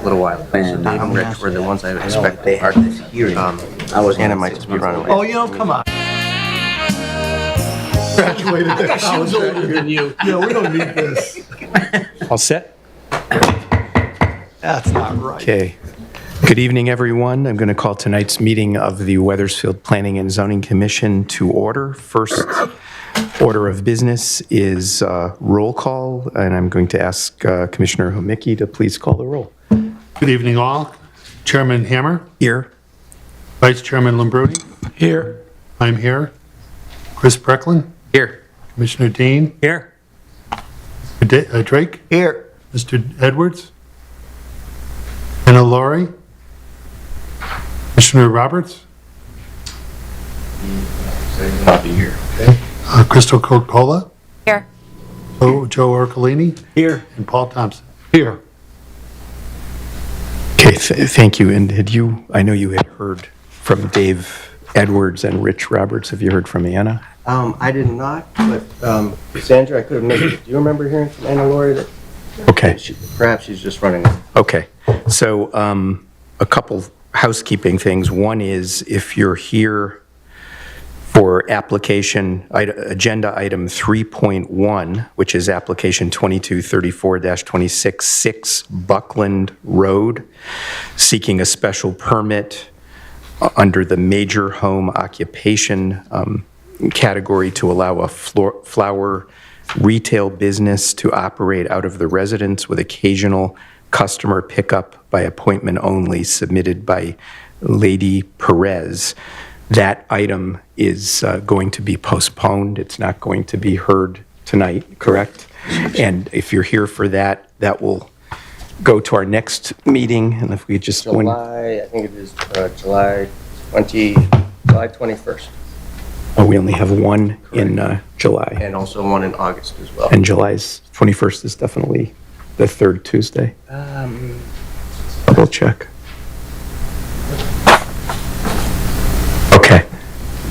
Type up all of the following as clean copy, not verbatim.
little while ago. So Dave and Rich were the ones I would expect to part this hearing. Anna might just be running away. Oh, come on. Graduated there. She was older than you. Yeah, we don't need this. All set? That's not right. Okay. Good evening, everyone. I'm going to call tonight's meeting of the Weathersfield Planning and Zoning Commission to order. First order of business is roll call, and I'm going to ask Commissioner Homicki to please call the roll. Good evening, all. Chairman Hammer, Here. Vice Chairman Lambruni, Here. I'm here. Chris Brecklin, Here. Commissioner Dean, Here. Drake, Here. Mr. Edwards, Anna Laurie, Commissioner Roberts, Not be here. Crystal Coca-Cola, Here. Joe Orcolini, Here. and Paul Thompson. Here. Okay, thank you. And I know you had heard from Dave Edwards and Rich Roberts. Have you heard from Anna? I did not, but Sandra, I could have missed it. Do you remember hearing from Anna Laurie that Okay. perhaps she's just running away? Okay, so a couple housekeeping things. One is if you're here for agenda item 3.1, which is application 2234-26, 6 Buckland Road, seeking a special permit under the major home occupation category to allow a flower retail business to operate out of the residence with occasional customer pickup by appointment only, submitted by Lady Perez. That item is going to be postponed. It's not going to be heard tonight, correct? And if you're here for that, that will go to our next meeting. And if we just July, I think it is July 21st. Oh, we only have one in July. And also one in August as well. And July's 21st is definitely the third Tuesday. Double check. Okay.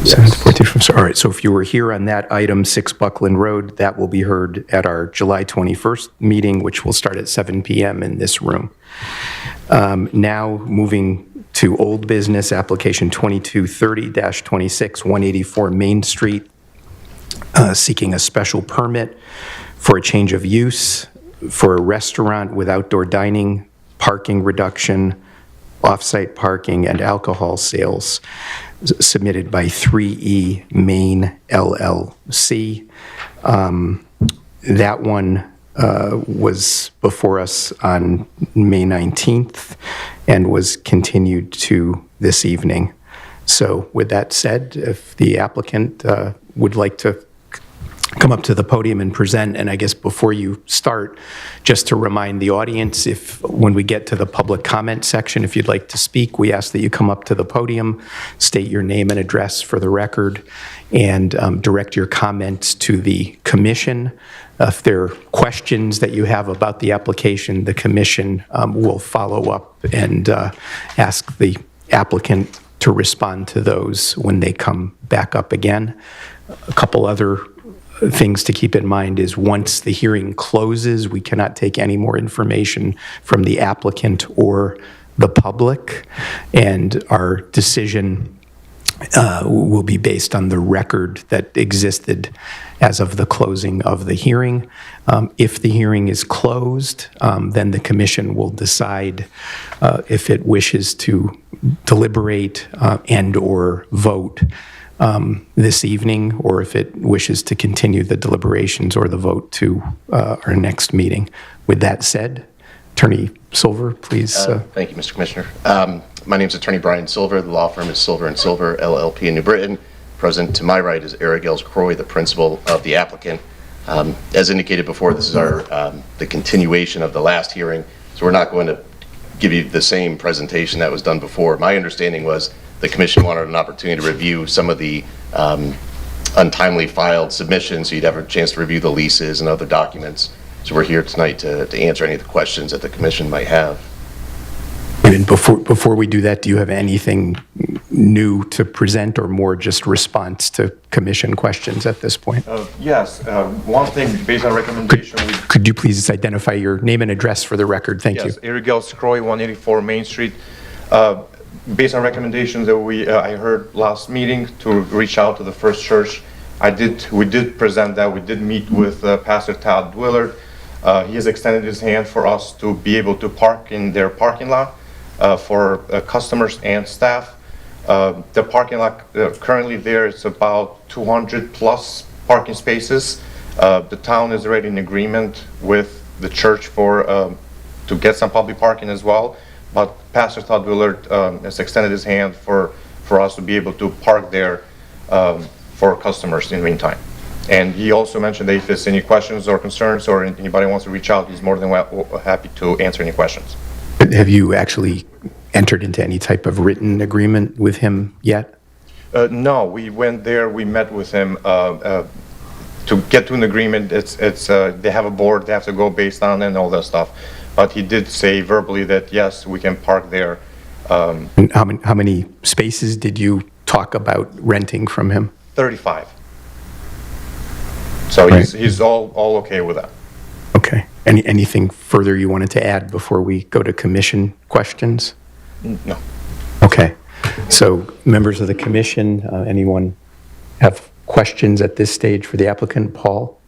7th, 14th, all right, so if you were here on that item, 6 Buckland Road, that will be heard at our July 21st meeting, which will start at 7 p.m. in this room. Now, moving to old business, application 2230-26, 184 Main Street, seeking a special permit for a change of use for a restaurant with outdoor dining, parking reduction, off-site parking, and alcohol sales, submitted by 3E Main LLC. That one was before us on May 19th and was continued to this evening. So with that said, if the applicant would like to come up to the podium and present, and I guess before you start, just to remind the audience, when we get to the public comment section, if you'd like to speak, we ask that you come up to the podium, state your name and address for the record, and direct your comments to the commission. If there are questions that you have about the application, the commission will follow up and ask the applicant to respond to those when they come back up again. A couple other things to keep in mind is once the hearing closes, we cannot take any more information from the applicant or the public, and our decision will be based on the record that existed as of the closing of the hearing. If the hearing is closed, then the commission will decide if it wishes to deliberate and or vote this evening, or if it wishes to continue the deliberations or the vote to our next meeting. With that said, Attorney Silver, please. Thank you, Mr. Commissioner. My name is Attorney Brian Silver. The law firm is Silver & Silver, LLP in New Britain. Present to my right is Eric Croy, the principal of the applicant. As indicated before, this is the continuation of the last hearing, so we're not going to give you the same presentation that was done before. My understanding was the commission wanted an opportunity to review some of the untimely filed submissions, so you'd have a chance to review the leases and other documents. So we're here tonight to answer any of the questions that the commission might have. And before we do that, do you have anything new to present or more just response to commission questions at this point? Yes, one thing, based on recommendation, we Could you please identify your name and address for the record? Thank you. Yes, Eric Croy, 184 Main Street. Based on recommendations that I heard last meeting to reach out to the First Church, we did present that. We did meet with Pastor Todd Willard. He has extended his hand for us to be able to park in their parking lot for customers and staff. The parking lot currently there is about 200 plus parking spaces. The town is already in agreement with the church to get some public parking as well. But Pastor Todd Willard has extended his hand for us to be able to park there for customers in the meantime. And he also mentioned that if there's any questions or concerns or anybody wants to reach out, he's more than happy to answer any questions. Have you actually entered into any type of written agreement with him yet? No, we went there, we met with him to get to an agreement. They have a board, they have to go based on and all that stuff. But he did say verbally that, yes, we can park there. And how many spaces did you talk about renting from him? 35. So Right. he's all okay with that. Okay. Anything further you wanted to add before we go to commission questions? No. Okay. So members of the commission, anyone have questions at this stage for the applicant? Paul?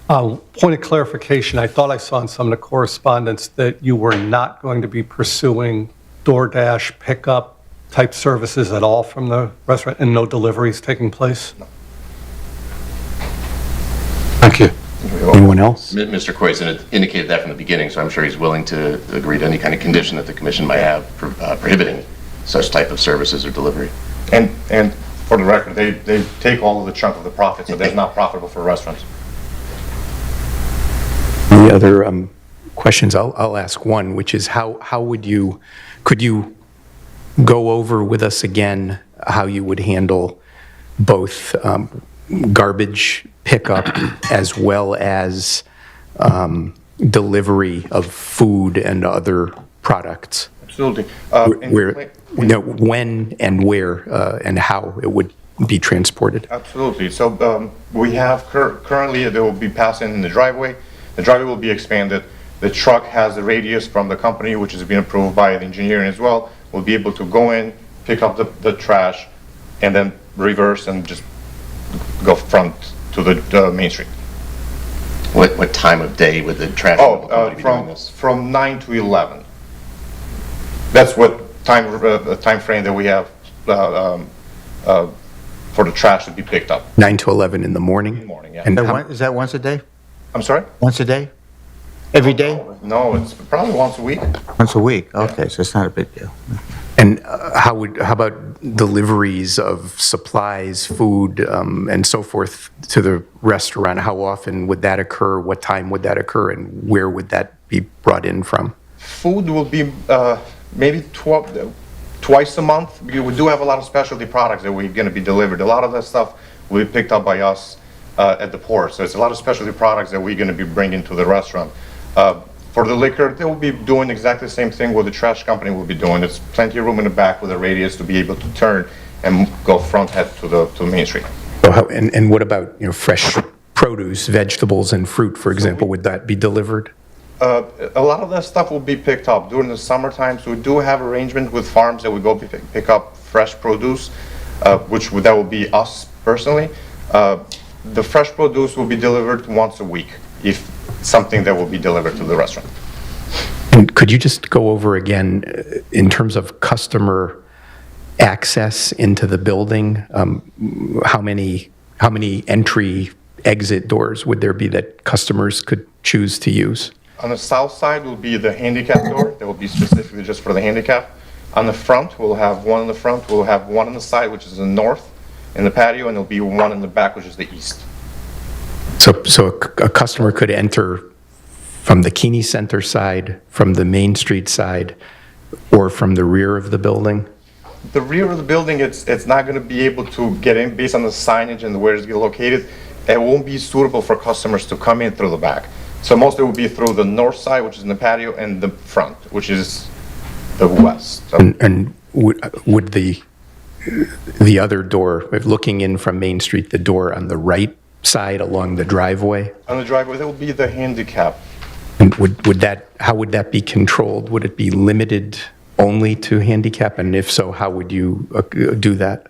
Point of clarification, I thought I saw in some of the correspondence that you were not going to be pursuing DoorDash pickup type services at all from the restaurant and no deliveries taking place? No. Thank you. Anyone else? Mr. Croyson indicated that from the beginning, so I'm sure he's willing to agree to any kind of condition that the commission might have prohibiting such type of services or delivery. And for the record, they take all of the chunk of the profit, so that's not profitable for restaurants. Any other questions? I'll ask one, which is could you go over with us again how you would handle both garbage pickup as well as delivery of food and other products? Absolutely. When and where and how it would be transported? Absolutely. So we have currently, they will be passing in the driveway. The driveway will be expanded. The truck has a radius from the company, which has been approved by the engineering as well. We'll be able to go in, pick up the trash, and then reverse and just go front to the main street. What time of day would the trash removal company be doing this? From 9 to 11. That's what time frame that we have for the trash to be picked up. 9 to 11 in the morning? In the morning, yeah. And Is that once a day? I'm sorry? Once a day? Every day? No, it's probably once a week. Once a week? Okay, so it's not a big deal. And how about deliveries of supplies, food, and so forth to the restaurant? How often would that occur? What time would that occur? And where would that be brought in from? Food will be maybe twice a month. We do have a lot of specialty products that we're going to be delivered. A lot of that stuff will be picked up by us at the port. So it's a lot of specialty products that we're going to be bringing to the restaurant. For the liquor, they will be doing exactly the same thing what the trash company will be doing. There's plenty of room in the back with a radius to be able to turn and go front head to the main street. And what about fresh produce, vegetables, and fruit, for example? Would that be delivered? A lot of that stuff will be picked up during the summertime. So we do have arrangement with farms that we go pick up fresh produce, that will be us personally. The fresh produce will be delivered once a week, if something that will be delivered to the restaurant. And could you just go over again, in terms of customer access into the building, how many entry exit doors would there be that customers could choose to use? On the south side will be the handicap door that will be specifically just for the handicap. On the front, we'll have one in the front, we'll have one on the side, which is the north in the patio, and there'll be one in the back, which is the east. So a customer could enter from the Keeney Center side, from the Main Street side, or from the rear of the building? The rear of the building, it's not going to be able to get in based on the signage and where it's located. It won't be suitable for customers to come in through the back. So most of it will be through the north side, which is in the patio, and the front, which is the west. So And would the the other door, looking in from Main Street, the door on the right side along the driveway? On the driveway, there will be the handicap. And how would that be controlled? Would it be limited only to handicap? And if so, how would you do that?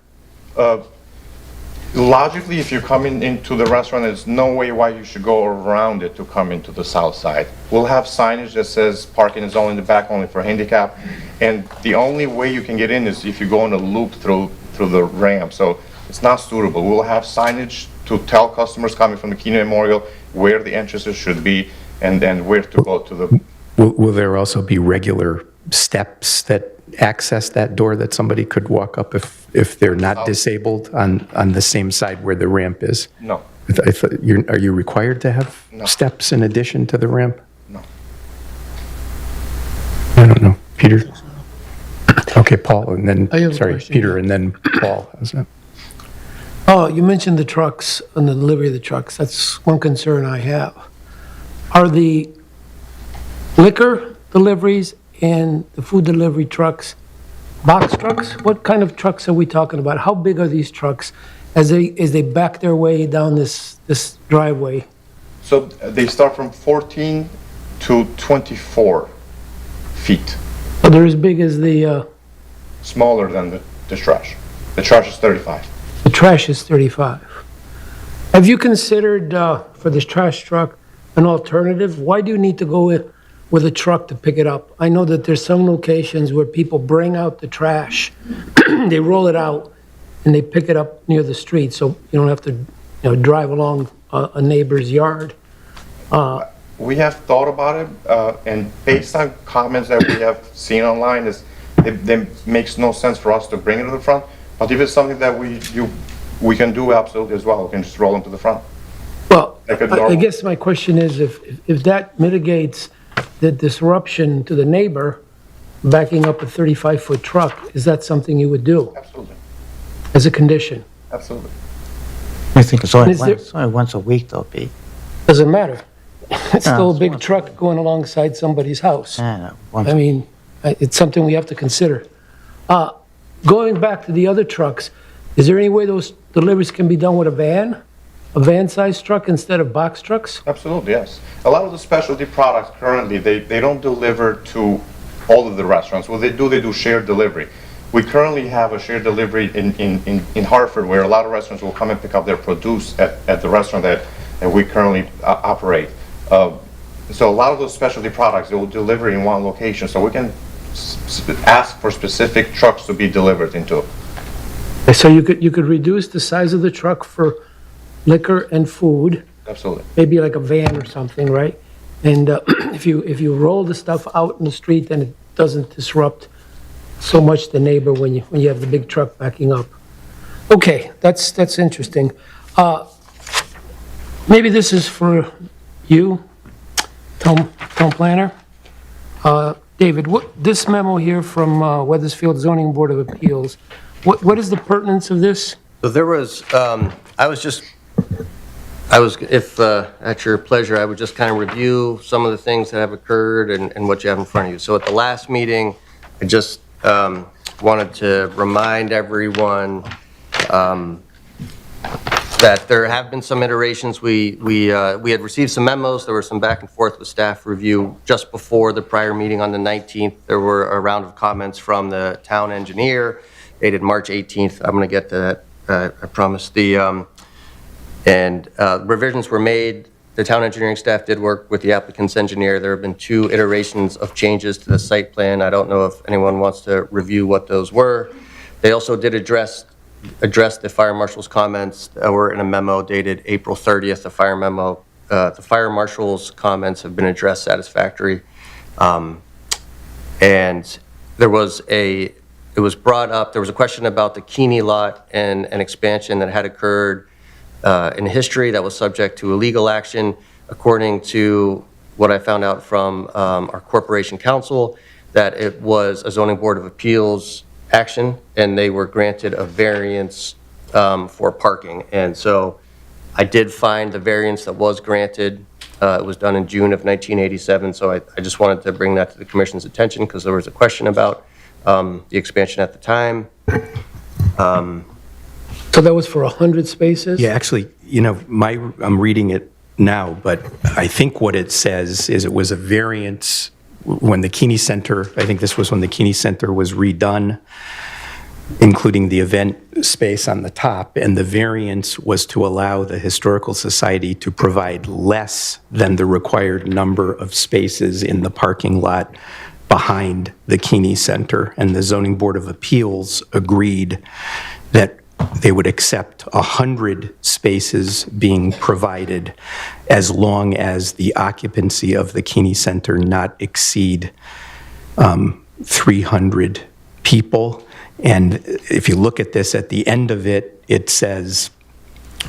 Logically, if you're coming into the restaurant, there's no way why you should go around it to come into the south side. We'll have signage that says parking is only in the back, only for handicap. And the only way you can get in is if you go in a loop through the ramp. So it's not suitable. We'll have signage to tell customers coming from the Keenan Memorial where the entrances should be and then where to go to the... Will there also be regular steps that access that door that somebody could walk up if they're not disabled on the same side where the ramp is? No, I thought are you required to have steps in addition to the ramp? no. I don't know. Peter? Okay, Paul, and then, I have a sorry, question. Peter, and then Paul. How's that? Oh, you mentioned the trucks and the delivery of the trucks. That's one concern I have. Are the liquor deliveries and the food delivery trucks box trucks? What kind of trucks are we talking about? How big are these trucks as they back their way down this driveway? So they start from 14 to 24 feet, So they're as big as the smaller than the trash. The trash is 35. trash is 35. Have you considered for this trash truck an alternative? Why do you need to go with a truck to pick it up? I know that there's some locations where people bring out the trash, they roll it out, and they pick it up near the street, so you don't have to, drive along a neighbor's yard. We have thought about it, and based on comments that we have seen online, it makes no sense for us to bring it to the front. But if it's something that we can do absolutely as well, we can just roll them to the front. Well, Like a I normal- guess my question is, if that mitigates the disruption to the neighbor, backing up a 35-foot truck, is that something you would do Absolutely, as a condition? absolutely. I think it's only Is there- once a week, though, Pete. Doesn't matter. It's still a it's big once a truck going alongside somebody's house. Yeah, once I mean, it's something we have to consider. Going back to the other trucks, is there any way those deliveries can be done with a van-sized truck instead of box trucks? Absolutely, yes. A lot of the specialty products currently, they don't deliver to all of the restaurants. What they do shared delivery. We currently have a shared delivery in Hartford where a lot of restaurants will come and pick up their produce at the restaurant that we currently operate. So a lot of those specialty products, they will deliver in one location, so we can ask for specific trucks to be delivered into. So you could reduce the size of the truck for liquor and food, Absolutely. maybe like a van or something, right? And if you roll the stuff out in the street, then it doesn't disrupt so much the neighbor when you have the big truck backing up. Okay, that's interesting. Maybe this is for you, town planner. David, this memo here from Weathersfield Zoning Board of Appeals, what is the pertinence of this? So there was, if at your pleasure, I would just kind of review some of the things that have occurred and what you have in front of you. So at the last meeting, I just wanted to remind everyone that there have been some iterations. We had received some memos. There were some back and forth with staff review just before the prior meeting on the 19th. There were a round of comments from the town engineer dated March 18th. I'm going to get to that, I promise. Revisions were made. The town engineering staff did work with the applicant's engineer. There have been 2 iterations of changes to the site plan. I don't know if anyone wants to review what those were. They also did address the fire marshal's comments that were in a memo dated April 30th. The fire marshal's comments have been addressed satisfactory. And it was brought up, there was a question about the Keeney lot and an expansion that had occurred in history that was subject to illegal action. According to what I found out from our corporation counsel, that it was a zoning board of appeals action, and they were granted a variance for parking. And so I did find the variance that was granted. It was done in June of 1987, so I just wanted to bring that to the commission's attention because there was a question about the expansion at the time. So that was for 100 spaces? Yeah, actually, I'm reading it now, but I think what it says is it was a variance when the Keeney Center, I think this was when the Keeney Center was redone, including the event space on the top, and the variance was to allow the Historical Society to provide less than the required number of spaces in the parking lot behind the Keeney Center. And the Zoning Board of Appeals agreed that they would accept 100 spaces being provided as long as the occupancy of the Keeney Center not exceed 300 people. And if you look at this, at the end of it, it says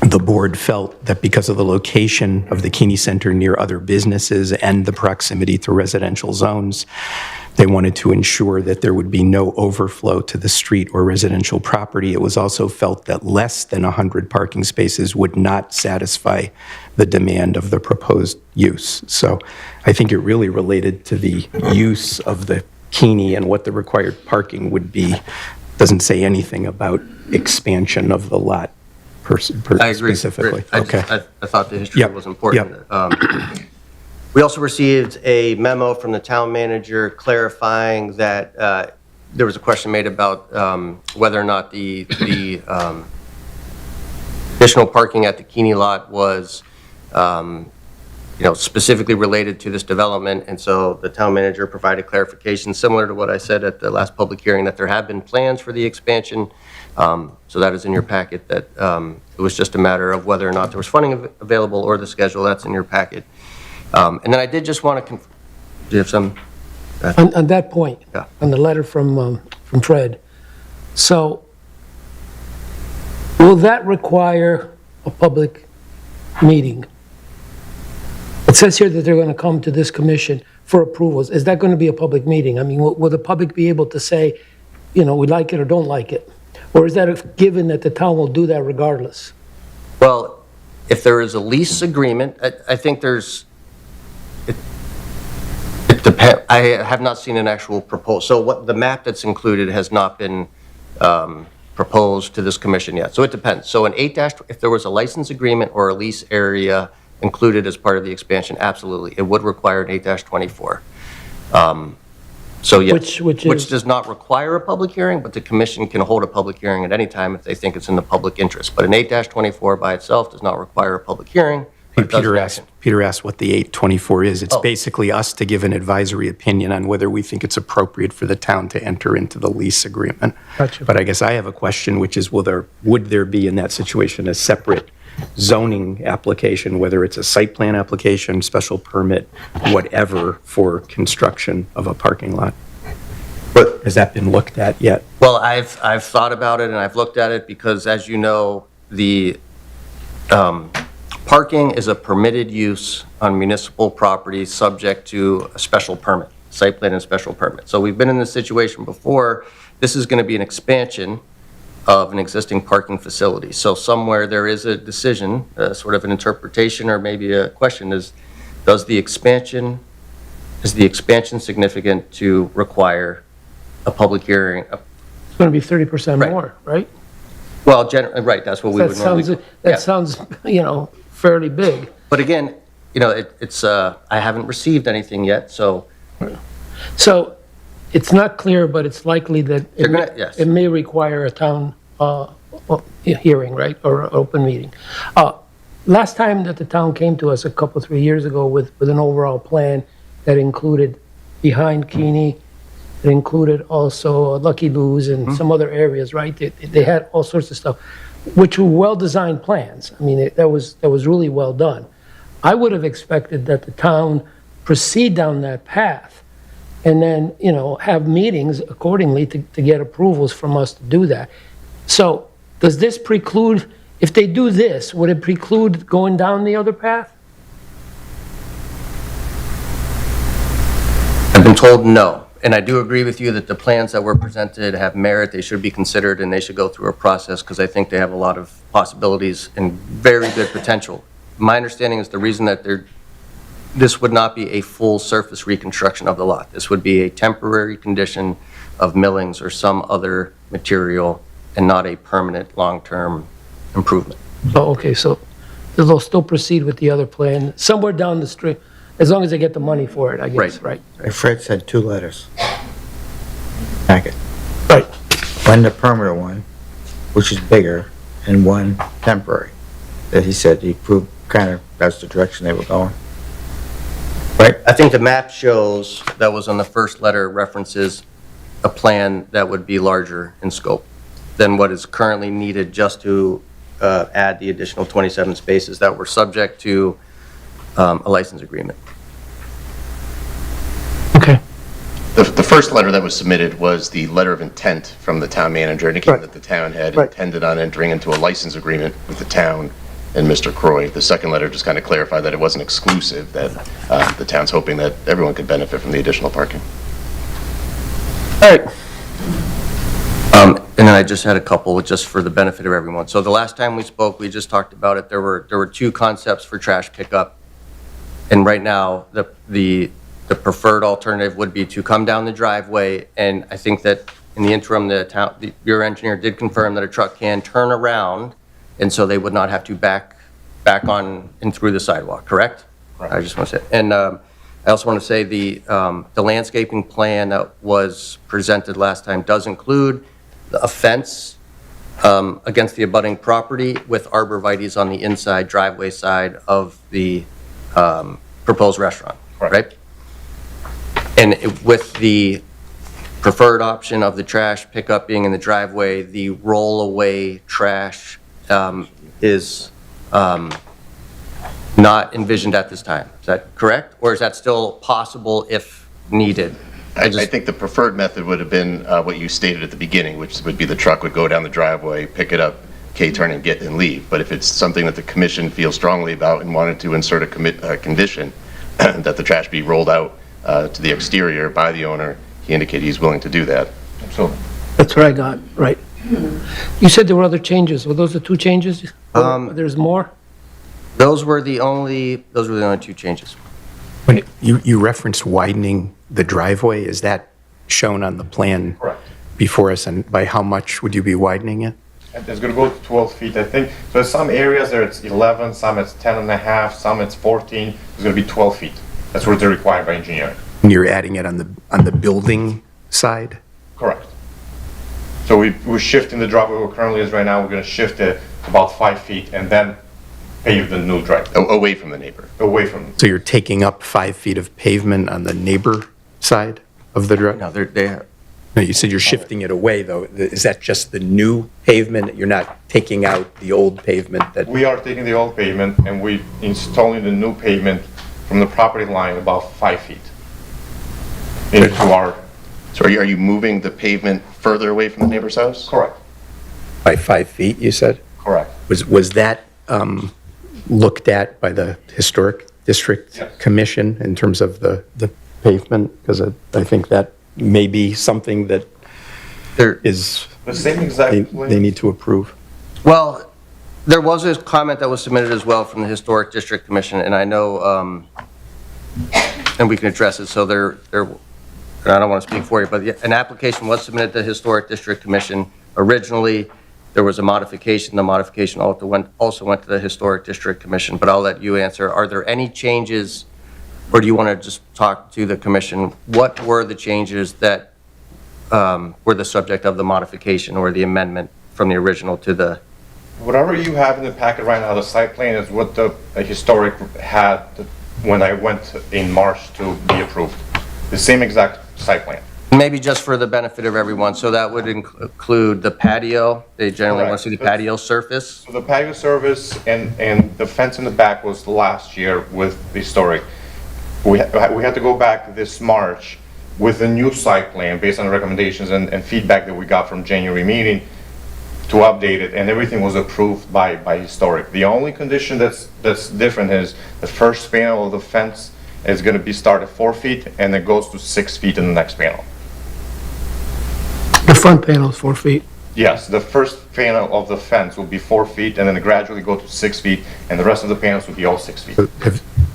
the board felt that because of the location of the Keeney Center near other businesses and the proximity to residential zones, they wanted to ensure that there would be no overflow to the street or residential property. It was also felt that less than 100 parking spaces would not satisfy the demand of the proposed use. So I think it really related to the use of the Keeney and what the required parking would be. Doesn't say anything about expansion of the lot I agree. specifically. I Okay. thought the history Yep, was important. yep. We also received a memo from the town manager clarifying that there was a question made about whether or not the additional parking at the Keeney lot was specifically related to this development. And so the town manager provided clarification similar to what I said at the last public hearing, that there have been plans for the expansion. So that is in your packet, that it was just a matter of whether or not there was funding available or the schedule. That's in your packet. And then I did just want to, do you have some? On that point, Yeah. on the letter from Fred, so will that require a public meeting? It says here that they're going to come to this commission for approvals. Is that going to be a public meeting? I mean, will the public be able to say, we like it or don't like it? Or is that a given that the town will do that regardless? Well, if there is a lease agreement, I think there's, it depends. I have not seen an actual proposal. So what the map that's included has not been proposed to this commission yet. So it depends. So an 8- if there was a license agreement or a lease area included as part of the expansion, absolutely. It would require an 8-24. So yes, Which does not require a public hearing, but the commission can hold a public hearing at any time if they think it's in the public interest. But an 8-24 by itself does not require a public hearing. But it does Peter asked what the 824 is. It's Oh. basically us to give an advisory opinion on whether we think it's appropriate for the town to enter into the lease agreement. Gotcha. But I guess I have a question, which is, would there be in that situation a separate zoning application, whether it's a site plan application, special permit, whatever, for construction of a parking lot? But Has that been looked at yet? well, I've thought about it and I've looked at it because, as you know, the parking is a permitted use on municipal property subject to a special permit, site plan and special permit. So we've been in this situation before. This is going to be an expansion of an existing parking facility. So somewhere there is a decision, sort of an interpretation or maybe a question is the expansion significant to require a public hearing? It's going to be 30% Right. more, right? Well, right, that's what we would normally. Yeah. That sounds, fairly big. But again, it's, I haven't received anything yet, so So it's not clear, but it's likely that yes. it may require a town hearing, right, or an open meeting. Last time that the town came to us, 3 years ago, with an overall plan that included behind Keeney, it included also Lucky Lou's and some other areas, right? They had all sorts of stuff, which were well-designed plans. I mean, that was really well done. I would have expected that the town proceed down that path and then, have meetings accordingly to get approvals from us to do that. So does this preclude, if they do this, would it preclude going down the other path? I've been told no. And I do agree with you that the plans that were presented have merit. They should be considered and they should go through a process because I think they have a lot of possibilities and very good potential. My understanding is the reason that this would not be a full surface reconstruction of the lot. This would be a temporary condition of millings or some other material and not a permanent, long-term improvement. Oh, okay, so they'll still proceed with the other plan somewhere down the street, as long as they get the money for it, I guess, right? Fred said 2 letters. Packet. Right. One the permanent one, which is bigger, and one temporary. That he said he proved kind of that's the direction they were going. Right? I think the map shows, that was on the first letter, references a plan that would be larger in scope than what is currently needed just to add the additional 27 spaces that were subject to a license agreement. Okay. The first letter that was submitted was the letter of intent from the town manager indicating Right. that the town had Right. intended on entering into a license agreement with the town and Mr. Croy. The second letter just kind of clarified that it wasn't exclusive, that the town's hoping that everyone could benefit from the additional parking. All right. And then I just had a couple, just for the benefit of everyone. So the last time we spoke, we just talked about it. There were 2 concepts for trash pickup. And right now, the preferred alternative would be to come down the driveway. And I think that in the interim, your engineer did confirm that a truck can turn around, and so they would not have to back on and through the sidewalk, correct? Correct. I just want to say, and I also want to say the landscaping plan that was presented last time does include a fence against the abutting property with arborvitae's on the inside driveway side of the proposed restaurant, Correct. right? And with the preferred option of the trash pickup being in the driveway, the roll-away trash is not envisioned at this time. Is that correct? Or is that still possible if needed? I think the preferred method would have been what you stated at the beginning, which would be the truck would go down the driveway, pick it up, K-turn and get and leave. But if it's something that the commission feels strongly about and wanted to insert a condition that the trash be rolled out to the exterior by the owner, he indicated he's willing to do that. So That's what I got, right. You said there were other changes. Were those the 2 changes? There's more? Those were the only 2 changes. When you referenced widening the driveway, is that shown on the plan Correct. before us, and by how much would you be widening it? And it's going to go to 12 feet, I think. So there's some areas there it's 11, some it's 10 and a half, some it's 14. It's going to be 12 feet. That's what they're required by engineering. And you're adding it on the building side? Correct. So we're shifting the driveway where it currently is right now. We're going to shift it about 5 feet and then pave the new driveway Away from the neighbor. away from. So you're taking up 5 feet of pavement on the neighbor side of the driveway? No, they No, you said you're shifting it away, though. Is that just the new pavement? You're not taking out the old pavement that, We are taking the old pavement and we installing the new pavement from the property line about 5 feet into our. So are you moving the pavement further away from the neighbor's house? Correct. by 5 feet, you said? Correct. Was that looked at by the Historic District Yes. Commission in terms of the pavement? Because I think that may be something that there is, The same exact. they need to approve. Well, there was a comment that was submitted as well from the Historic District Commission, and I know, and we can address it, so I don't want to speak for you, but an application was submitted to the Historic District Commission. Originally, there was a modification. The modification also went to the Historic District Commission, but I'll let you answer. Are there any changes, or do you want to just talk to the commission? What were the changes that were the subject of the modification or the amendment from the original to the? Whatever you have in the packet right now, the site plan is what the historic had when I went in March to be approved. The same exact site plan. Maybe just for the benefit of everyone, so that would include the patio. They generally want to see the patio surface. So the patio service and the fence in the back was last year with the historic. We had to go back this March with a new site plan based on recommendations and feedback that we got from January meeting to update it, and everything was approved by historic. The only condition that's different is the first panel of the fence is going to be started at 4 feet and it goes to 6 feet in the next panel. The front panel is 4 feet. Yes, the first panel of the fence will be 4 feet and then gradually go to 6 feet, and the rest of the panels will be all 6 feet.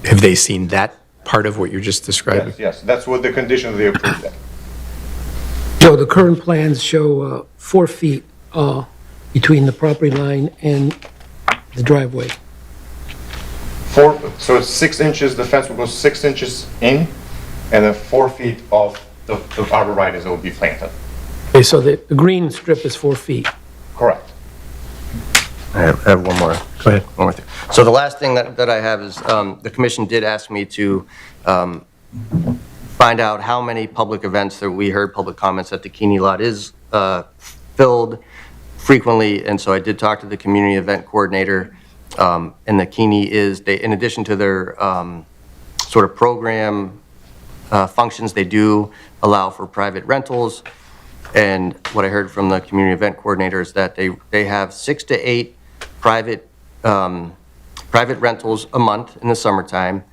Have they seen that part of what you're just describing? Yes, that's what the condition they approved. Joe, the current plans show 4 feet between the property line and the driveway? So it's 6 inches, the fence will go 6 inches in, and then 4 feet of the arborvitae that will be planted. Okay, so the green strip is 4 feet. Correct. I have one more. Go ahead. One more thing. So the last thing that I have is, the commission did ask me to find out how many public events that we heard public comments that the Keeney lot is filled frequently, and so I did talk to the community event coordinator, and the Keeney is, in addition to their sort of program functions, they do allow for private rentals, and what I heard from the community event coordinator is that they have 6 to 8 private rentals a month in the summertime.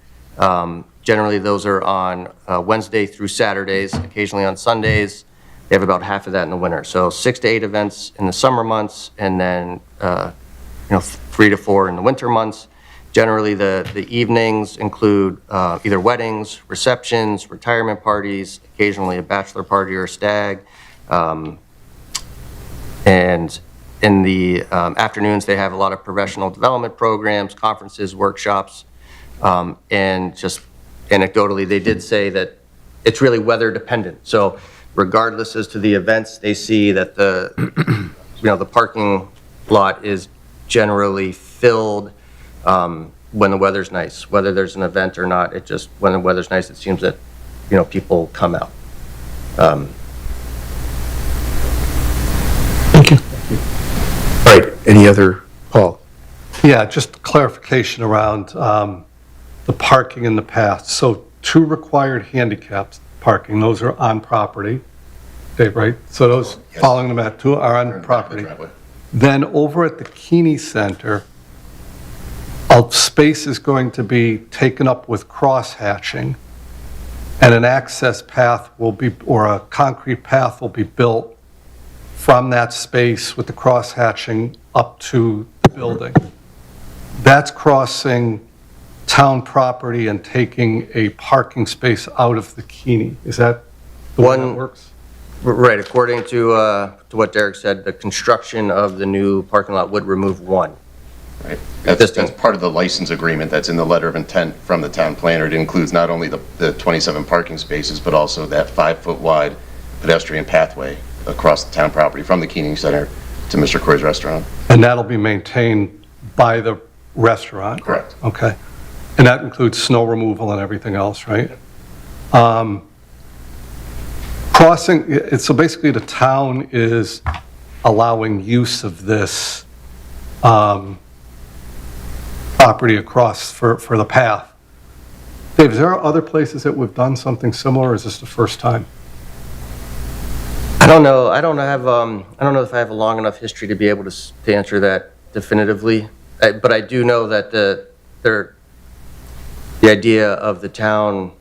Generally, those are on Wednesday through Saturdays, occasionally on Sundays. They have about half of that in the winter. So 6 to 8 events in the summer months, and then 3 to 4 in the winter months. Generally, the evenings include either weddings, receptions, retirement parties, occasionally a bachelor party or a stag. And in the afternoons, they have a lot of professional development programs, conferences, workshops, and just anecdotally, they did say that it's really weather dependent. So regardless as to the events, they see that the, the parking lot is generally filled when the weather's nice. Whether there's an event or not, it just, when the weather's nice, it seems that, people come out. Thank you. All right, any other, Paul? Yeah, just clarification around the parking in the path. So 2 required handicap parking, those are on property, Dave, right? So those following them at 2 are on property. Then over at the Keeney Center, a space is going to be taken up with cross-hatching, and an access path will be, or a concrete path will be built from that space with the cross-hatching up to the building. That's crossing town property and taking a parking space out of the Keeney. Is that the way that works? Right, according to what Derek said, the construction of the new parking lot would remove 1. Right. That's part of the license agreement that's in the letter of intent from the town planner. It includes not only the 27 parking spaces, but also that 5-foot wide pedestrian pathway across the town property from the Keeney Center to Mr. Croy's restaurant. And that'll be maintained by the restaurant? Correct. Okay. And that includes snow removal and everything else, right? Crossing, so basically the town is allowing use of this property across for the path. Dave, is there other places that we've done something similar, or is this the first time? I don't know. I don't know if I have a long enough history to be able to answer that definitively. But I do know that the idea of the town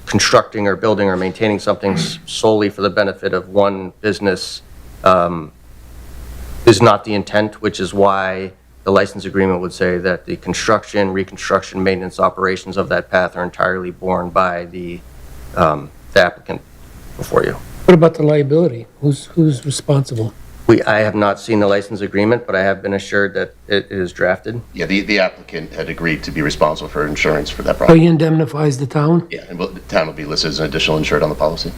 constructing or building or maintaining something solely for the benefit of one business is not the intent, which is why the license agreement would say that the construction, reconstruction, maintenance, operations of that path are entirely borne by the applicant before you. What about the liability? Who's responsible? I have not seen the license agreement, but I have been assured that it is drafted. Yeah, the applicant had agreed to be responsible for insurance for that So property. he indemnifies the town? Yeah, and the town will be listed as an additional insured on the policy.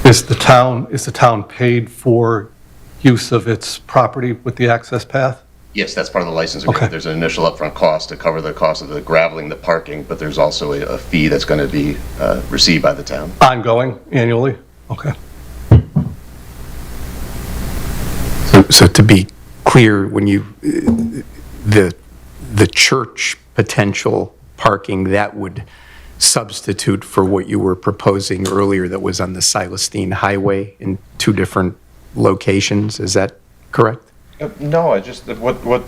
Is the town paid for use of its property with the access path? Yes, that's part of the license agreement. Okay. There's an initial upfront cost to cover the cost of the graveling, the parking, but there's also a fee that's going to be received by the town. Ongoing, annually? Okay. So to be clear, when you, the church potential parking, that would substitute for what you were proposing earlier that was on the Silestine Highway in 2 different locations, is that correct? No, I just, what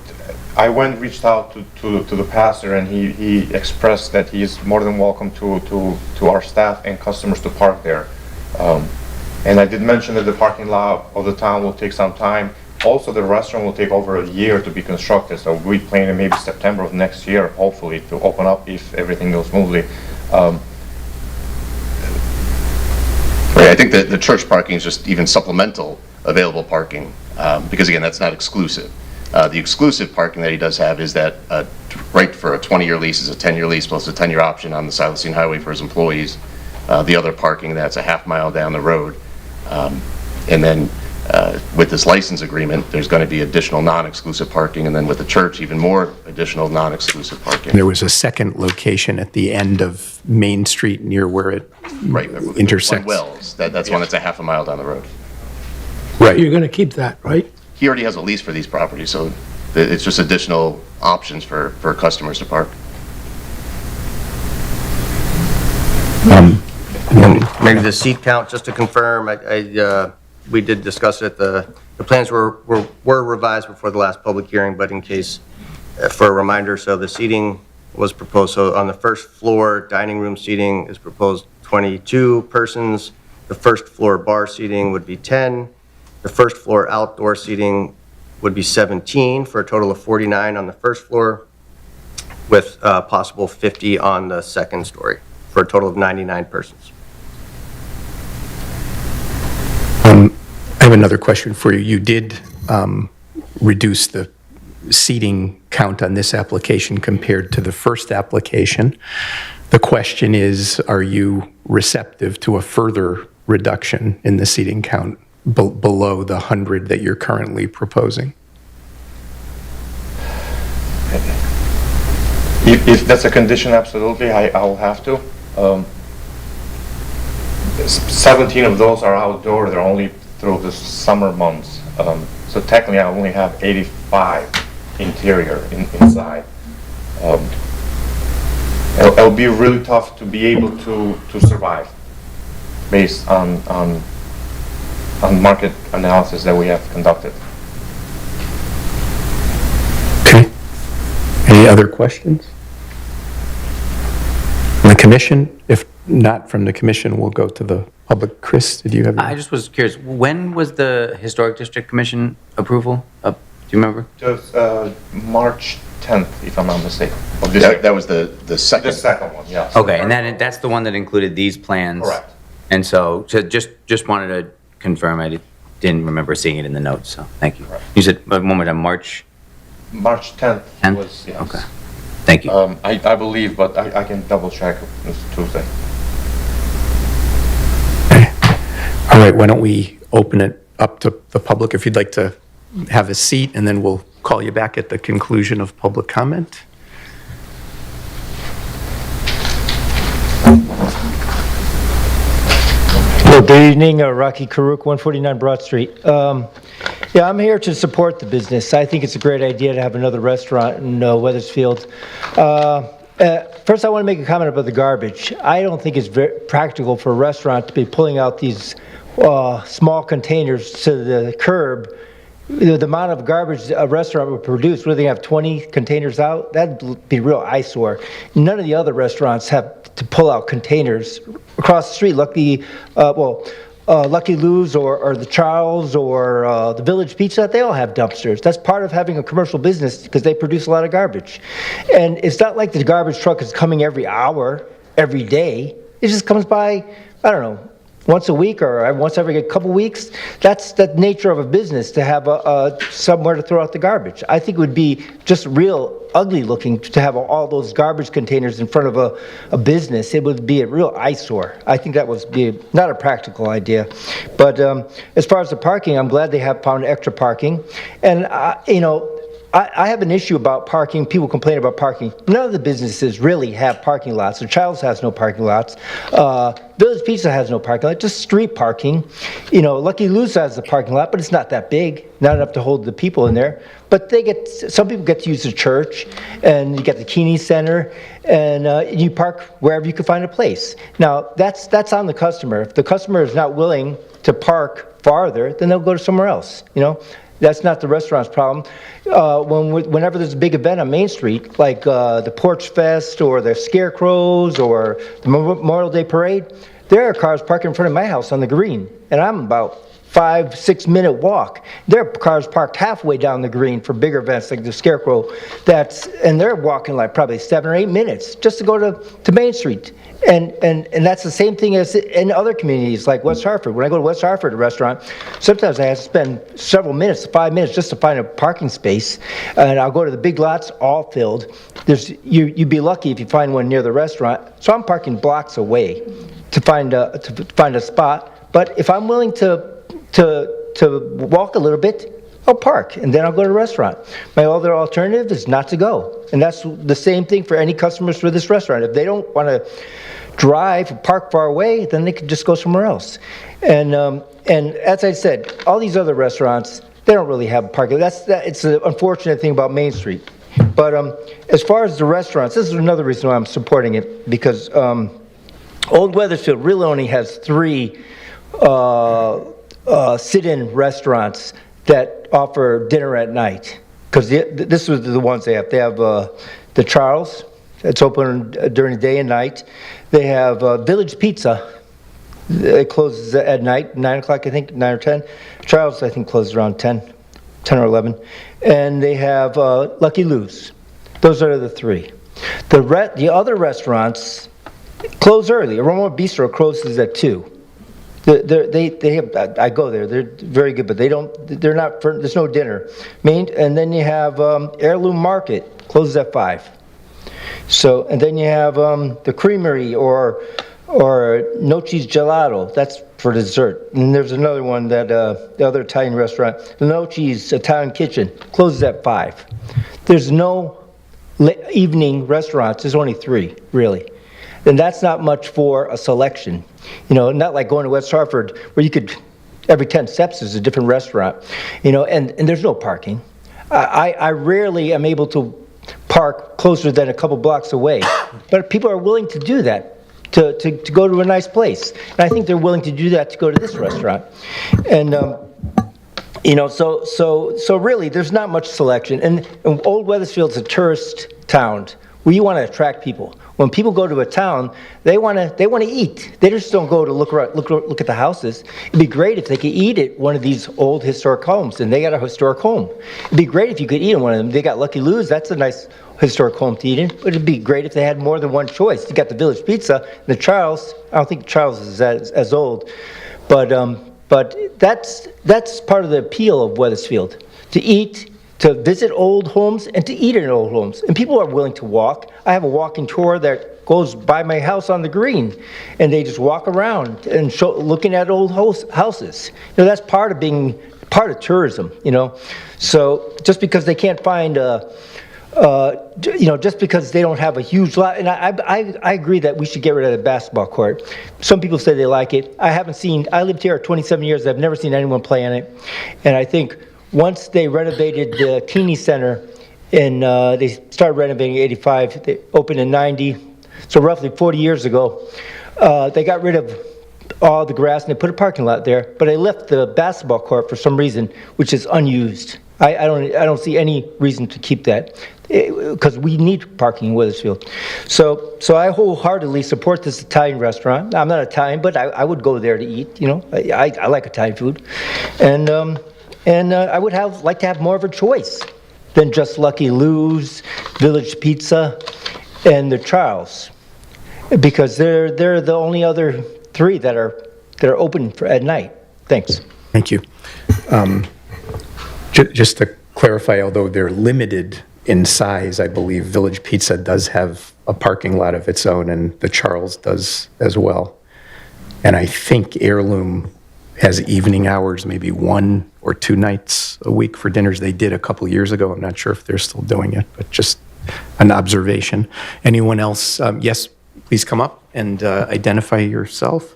I reached out to the pastor, and he expressed that he is more than welcome to our staff and customers to park there. And I did mention that the parking lot of the town will take some time. Also, the restaurant will take over a year to be constructed, so we plan in maybe September of next year, hopefully, to open up if everything goes smoothly. Right, I think that the church parking is just even supplemental available parking because again, that's not exclusive. The exclusive parking that he does have is that right for a 20-year lease is a 10-year lease plus a 10-year option on the Silas Highway for his employees. The other parking, that's a half mile down the road. And then with this license agreement, there's going to be additional non-exclusive parking, and then with the church, even more additional non-exclusive parking. There was a second location at the end of Main Street near where it Right. intersects. On Wells, that's one that's a half a mile down the road. Right. You're going to keep that, right? He already has a lease for these properties, so it's just additional options for customers to park. Maybe the seat count, just to confirm, we did discuss it, the plans were revised before the last public hearing, but in case, for a reminder, so the seating was proposed, so on the first floor, dining room seating is proposed 22 persons, the first floor bar seating would be 10, the first floor outdoor seating would be 17, for a total of 49 on the first floor, with possible 50 on the second story, for a total of 99 persons. I have another question for you. You did reduce the seating count on this application compared to the first application. The question is, are you receptive to a further reduction in the seating count below the 100 that you're currently proposing? If that's a condition, absolutely, I'll have to. 17 of those are outdoor, they're only through the summer months. So technically I only have 85 interior inside. It'll be really tough to be able to survive based on market analysis that we have conducted. Okay. Any other questions? From the commission? If not from the commission, we'll go to the public. Chris, did you have? I just was curious, when was the Historic District Commission approval up? Do you remember? Just March 10th, if I'm not mistaken. Of this year. That was the second. The second one, yeah. Okay, and that's the one that included these plans? Correct. And so just wanted to confirm, I didn't remember seeing it in the notes, so thank you. Correct. You said, one more time, March March 10th 10th? was, yes. Okay, thank you. I believe, but I can double check this Tuesday. All right, why don't we open it up to the public if you'd like to have a seat, and then we'll call you back at the conclusion of public comment. Hello, good evening, Rocky Karuk, 149 Broad Street. Yeah, I'm here to support the business. I think it's a great idea to have another restaurant in Weathersfield. First, I want to make a comment about the garbage. I don't think it's very practical for a restaurant to be pulling out these small containers to the curb. The amount of garbage a restaurant would produce, would they have 20 containers out? That'd be a real eyesore. None of the other restaurants have to pull out containers across the street. Lucky Lou's or the Charles or the Village Pizza, they all have dumpsters. That's part of having a commercial business because they produce a lot of garbage. And it's not like the garbage truck is coming every hour, every day. It just comes by, I don't know, once a week or once every couple weeks. That's the nature of a business, to have somewhere to throw out the garbage. I think it would be just real ugly looking to have all those garbage containers in front of a business. It would be a real eyesore. I think that would be not a practical idea. But as far as the parking, I'm glad they have found extra parking. And, I have an issue about parking. People complain about parking. None of the businesses really have parking lots. The Childs has no parking lots. Village Pizza has no parking lot, just street parking. Lucky Lou's has the parking lot, but it's not that big, not enough to hold the people in there. But some people get to use the church, and you get the Keeney Center, and you park wherever you can find a place. Now, that's on the customer. If the customer is not willing to park farther, then they'll go to somewhere else, That's not the restaurant's problem. Whenever there's a big event on Main Street, like the Porch Fest or the Scarecrows or the Memorial Day Parade, there are cars parked in front of my house on the green, and I'm about 5-6 minute walk. There are cars parked halfway down the green for bigger events like the Scarecrow. And they're walking like probably 7 or 8 minutes just to go to Main Street. And that's the same thing as in other communities like West Hartford. When I go to West Hartford, a restaurant, sometimes I have to spend several minutes, 5 minutes, just to find a parking space. And I'll go to the big lots, all filled. You'd be lucky if you find one near the restaurant. So I'm parking blocks away to find a spot. But if I'm willing to walk a little bit, I'll park, and then I'll go to the restaurant. My other alternative is not to go. And that's the same thing for any customers for this restaurant. If they don't want to drive or park far away, then they can just go somewhere else. And as I said, all these other restaurants, they don't really have parking. It's an unfortunate thing about Main Street. But as far as the restaurants, this is another reason why I'm supporting it, because Old Weathersfield really only has 3 sit-in restaurants that offer dinner at night, because this was the ones they have. They have the Charles, it's open during the day and night. They have Village Pizza. It closes at night, 9 o'clock, I think, 9 or 10. Charles, I think, closes around 10 or 11. And they have Lucky Lou's. Those are the 3. The other restaurants close early. Aroma Bistro closes at 2. They have, I go there, they're very good, but they're not, there's no dinner. And then you have Heirloom Market, closes at 5. So, and then you have the Creamery or Noci's Gelato, that's for dessert. And there's another one that, the other Italian restaurant, the Noci's Italian Kitchen, closes at 5. There's no evening restaurants, there's only 3, really. And that's not much for a selection. Not like going to West Hartford where you could, every 10 steps is a different restaurant, and there's no parking. I rarely am able to park closer than a couple blocks away, but people are willing to do that, to go to a nice place. And I think they're willing to do that to go to this restaurant. And, so really there's not much selection. And Old Weathersfield's a tourist town. We want to attract people. When people go to a town, they want to eat. They just don't go to look at the houses. It'd be great if they could eat at one of these old historic homes, and they got a historic home. It'd be great if you could eat in one of them. They got Lucky Lou's. That's a nice historic home to eat in. But it'd be great if they had more than one choice. You got the Village Pizza, the Charles. I don't think Charles is as old, but that's part of the appeal of Weathersfield, to eat, to visit old homes, and to eat in old homes. And people are willing to walk. I have a walking tour that goes by my house on the green, and they just walk around and looking at old houses. That's part of being part of tourism, So just because they can't find just because they don't have a huge lot, and I agree that we should get rid of the basketball court. Some people say they like it. I lived here 27 years, I've never seen anyone play on it. And I think once they renovated the Keeney Center, and they started renovating in 85, they opened in 90, so roughly 40 years ago, they got rid of all the grass and they put a parking lot there, but they left the basketball court for some reason, which is unused. I don't see any reason to keep that, because we need parking in Weathersfield. So I wholeheartedly support this Italian restaurant. I'm not Italian, but I would go there to eat. I like Italian food, and I would like to have more of a choice than just Lucky Lou's, Village Pizza, and the Charles, because they're the only other 3 that are open at night. Thanks. Thank you. Just to clarify, although they're limited in size, I believe Village Pizza does have a parking lot of its own, and the Charles does as well. And I think Heirloom has evening hours, maybe 1 or 2 nights a week for dinners. They did a couple years ago. I'm not sure if they're still doing it, but just an observation. Anyone else? Yes, please come up and identify yourself.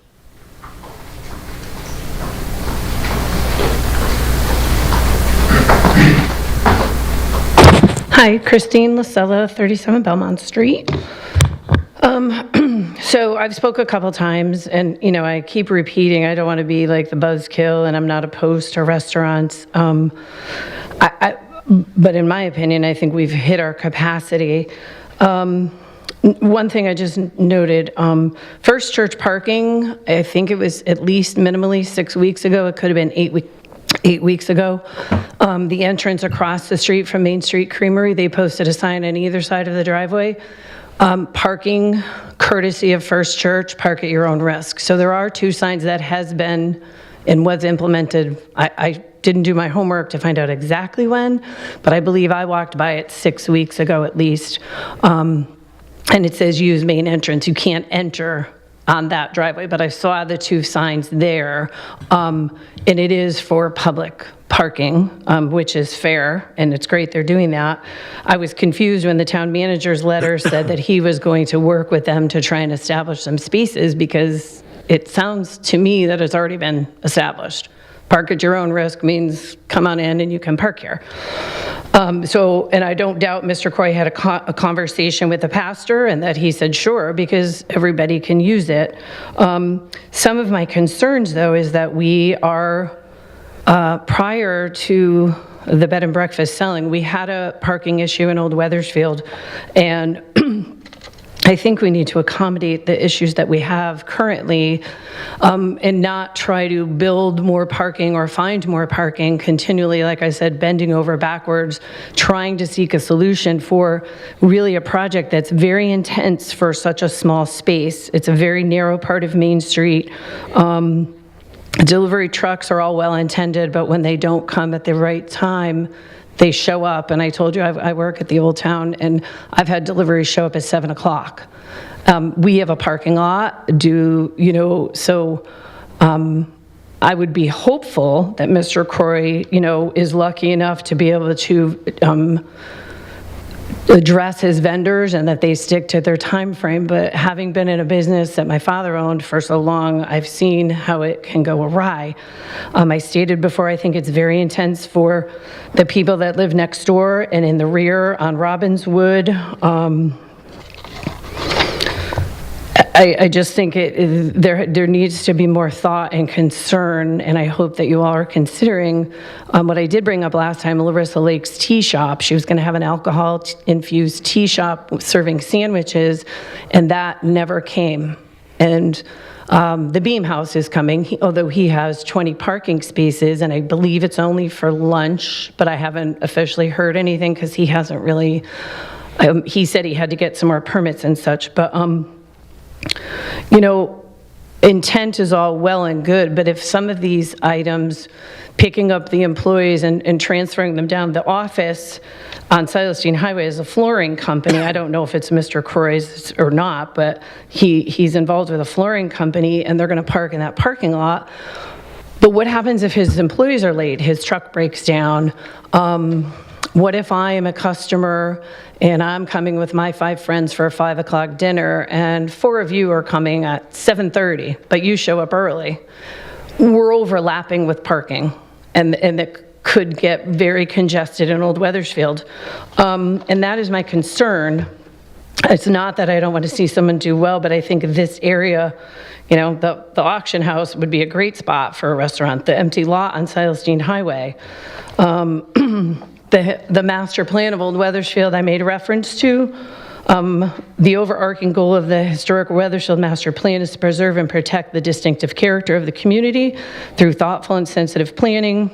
Hi, Christine Lasella, 37 Belmont Street. So I've spoke a couple times, and I keep repeating, I don't want to be like the buzzkill, and I'm not opposed to restaurants. But in my opinion, I think we've hit our capacity. One thing I just noted, First Church parking, I think it was at least minimally 6 weeks ago. It could have been 8 weeks ago. The entrance across the street from Main Street Creamery, they posted a sign on either side of the driveway. Parking courtesy of First Church, park at your own risk. So there are 2 signs that has been and was implemented. I didn't do my homework to find out exactly when, but I believe I walked by it 6 weeks ago at least. And it says use main entrance. You can't enter on that driveway, but I saw the 2 signs there. And it is for public parking, which is fair, and it's great they're doing that. I was confused when the town manager's letter said that he was going to work with them to try and establish some spaces, because it sounds to me that it's already been established. Park at your own risk means come on in and you can park here. And I don't doubt Mr. Croy had a conversation with the pastor and that he said, sure, because everybody can use it. Some of my concerns, though, is that we are, prior to the bed and breakfast selling, we had a parking issue in Old Weathersfield, and I think we need to accommodate the issues that we have currently, and not try to build more parking or find more parking continually, like I said, bending over backwards, trying to seek a solution for really a project that's very intense for such a small space. It's a very narrow part of Main Street. Delivery trucks are all well-intended, but when they don't come at the right time, they show up. And I told you, I work at the Old Town, and I've had deliveries show up at 7 o'clock. We have a parking lot, I would be hopeful that Mr. Croy, is lucky enough to be able to address his vendors and that they stick to their time frame. But having been in a business that my father owned for so long, I've seen how it can go awry. I stated before, I think it's very intense for the people that live next door and in the rear on Robbinswood. I just think there needs to be more thought and concern, and I hope that you all are considering what I did bring up last time, Larissa Lake's tea shop. She was going to have an alcohol-infused tea shop serving sandwiches, and that never came. And the Beam House is coming, although he has 20 parking spaces, and I believe it's only for lunch, but I haven't officially heard anything because he hasn't really, he said he had to get some more permits and such, but intent is all well and good, but if some of these items, picking up the employees and transferring them down, the office on Silestein Highway is a flooring company. I don't know if it's Mr. Croy's or not, but he's involved with a flooring company, and they're going to park in that parking lot. But what happens if his employees are late, his truck breaks down? What if I am a customer and I'm coming with my 5 friends for a 5 o'clock dinner, and 4 of you are coming at 7:30, but you show up early? We're overlapping with parking, and it could get very congested in Old Weathersfield. And that is my concern. It's not that I don't want to see someone do well, but I think this area, the auction house would be a great spot for a restaurant. The empty lot on Silestein Highway. The master plan of Old Weathersfield I made reference to. The overarching goal of the historic Weathersfield master plan is to preserve and protect the distinctive character of the community through thoughtful and sensitive planning.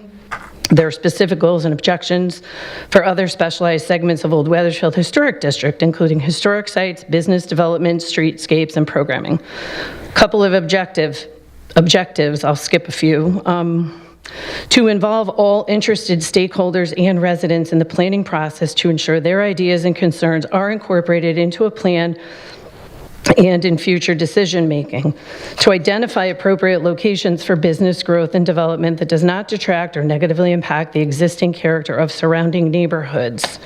There are specific goals and objections for other specialized segments of Old Weathersfield Historic District, including historic sites, business development, streetscapes, and programming. Couple of objectives, I'll skip a few. To involve all interested stakeholders and residents in the planning process to ensure their ideas and concerns are incorporated into a plan and in future decision-making. To identify appropriate locations for business growth and development that does not detract or negatively impact the existing character of surrounding neighborhoods.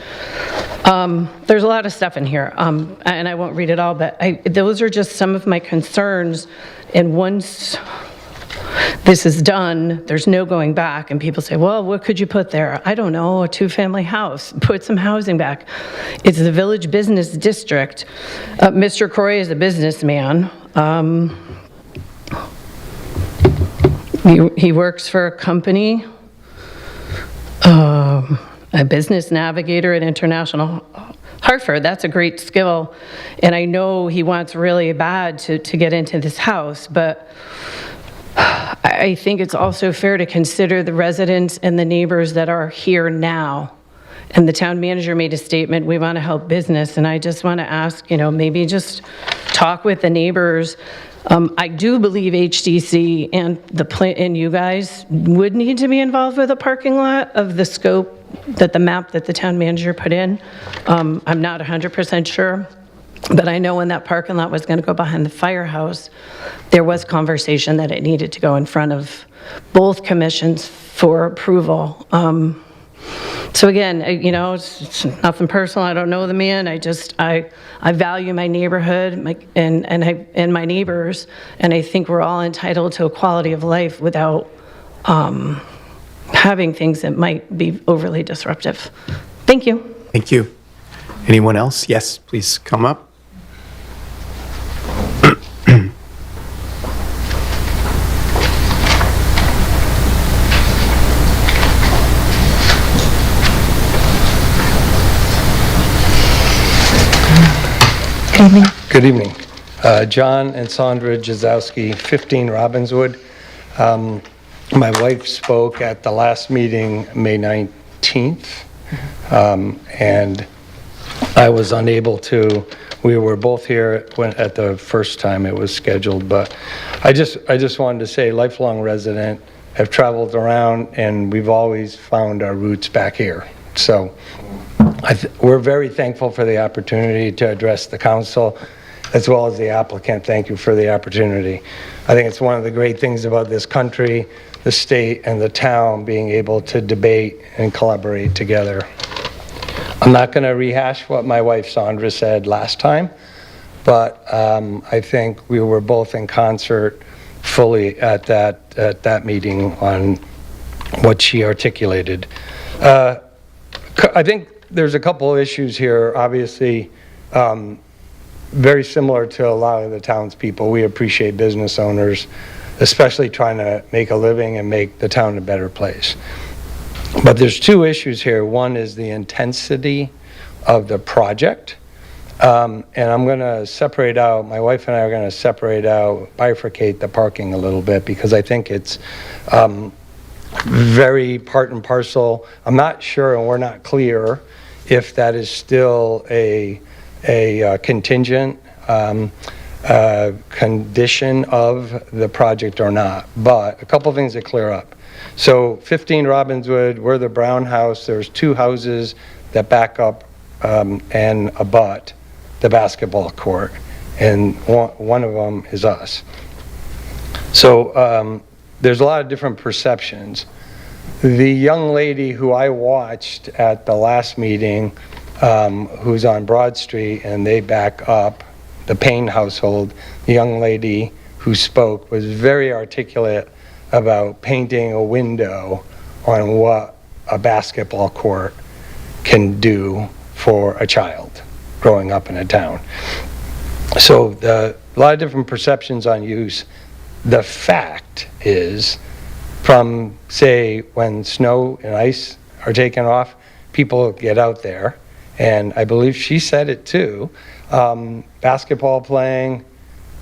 There's a lot of stuff in here, and I won't read it all, but those are just some of my concerns. And once this is done, there's no going back, and people say, well, what could you put there? I don't know, a 2-family house, put some housing back. It's the Village Business District. Mr. Croy is a businessman. He works for a company, a business navigator at International Hartford. That's a great skill. And I know he wants really bad to get into this house, but I think it's also fair to consider the residents and the neighbors that are here now. And the town manager made a statement, we want to help business, and I just want to ask, maybe just talk with the neighbors. I do believe HDC and you guys would need to be involved with a parking lot of the scope that the map that the town manager put in. I'm not 100% sure, but I know when that parking lot was going to go behind the firehouse, there was conversation that it needed to go in front of both commissions for approval. So again, it's nothing personal. I don't know the man. I value my neighborhood and my neighbors, and I think we're all entitled to a quality of life without having things that might be overly disruptive. Thank you. Thank you. Anyone else? Yes, please come up. Good evening. John and Sandra Jazowski, 15 Robbinswood. My wife spoke at the last meeting, May 19th, and I was unable to. We were both here at the first time it was scheduled, but I just wanted to say, lifelong resident, have traveled around, and we've always found our roots back here. So we're very thankful for the opportunity to address the council, as well as the applicant. Thank you for the opportunity. I think it's one of the great things about this country, the state, and the town being able to debate and collaborate together. I'm not going to rehash what my wife Sandra said last time, but I think we were both in concert fully at that meeting on what she articulated. I think there's a couple of issues here, obviously, very similar to a lot of the townspeople. We appreciate business owners, especially trying to make a living and make the town a better place. But there's two issues here. One is the intensity of the project. And I'm going to separate out, my wife and I are going to separate out, bifurcate the parking a little bit, because I think it's very part and parcel. I'm not sure, and we're not clear, if that is still a contingent condition of the project or not. But a couple things to clear up. So 15 Robbinswood, we're the Brown house. There's two houses that back up and abut the basketball court, and one of them is us. So there's a lot of different perceptions. The young lady who I watched at the last meeting, who's on Broad Street, and they back up, the Payne household, the young lady who spoke was very articulate about painting a window on what a basketball court can do for a child growing up in a town. So a lot of different perceptions on use. The fact is, from, say, when snow and ice are taken off, people get out there, and I believe she said it too, basketball playing,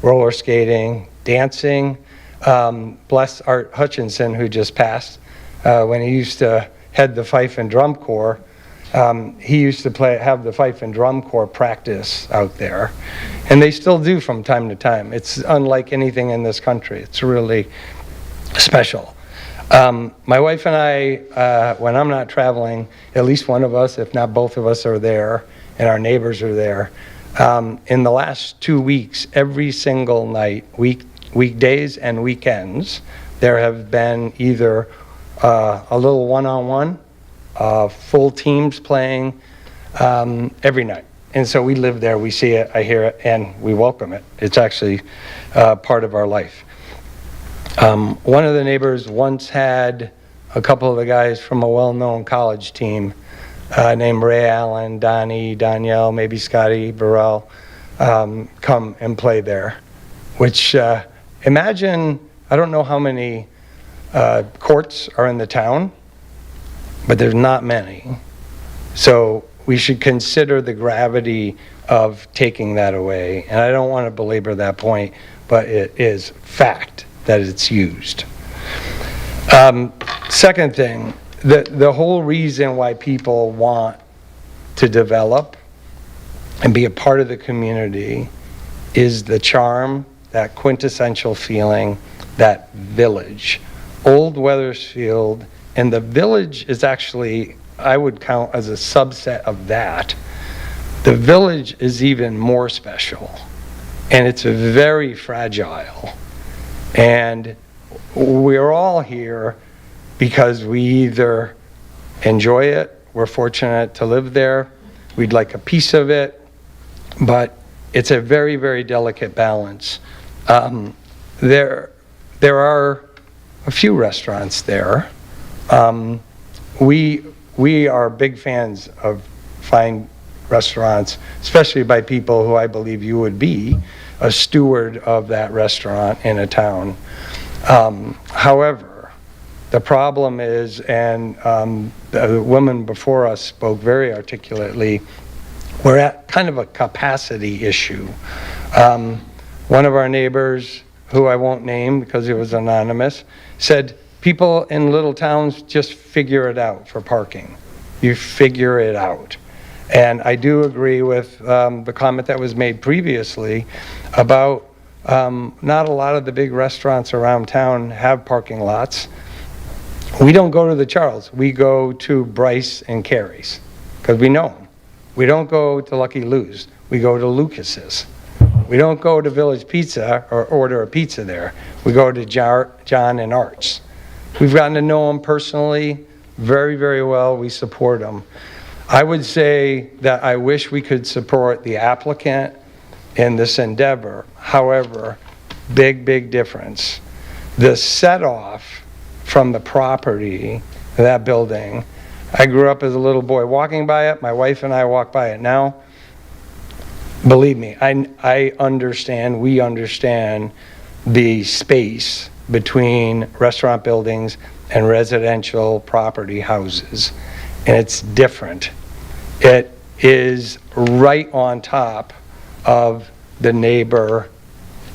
roller skating, dancing. Bless Art Hutchinson, who just passed, when he used to head the Fife and Drum Corps, he used to have the Fife and Drum Corps practice out there, and they still do from time to time. It's unlike anything in this country. It's really special. My wife and I, when I'm not traveling, at least one of us, if not both of us, are there, and our neighbors are there. In the last 2 weeks, every single night, weekdays and weekends, there have been either a little one-on-one, full teams playing every night. And so we live there, we see it, I hear it, and we welcome it. It's actually part of our life. One of the neighbors once had a couple of the guys from a well-known college team named Ray Allen, Donnie, Danielle, maybe Scotty Burrell, come and play there, which imagine, I don't know how many courts are in the town, but there's not many. So we should consider the gravity of taking that away. And I don't want to belabor that point, but it is fact that it's used. Second thing, the whole reason why people want to develop and be a part of the community is the charm, that quintessential feeling, that village. Old Weathersfield, and the village is actually, I would count as a subset of that. The village is even more special, and it's very fragile. And we're all here because we either enjoy it, we're fortunate to live there, we'd like a piece of it, but it's a very, very delicate balance. There are a few restaurants there. We are big fans of fine restaurants, especially by people who I believe you would be a steward of that restaurant in a town. However, the problem is, and the woman before us spoke very articulately, we're at kind of a capacity issue. One of our neighbors, who I won't name because it was anonymous, said people in little towns just figure it out for parking. You figure it out. And I do agree with the comment that was made previously about not a lot of the big restaurants around town have parking lots. We don't go to the Charles. We go to Bryce and Carey's because we know them. We don't go to Lucky Lou's. We go to Lucas's. We don't go to Village Pizza or order a pizza there. We go to John and Art's. We've gotten to know them personally very, very well. We support them. I would say that I wish we could support the applicant in this endeavor. However, big, big difference. The set-off from the property of that building, I grew up as a little boy walking by it. My wife and I walk by it now. Believe me, I understand, we understand the space between restaurant buildings and residential property houses, and it's different. It is right on top of the neighbor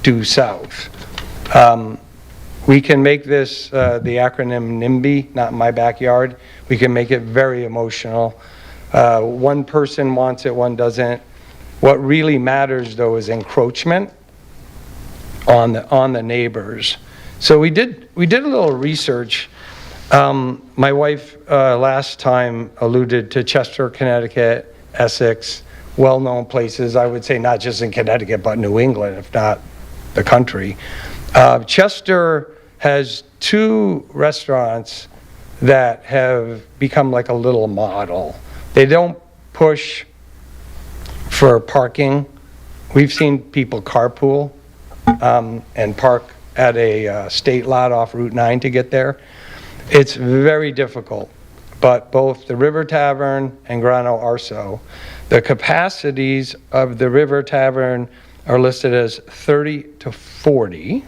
due south. We can make this the acronym NIMBY, not in my backyard. We can make it very emotional. One person wants it, one doesn't. What really matters, though, is encroachment on the neighbors. So we did a little research. My wife last time alluded to Chester, Connecticut, Essex, well-known places. I would say not just in Connecticut, but New England, if not the country. Chester has 2 restaurants that have become like a little model. They don't push for parking. We've seen people carpool and park at a state lot off Route 9 to get there. It's very difficult, but both the River Tavern and Grano Arso, the capacities of the River Tavern are listed as 30 to 40.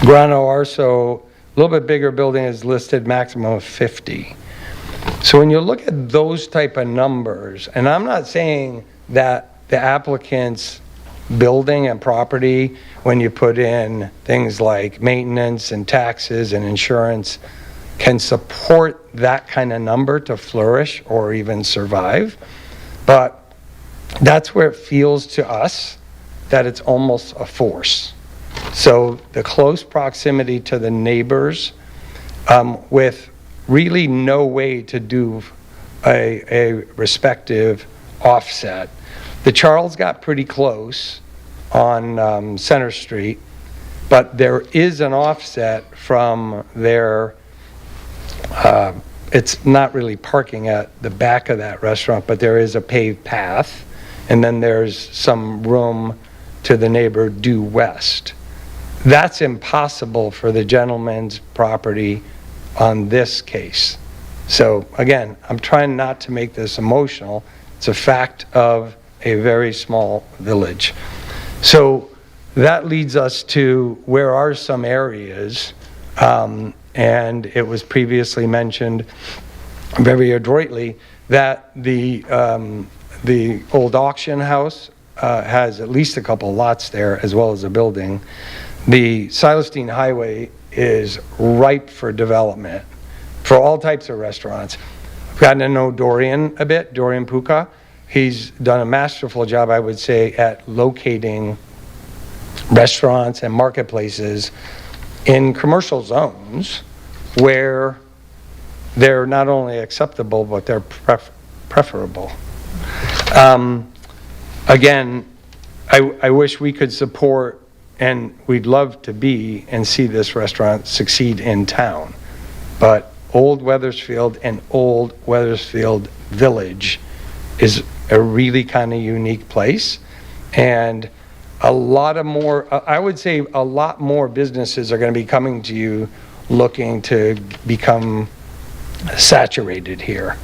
Grano Arso, a little bit bigger building, is listed maximum of 50. So when you look at those type of numbers, and I'm not saying that the applicant's building and property, when you put in things like maintenance and taxes and insurance, can support that kind of number to flourish or even survive. But that's where it feels to us that it's almost a force. So the close proximity to the neighbors with really no way to do a respective offset. The Charles got pretty close on Center Street, but there is an offset from their, it's not really parking at the back of that restaurant, but there is a paved path, and then there's some room to the neighbor due west. That's impossible for the gentleman's property on this case. So again, I'm trying not to make this emotional. It's a fact of a very small village. So that leads us to where are some areas, and it was previously mentioned very adroitly that the old auction house has at least a couple lots there, as well as a building. The Silestein Highway is ripe for development for all types of restaurants. I've gotten to know Dorian a bit, Dorian Puka. He's done a masterful job, I would say, at locating restaurants and marketplaces in commercial zones where they're not only acceptable, but they're preferable. Again, I wish we could support, and we'd love to be and see this restaurant succeed in town. But Old Weathersfield and Old Weathersfield Village is a really kind of unique place. And a lot of more, I would say a lot more businesses are going to be coming to you looking to become saturated here.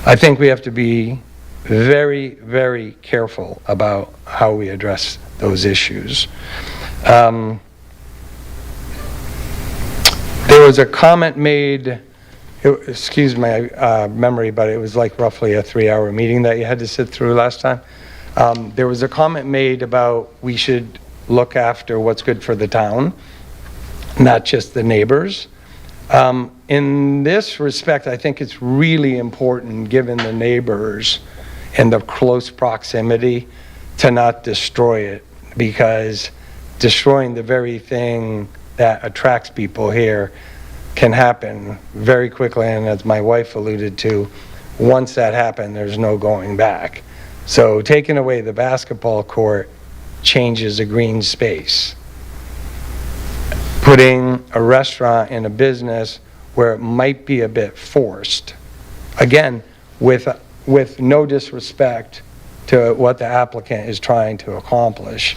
I think we have to be very, very careful about how we address those issues. There was a comment made, excuse my memory, but it was like roughly a 3-hour meeting that you had to sit through last time. There was a comment made about we should look after what's good for the town, not just the neighbors. In this respect, I think it's really important, given the neighbors and the close proximity, to not destroy it, because destroying the very thing that attracts people here can happen very quickly. And as my wife alluded to, once that happened, there's no going back. So taking away the basketball court changes a green space. Putting a restaurant in a business where it might be a bit forced, again, with no disrespect to what the applicant is trying to accomplish,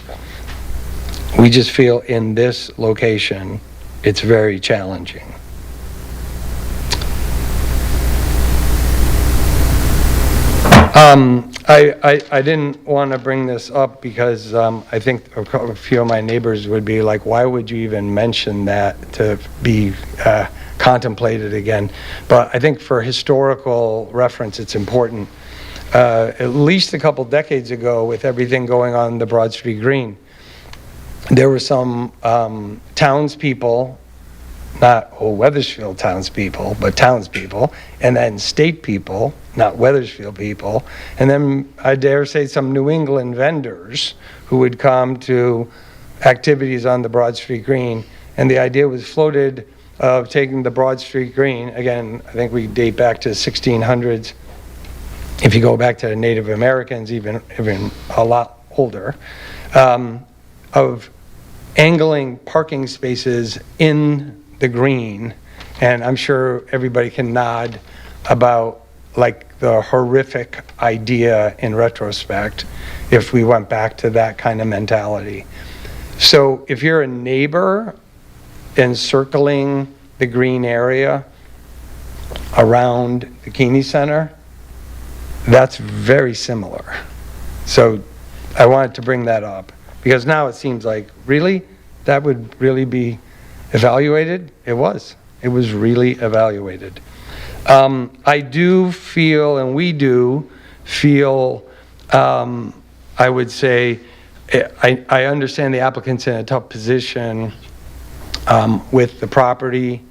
we just feel in this location, it's very challenging. I didn't want to bring this up because I think a few of my neighbors would be like, why would you even mention that to be contemplated again? But I think for historical reference, it's important. At least a couple decades ago, with everything going on the Broad Street Green, there were some townspeople, not Old Weathersfield townspeople, but townspeople, and then state people, not Weathersfield people, and then I dare say some New England vendors who would come to activities on the Broad Street Green. And the idea was floated of taking the Broad Street Green, again, I think we date back to 1600s. If you go back to the Native Americans, even a lot older, of angling parking spaces in the green. And I'm sure everybody can nod about like the horrific idea in retrospect if we went back to that kind of mentality. So if you're a neighbor encircling the green area around the Keeney Center, that's very similar. So I wanted to bring that up because now it seems like, really? That would really be evaluated? It was really evaluated. I do feel, and we do feel, I would say, I understand the applicant's in a tough position with the property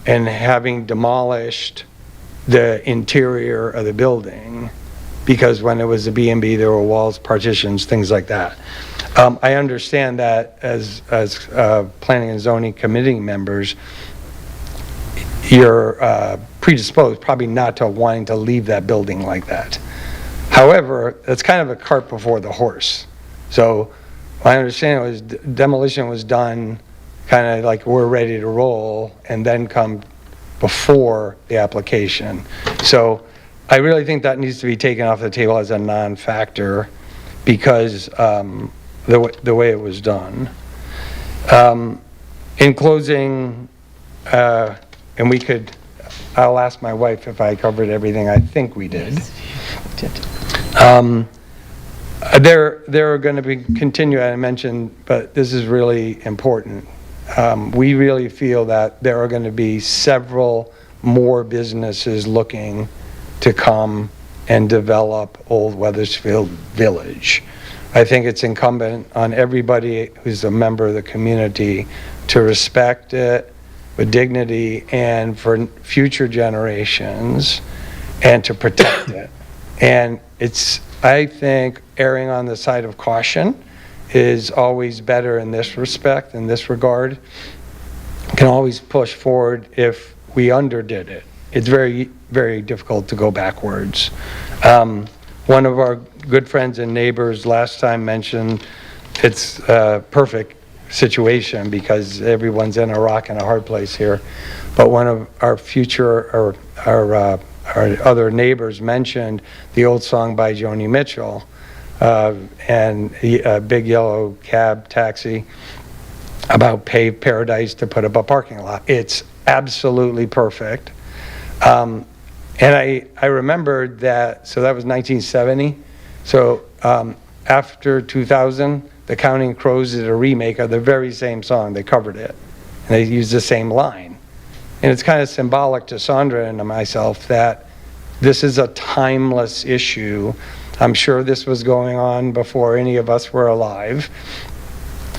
and having demolished the interior of the building, because when it was a B&B, there were walls, partitions, things like that. I understand that as planning and zoning committee members, you're predisposed probably not to wanting to leave that building like that. However, that's kind of a cart before the horse. So my understanding was demolition was done kind of like we're ready to roll and then come before the application. So I really think that needs to be taken off the table as a non-factor because the way it was done. In closing, and we could, I'll ask my wife if I covered everything. I think we did. There are going to be continue, I mentioned, but this is really important. We really feel that there are going to be several more businesses looking to come and develop Old Weathersfield Village. I think it's incumbent on everybody who's a member of the community to respect it with dignity and for future generations and to protect it. And it's, I think, erring on the side of caution is always better in this respect, in this regard. Can always push forward if we underdid it. It's very, very difficult to go backwards. One of our good friends and neighbors last time mentioned it's a perfect situation because everyone's in a rock and a hard place here. But one of our future, or our other neighbors mentioned the old song by Joni Mitchell, and a big yellow cab taxi about paved paradise to put up a parking lot. It's absolutely perfect. And I remembered that, so that was 1970. So after 2000, the Counting Crows did a remake of the very same song. They covered it, and they used the same line. And it's kind of symbolic to Sandra and to myself that this is a timeless issue. I'm sure this was going on before any of us were alive.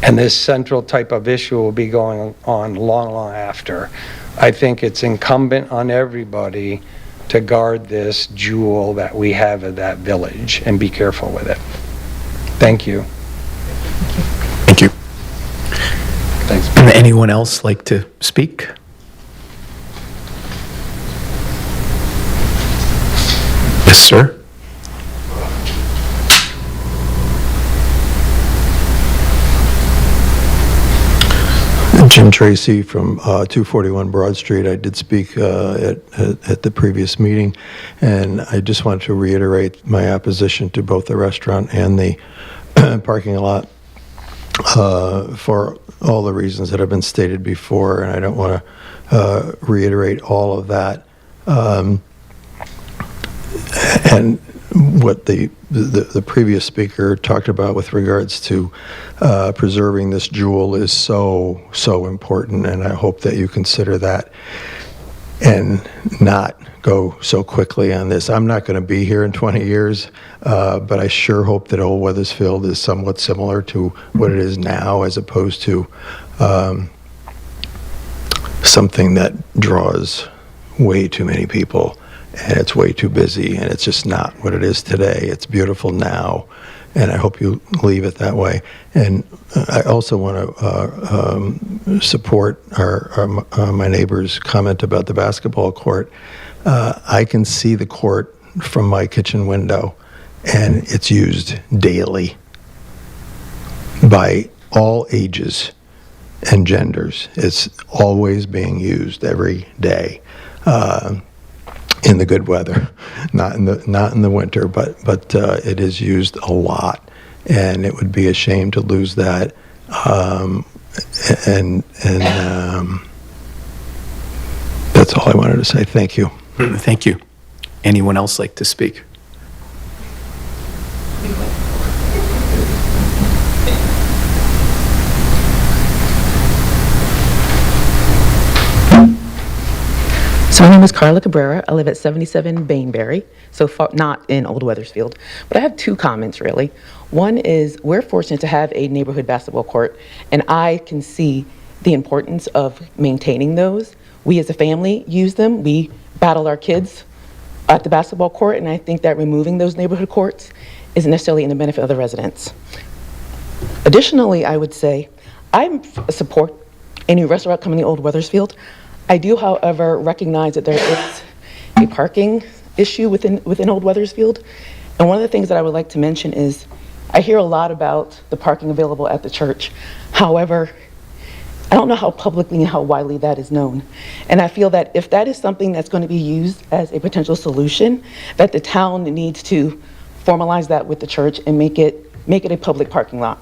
And this central type of issue will be going on long, long after. I think it's incumbent on everybody to guard this jewel that we have of that village and be careful with it. Thank you. Thank you. Thanks. Anyone else like to speak? Yes, sir. Jim Tracy from 241 Broad Street. I did speak at the previous meeting, and I just wanted to reiterate my opposition to both the restaurant and the parking lot for all the reasons that have been stated before, and I don't want to reiterate all of that. And what the previous speaker talked about with regards to preserving this jewel is so important, and I hope that you consider that and not go so quickly on this. I'm not going to be here in 20 years, but I sure hope that Old Weathersfield is somewhat similar to what it is now, as opposed to something that draws way too many people. And it's way too busy, and it's just not what it is today. It's beautiful now, and I hope you leave it that way. And I also want to support my neighbor's comment about the basketball court. I can see the court from my kitchen window, and it's used daily by all ages and genders. It's always being used every day. In the good weather, not in the winter, but it is used a lot, and it would be a shame to lose that. And that's all I wanted to say. Thank you. Thank you. Anyone else like to speak? So my name is Carla Cabrera. I live at 77 Bainbury, so far not in Old Weathersfield. But I have two comments, really. One is we're fortunate to have a neighborhood basketball court, and I can see the importance of maintaining those. We as a family use them. We battle our kids at the basketball court, and I think that removing those neighborhood courts isn't necessarily in the benefit of the residents. Additionally, I would say I support a new restaurant coming to Old Weathersfield. I do, however, recognize that there is a parking issue within Old Weathersfield. And one of the things that I would like to mention is I hear a lot about the parking available at the church. However, I don't know how publicly and how widely that is known. And I feel that if that is something that's going to be used as a potential solution, that the town needs to formalize that with the church and make it a public parking lot.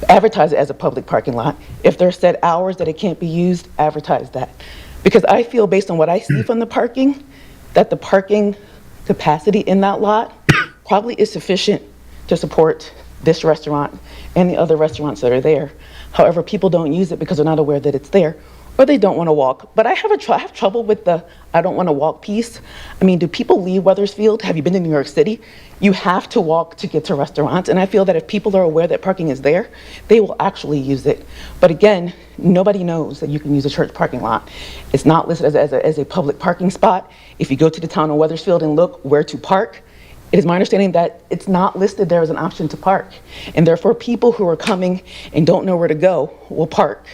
Advertise it as a public parking lot. If there are set hours that it can't be used, advertise that. Because I feel, based on what I see from the parking, that the parking capacity in that lot probably is sufficient to support this restaurant and the other restaurants that are there. However, people don't use it because they're not aware that it's there, or they don't want to walk. But I have trouble with the I don't want to walk piece. I mean, do people leave Wethersfield? Have you been to New York City? You have to walk to get to restaurants. And I feel that if people are aware that parking is there, they will actually use it. But again, nobody knows that you can use a church parking lot. It's not listed as a public parking spot. If you go to the town of Wethersfield and look where to park, it is my understanding that it's not listed there as an option to park. And therefore, people who are coming and don't know where to go will park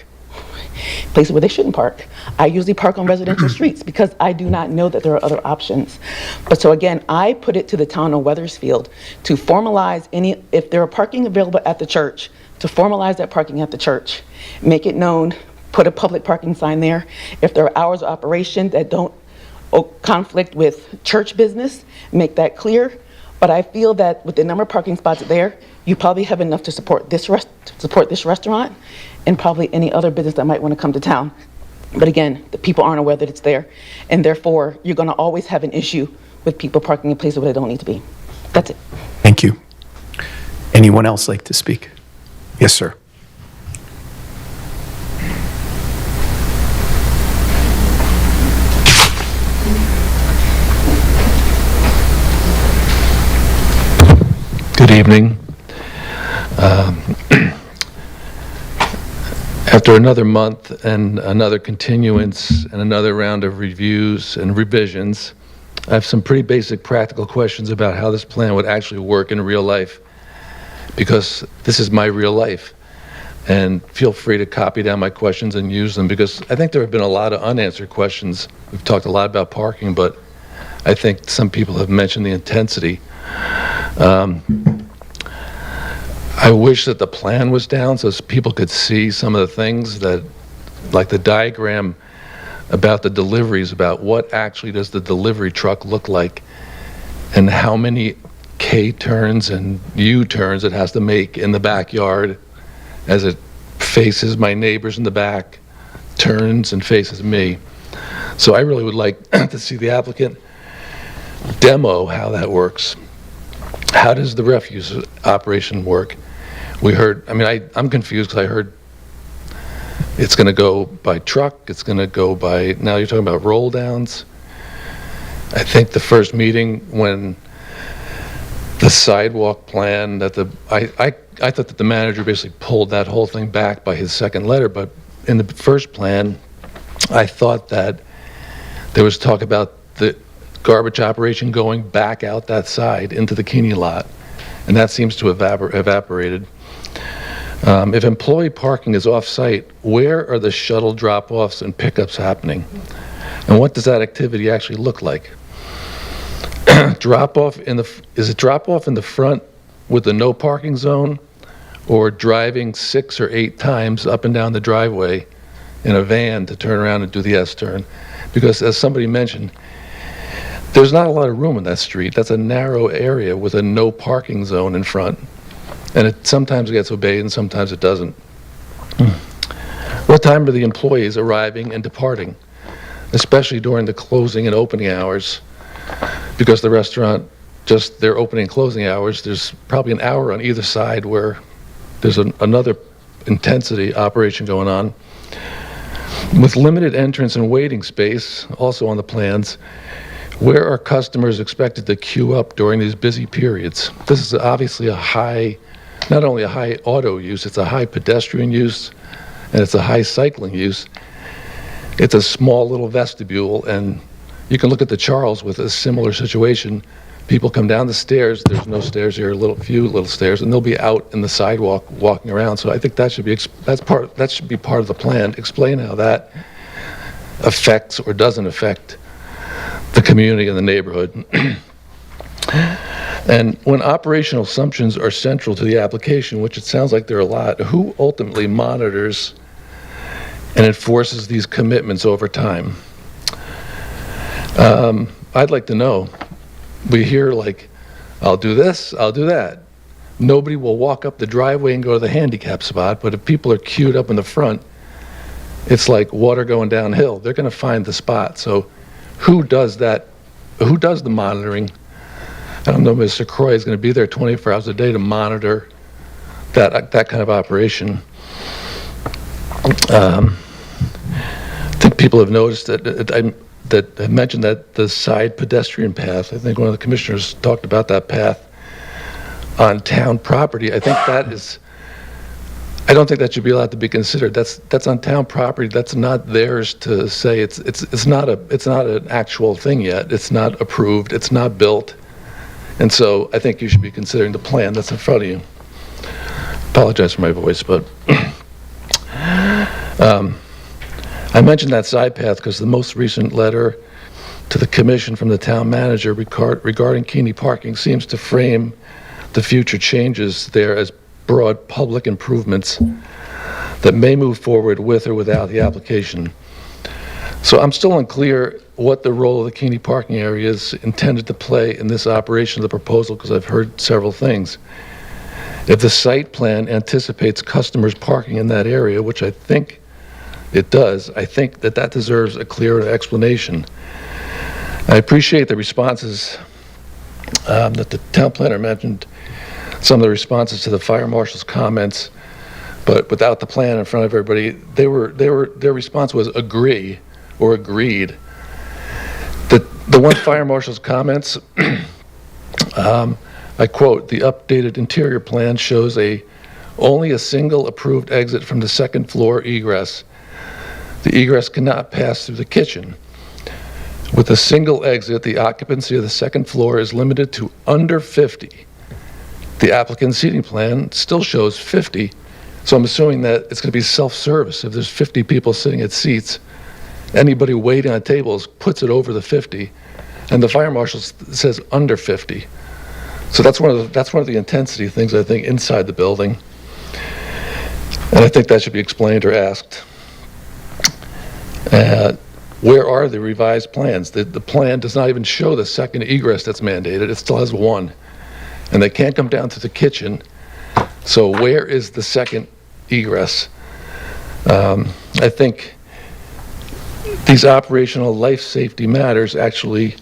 places where they shouldn't park. I usually park on residential streets because I do not know that there are other options. But so again, I put it to the town of Wethersfield to formalize if there are parking available at the church, to formalize that parking at the church, make it known, put a public parking sign there. If there are hours of operation that don't conflict with church business, make that clear. But I feel that with the number of parking spots there, you probably have enough to support this restaurant and probably any other business that might want to come to town. But again, the people aren't aware that it's there, and therefore you're going to always have an issue with people parking in places where they don't need to be. That's it. Thank you. Anyone else like to speak? Yes, sir. Good evening. After another month and another continuance and another round of reviews and revisions, I have some pretty basic practical questions about how this plan would actually work in real life, because this is my real life. And feel free to copy down my questions and use them, because I think there have been a lot of unanswered questions. We've talked a lot about parking, but I think some people have mentioned the intensity. I wish that the plan was down so people could see some of the things that, like the diagram about the deliveries, about what actually does the delivery truck look like and how many K-turns and U-turns it has to make in the backyard as it faces my neighbors in the back, turns and faces me. So I really would like to see the applicant demo how that works. How does the refuse operation work? We heard, I'm confused because I heard it's going to go by truck, it's going to go by, now you're talking about roll downs. I think the first meeting when the sidewalk plan that I thought that the manager basically pulled that whole thing back by his second letter, but in the first plan, I thought that there was talk about the garbage operation going back out that side into the Keeney lot, and that seems to have evaporated. If employee parking is off-site, where are the shuttle drop-offs and pickups happening? And what does that activity actually look like? Is it drop-off in the front with the no parking zone, or driving 6 or 8 times up and down the driveway in a van to turn around and do the S-turn? Because as somebody mentioned, there's not a lot of room in that street. That's a narrow area with a no parking zone in front. And it sometimes gets obeyed and sometimes it doesn't. What time are the employees arriving and departing, especially during the closing and opening hours? Because the restaurant, just their opening and closing hours, there's probably an hour on either side where there's another intensity operation going on. With limited entrance and waiting space, also on the plans, where are customers expected to queue up during these busy periods? This is obviously not only a high auto use, it's a high pedestrian use, and it's a high cycling use. It's a small little vestibule, and you can look at the Charles with a similar situation. People come down the stairs, there's no stairs here, few little stairs, and they'll be out in the sidewalk walking around. So I think that should be part of the plan. Explain how that affects or doesn't affect the community and the neighborhood. And when operational assumptions are central to the application, which it sounds like there are a lot, who ultimately monitors and enforces these commitments over time? I'd like to know. We hear like, I'll do this, I'll do that. Nobody will walk up the driveway and go to the handicap spot, but if people are queued up in the front, it's like water going downhill. They're going to find the spot. So who does that? Who does the monitoring? I don't know if Mr. Croy is going to be there 24 hours a day to monitor that kind of operation. people have noticed that I mentioned that the side pedestrian path, I think one of the commissioners talked about that path on town property. I think I don't think that should be allowed to be considered. That's on town property. That's not theirs to say. It's not an actual thing yet. It's not approved. It's not built. And so I think you should be considering the plan that's in front of you. Apologize for my voice, but I mentioned that side path because the most recent letter to the commission from the town manager regarding Keeney parking seems to frame the future changes there as broad public improvements that may move forward with or without the application. So I'm still unclear what the role of the Keeney parking area is intended to play in this operation of the proposal, because I've heard several things. If the site plan anticipates customers parking in that area, which I think it does, I think that deserves a clearer explanation. I appreciate the responses that the town planner mentioned, some of the responses to the fire marshal's comments, but without the plan in front of everybody, their response was agree or agreed. The one fire marshal's comments, I quote, "The updated interior plan shows only a single approved exit from the second floor egress. The egress cannot pass through the kitchen. With a single exit, the occupancy of the second floor is limited to under 50. The applicant's seating plan still shows 50, so I'm assuming that it's going to be self-service. If there's 50 people sitting at seats, anybody waiting on tables puts it over the 50, and the fire marshal says under 50. So that's one of the intensity things, I think, inside the building, and I think that should be explained or asked. Where are the revised plans? The plan does not even show the second egress that's mandated. It still has one. And they can't come down to the kitchen. So where is the second egress? I think these operational life safety matters actually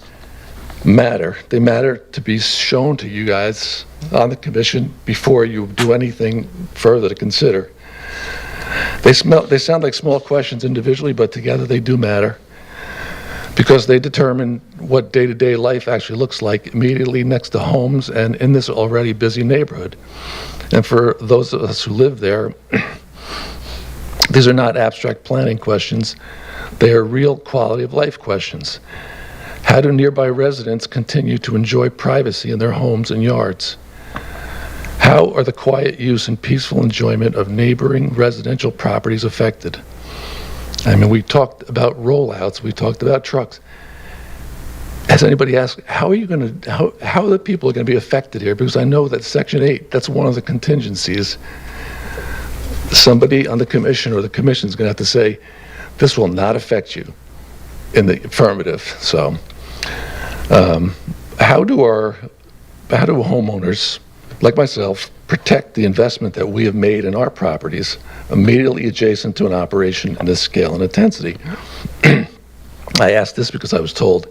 matter. They matter to be shown to you guys on the commission before you do anything further to consider. They sound like small questions individually, but together they do matter, because they determine what day-to-day life actually looks like immediately next to homes and in this already busy neighborhood. And for those of us who live there, these are not abstract planning questions. They are real quality of life questions. How do nearby residents continue to enjoy privacy in their homes and yards? How are the quiet use and peaceful enjoyment of neighboring residential properties affected? I mean, we talked about rollouts, we talked about trucks. Has anybody asked, how are the people going to be affected here? Because I know that Section 8, that's one of the contingencies. Somebody on the commission or the commission is going to have to say, this will not affect you in the affirmative. So, how do homeowners like myself protect the investment that we have made in our properties immediately adjacent to an operation in this scale and intensity? I asked this because I was told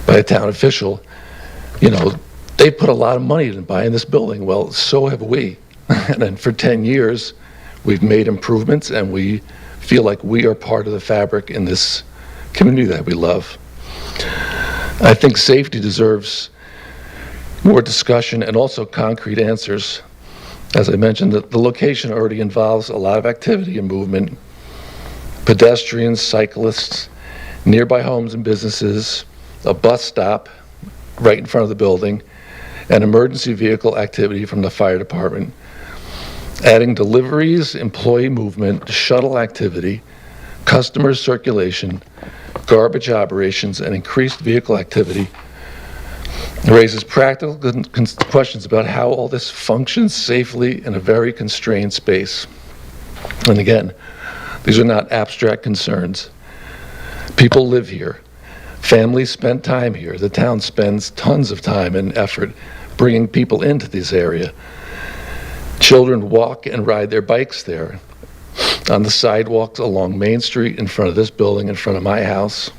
by a town official, they put a lot of money into buying this building. Well, so have we. And then for 10 years, we've made improvements, and we feel like we are part of the fabric in this community that we love. I think safety deserves more discussion and also concrete answers. As I mentioned, the location already involves a lot of activity and movement. Pedestrians, cyclists, nearby homes and businesses, a bus stop right in front of the building, and emergency vehicle activity from the fire department. Adding deliveries, employee movement, shuttle activity, customer circulation, garbage operations, and increased vehicle activity raises practical questions about how all this functions safely in a very constrained space. And again, these are not abstract concerns. People live here. Families spend time here. The town spends tons of time and effort bringing people into this area. Children walk and ride their bikes there, on the sidewalks along Main Street, in front of this building, in front of my house.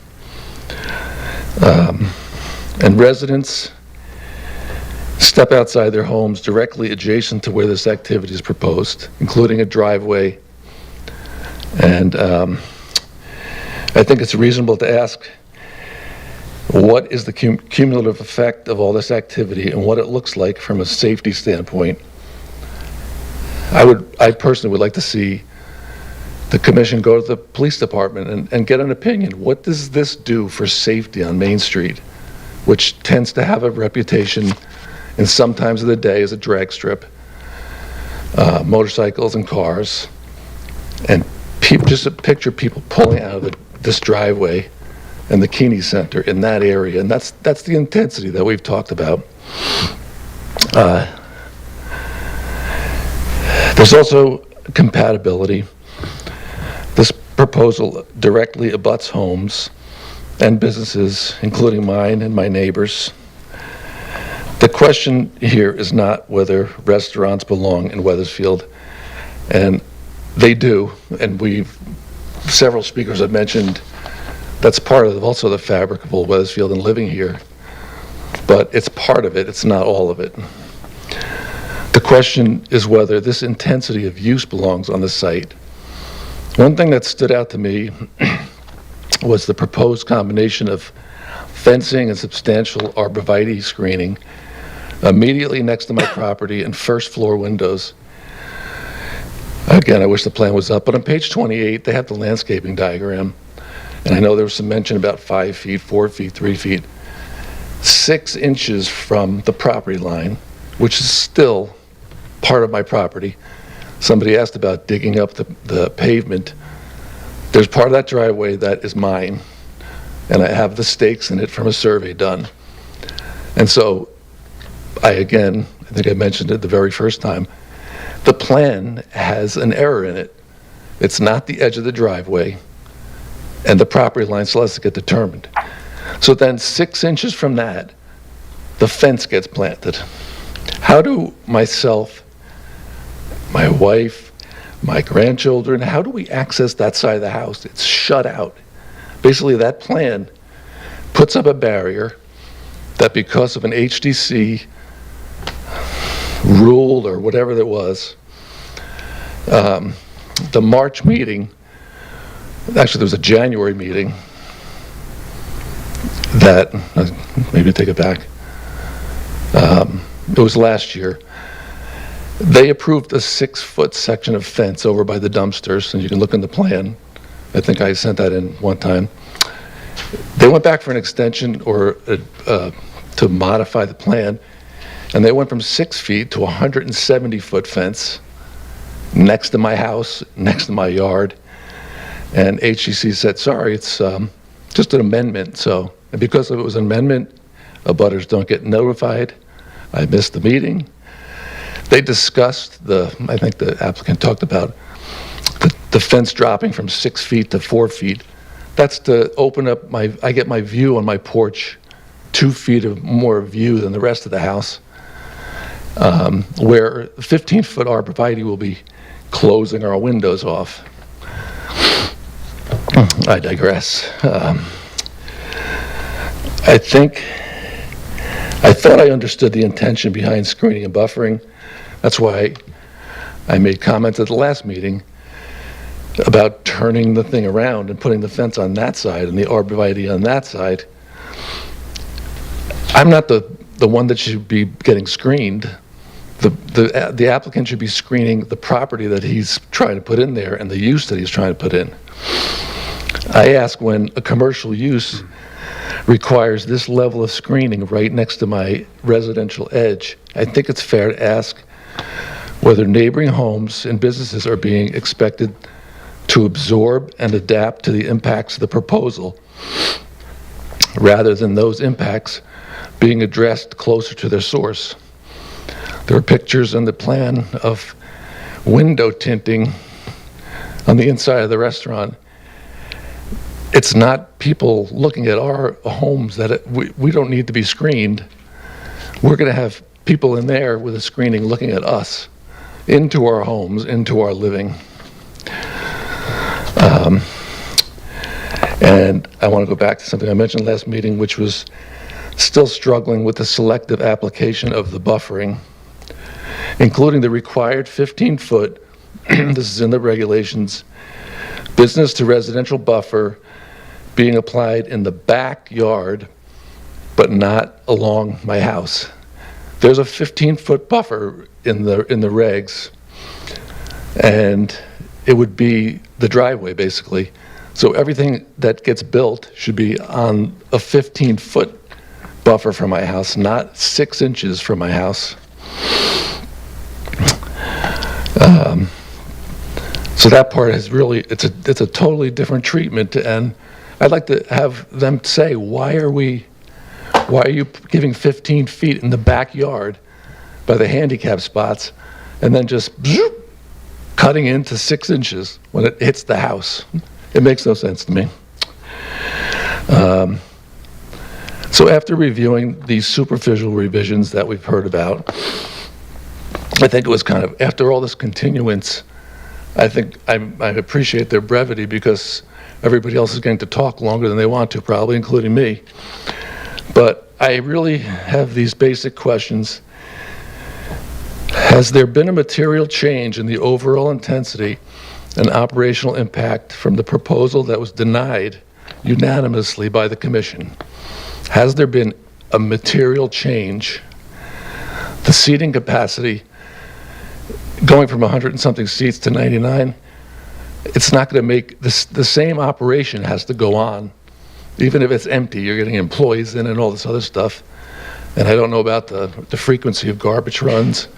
And residents step outside their homes directly adjacent to where this activity is proposed, including a driveway. And I think it's reasonable to ask, what is the cumulative effect of all this activity and what it looks like from a safety standpoint? I personally would like to see the commission go to the police department and get an opinion. What does this do for safety on Main Street, which tends to have a reputation in some times of the day as a drag strip, motorcycles and cars, and just picture people pulling out of this driveway and the Keeney Center in that area, and that's the intensity that we've talked about. There's also compatibility. This proposal directly abuts homes and businesses, including mine and my neighbors. The question here is not whether restaurants belong in Weathersfield, and they do, and several speakers have mentioned that's part of also the fabric of Old Weathersfield and living here, but it's part of it, it's not all of it. The question is whether this intensity of use belongs on the site. One thing that stood out to me was the proposed combination of fencing and substantial arborvitae screening immediately next to my property and first floor windows. Again, I wish the plan was up, but on page 28, they have the landscaping diagram. And I know there was some mention about 5 feet, 4 feet, 3 feet. 6 inches from the property line, which is still part of my property. Somebody asked about digging up the pavement. There's part of that driveway that is mine, and I have the stakes in it from a survey done. And so, I think I mentioned it the very first time, the plan has an error in it. It's not the edge of the driveway, and the property line still has to get determined. So then 6 inches from that, the fence gets planted. How do myself, my wife, my grandchildren, how do we access that side of the house? It's shut out. Basically, that plan puts up a barrier that because of an HDC rule or whatever there was, the March meeting, actually there was a January meeting that, maybe take it back, it was last year. They approved a 6-foot section of fence over by the dumpsters, and you can look in the plan. I think I sent that in one time. They went back for an extension or to modify the plan, and they went from 6 feet to a 170-foot fence next to my house, next to my yard. And HCC said, sorry, it's just an amendment. So, and because it was an amendment, abutters don't get notified. I missed the meeting. They discussed I think the applicant talked about the fence dropping from 6 feet to 4 feet. That's to open up I get my view on my porch 2 feet of more view than the rest of the house, where 15-foot arborvitae will be closing our windows off. I digress. I thought I understood the intention behind screening and buffering. That's why I made comments at the last meeting about turning the thing around and putting the fence on that side and the arborvitae on that side. I'm not the one that should be getting screened. The applicant should be screening the property that he's trying to put in there and the use that he's trying to put in. I ask when a commercial use requires this level of screening right next to my residential edge, I think it's fair to ask whether neighboring homes and businesses are being expected to absorb and adapt to the impacts of the proposal, rather than those impacts being addressed closer to their source. There are pictures in the plan of window tinting on the inside of the restaurant. It's not people looking at our homes that we don't need to be screened. We're going to have people in there with a screening looking at us, into our homes, into our living. And I want to go back to something I mentioned last meeting, which was still struggling with the selective application of the buffering, including the required 15-foot, this is in the regulations, business to residential buffer being applied in the backyard, but not along my house. There's a 15-foot buffer in the regs, and it would be the driveway, basically. So everything that gets built should be on a 15-foot buffer from my house, not 6 inches from my house. So that part is really, it's a totally different treatment, and I'd like to have them say, why are you giving 15 feet in the backyard by the handicap spots, and then just zoop, cutting into 6 inches when it hits the house? It makes no sense to me. So after reviewing these superficial revisions that we've heard about, I think it was kind of, after all this continuance, I think I appreciate their brevity because everybody else is going to talk longer than they want to, probably, including me. But I really have these basic questions. Has there been a material change in the overall intensity and operational impact from the proposal that was denied unanimously by the Commission? Has there been a material change? The seating capacity going from 100 and something seats to 99, it's not going to make this, the same operation has to go on. Even if it's empty, you're getting employees in and all this other stuff. And I don't know about the frequency of garbage runs.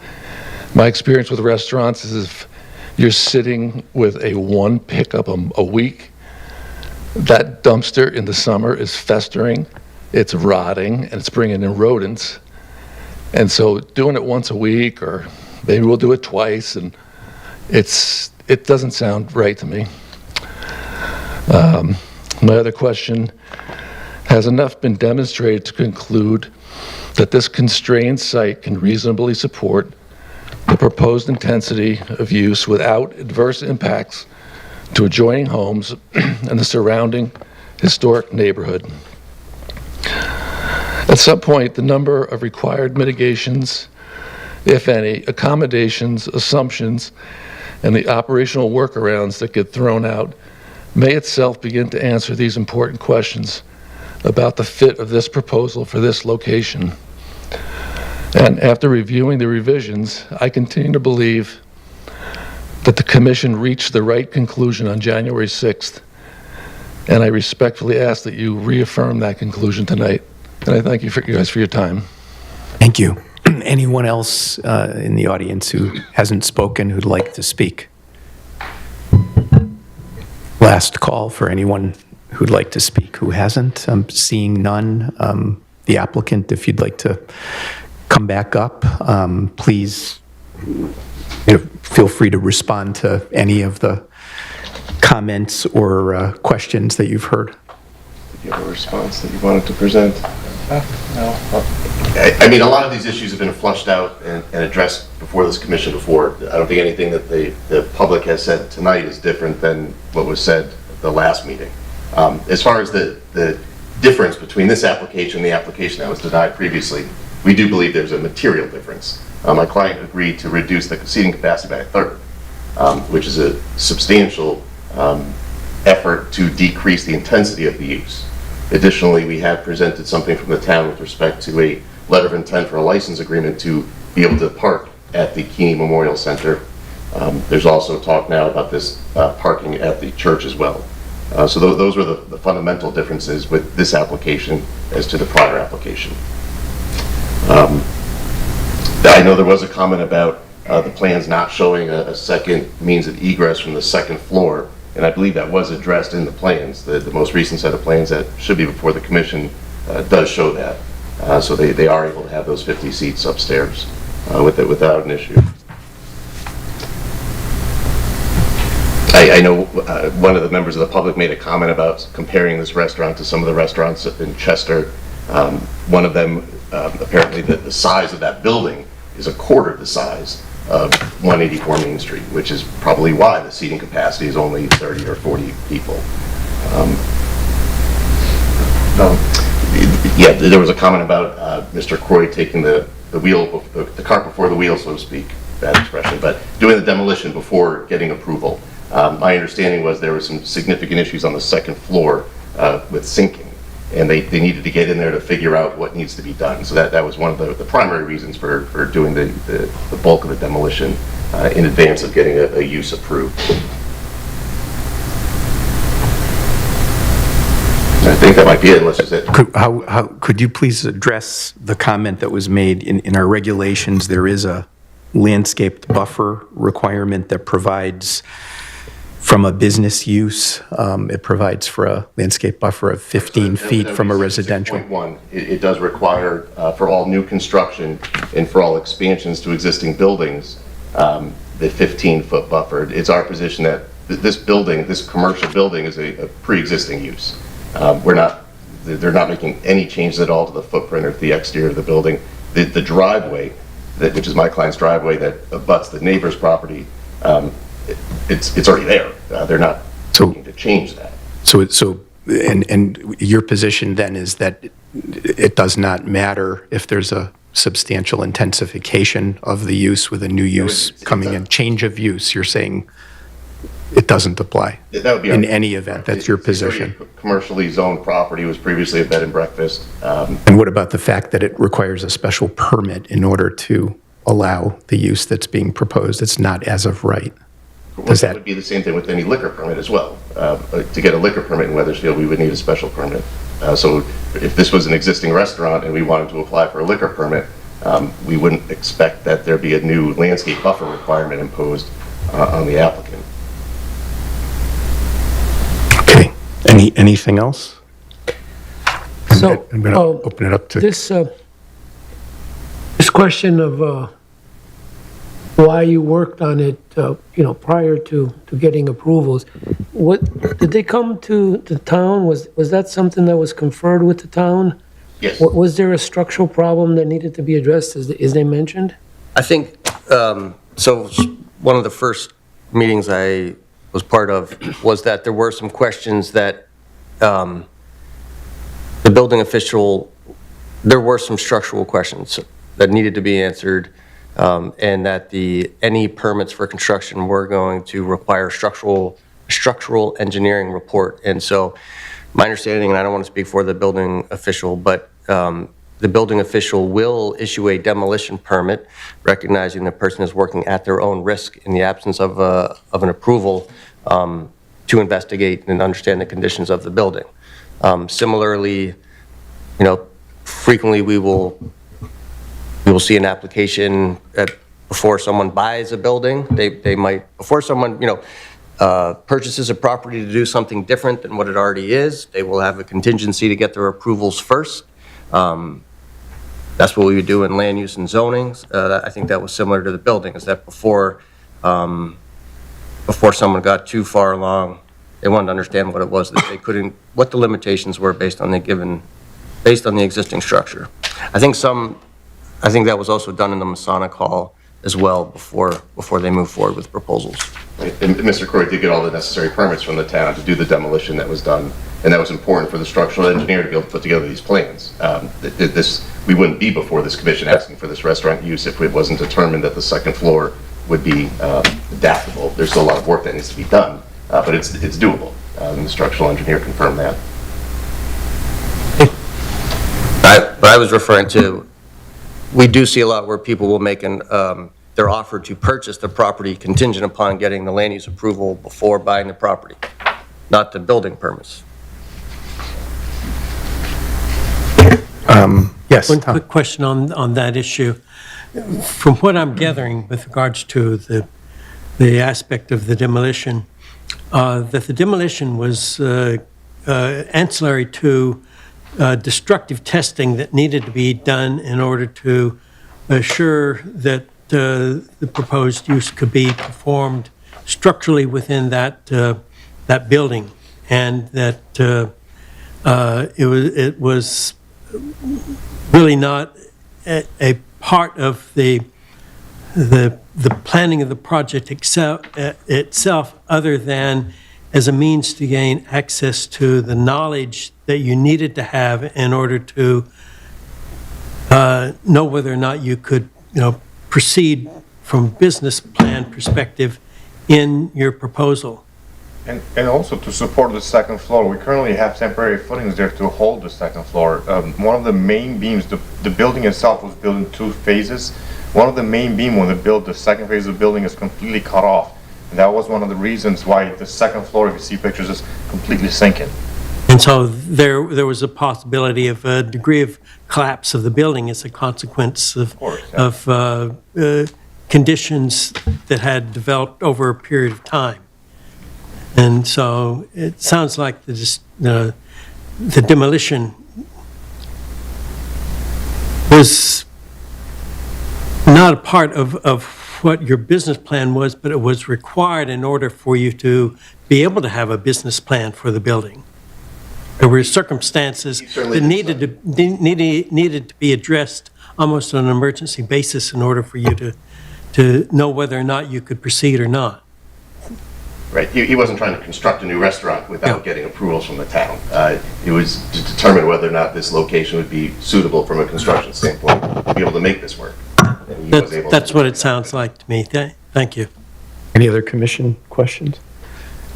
My experience with restaurants is if you're sitting with a one pickup a week, that dumpster in the summer is festering, it's rotting, and it's bringing in rodents. And so doing it once a week, or maybe we'll do it twice, and it doesn't sound right to me. My other question, has enough been demonstrated to conclude that this constrained site can reasonably support the proposed intensity of use without adverse impacts to adjoining homes and the surrounding historic neighborhood? At some point, the number of required mitigations, if any, accommodations, assumptions, and the operational workarounds that get thrown out may itself begin to answer these important questions about the fit of this proposal for this location. And after reviewing the revisions, I continue to believe that the Commission reached the right conclusion on January 6th, and I respectfully ask that you reaffirm that conclusion tonight. And I thank you guys for your time. Thank you. Anyone else in the audience who hasn't spoken who'd like to speak? Last call for anyone who'd like to speak who hasn't. I'm seeing none. The applicant, if you'd like to come back up, please feel free to respond to any of the comments or questions that you've heard. Do you have a response that you wanted to present? No. I mean, a lot of these issues have been flushed out and addressed before this commission before. I don't think anything that the public has said tonight is different than what was said at the last meeting. As far as the difference between this application and the application that was denied previously, we do believe there's a material difference. My client agreed to reduce the seating capacity by a third, which is a substantial effort to decrease the intensity of the use. Additionally, we have presented something from the town with respect to a letter of intent for a license agreement to be able to park at the Keeney Memorial Center. There's also talk now about this parking at the church as well. So those were the fundamental differences with this application as to the prior application. I know there was a comment about the plans not showing a second means of egress from the second floor, and I believe that was addressed in the plans. The most recent set of plans that should be before the commission does show that. So they are able to have those 50 seats upstairs without an issue. I know one of the members of the public made a comment about comparing this restaurant to some of the restaurants in Chester. One of them, apparently the size of that building is a quarter the size of 184 Main Street, which is probably why the seating capacity is only 30 or 40 people. Yeah, there was a comment about Mr. Croy taking the cart before the wheel, so to speak, that expression, but doing the demolition before getting approval. My understanding was there were some significant issues on the second floor with sinking. And they needed to get in there to figure out what needs to be done. So that was one of the primary reasons for doing the bulk of the demolition in advance of getting a use approved. I think that might be it, unless you said. Could you please address the comment that was made in our regulations? There is a landscaped buffer requirement that provides from a business use, it provides for a landscape buffer of 15 feet from a residential. 6.1, it does require for all new construction and for all expansions to existing buildings, the 15-foot buffer. It's our position that this building, this commercial building, is a pre-existing use. They're not making any changes at all to the footprint or the exterior of the building. The driveway, which is my client's driveway that abuts the neighbor's property, it's already there. They're not looking to change that. And your position then is that it does not matter if there's a substantial intensification of the use with a new use coming in, change of use, you're saying it doesn't apply That would be in any event. That's your position. Commercially zoned property, was previously a bed and breakfast. And what about the fact that it requires a special permit in order to allow the use that's being proposed? It's not as of right. That would be the same thing with any liquor permit as well. To get a liquor permit in Weathersfield, we would need a special permit. So if this was an existing restaurant and we wanted to apply for a liquor permit, we wouldn't expect that there be a new landscape buffer requirement imposed on the applicant. Okay. Anything else? So, I'm going to open it up to. This question of why you worked on it, prior to getting approvals, what did they come to the town? Was that something that was conferred with the town? Yes. Was there a structural problem that needed to be addressed, as they mentioned? I think, so one of the first meetings I was part of was that there were some questions that the building official, there were some structural questions that needed to be answered, and that any permits for construction were going to require structural engineering report. And so my understanding, and I don't want to speak for the building official, but the building official will issue a demolition permit, recognizing the person is working at their own risk in the absence of an approval to investigate and understand the conditions of the building. Similarly, frequently we will see an application before someone buys a building. They might, before someone, purchases a property to do something different than what it already is, they will have a contingency to get their approvals first. That's what we would do in land use and zoning. I think that was similar to the building, is that before someone got too far along, they wanted to understand what it was that they couldn't, what the limitations were based on the existing structure. I think that was also done in the Masonic Hall as well before they moved forward with proposals. And Mr. Croy did get all the necessary permits from the town to do the demolition that was done, and that was important for the structural engineer to be able to put together these plans. We wouldn't be before this commission asking for this restaurant use if it wasn't determined that the second floor would be adaptable. There's still a lot of work that needs to be done, but it's doable, and the structural engineer confirmed that. But I was referring to, we do see a lot where people will make their offer to purchase the property contingent upon getting the land use approval before buying the property, not the building permits. Yes, One Tom. quick question on that issue. From what I'm gathering with regards to the aspect of the demolition, that the demolition was ancillary to destructive testing that needed to be done in order to assure that the proposed use could be performed structurally within that building, and that it was really not a part of the planning of the project itself, other than as a means to gain access to the knowledge that you needed to have in order to know whether or not you could, proceed from business plan perspective in your proposal. And also to support the second floor, we currently have temporary footings there to hold the second floor. One of the main beams, the building itself was built in 2 phases. One of the main beam when they built the second phase of the building is completely cut off. And that was one of the reasons why the second floor, if you see pictures, is completely sinking. And so there was a possibility of a degree of collapse of the building as a consequence of, conditions that had developed over a period of time. And so it sounds like the demolition was not a part of what your business plan was, but it was required in order for you to be able to have a business plan for the building. There were circumstances that needed to be addressed almost on an emergency basis in order for you to know whether or not you could proceed or not. Right, he wasn't trying to construct a new restaurant without getting approvals from the town. It was to determine whether or not this location would be suitable from a construction standpoint, to be able to make this work. And he was able to That's what it sounds like to me. Thank you. Any other commission questions?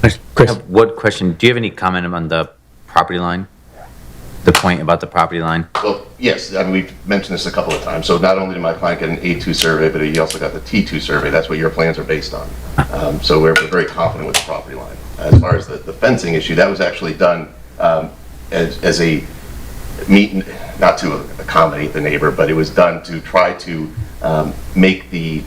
I have one question. Do you have any comment on the property line? The point about the property line? Well, yes, I mean, we've mentioned this a couple of times. So not only did my client get an A2 survey, but he also got the T2 survey. That's what your plans are based on. So we're very confident with the property line. As far as the fencing issue, that was actually done as a not to accommodate the neighbor, but it was done to try to make the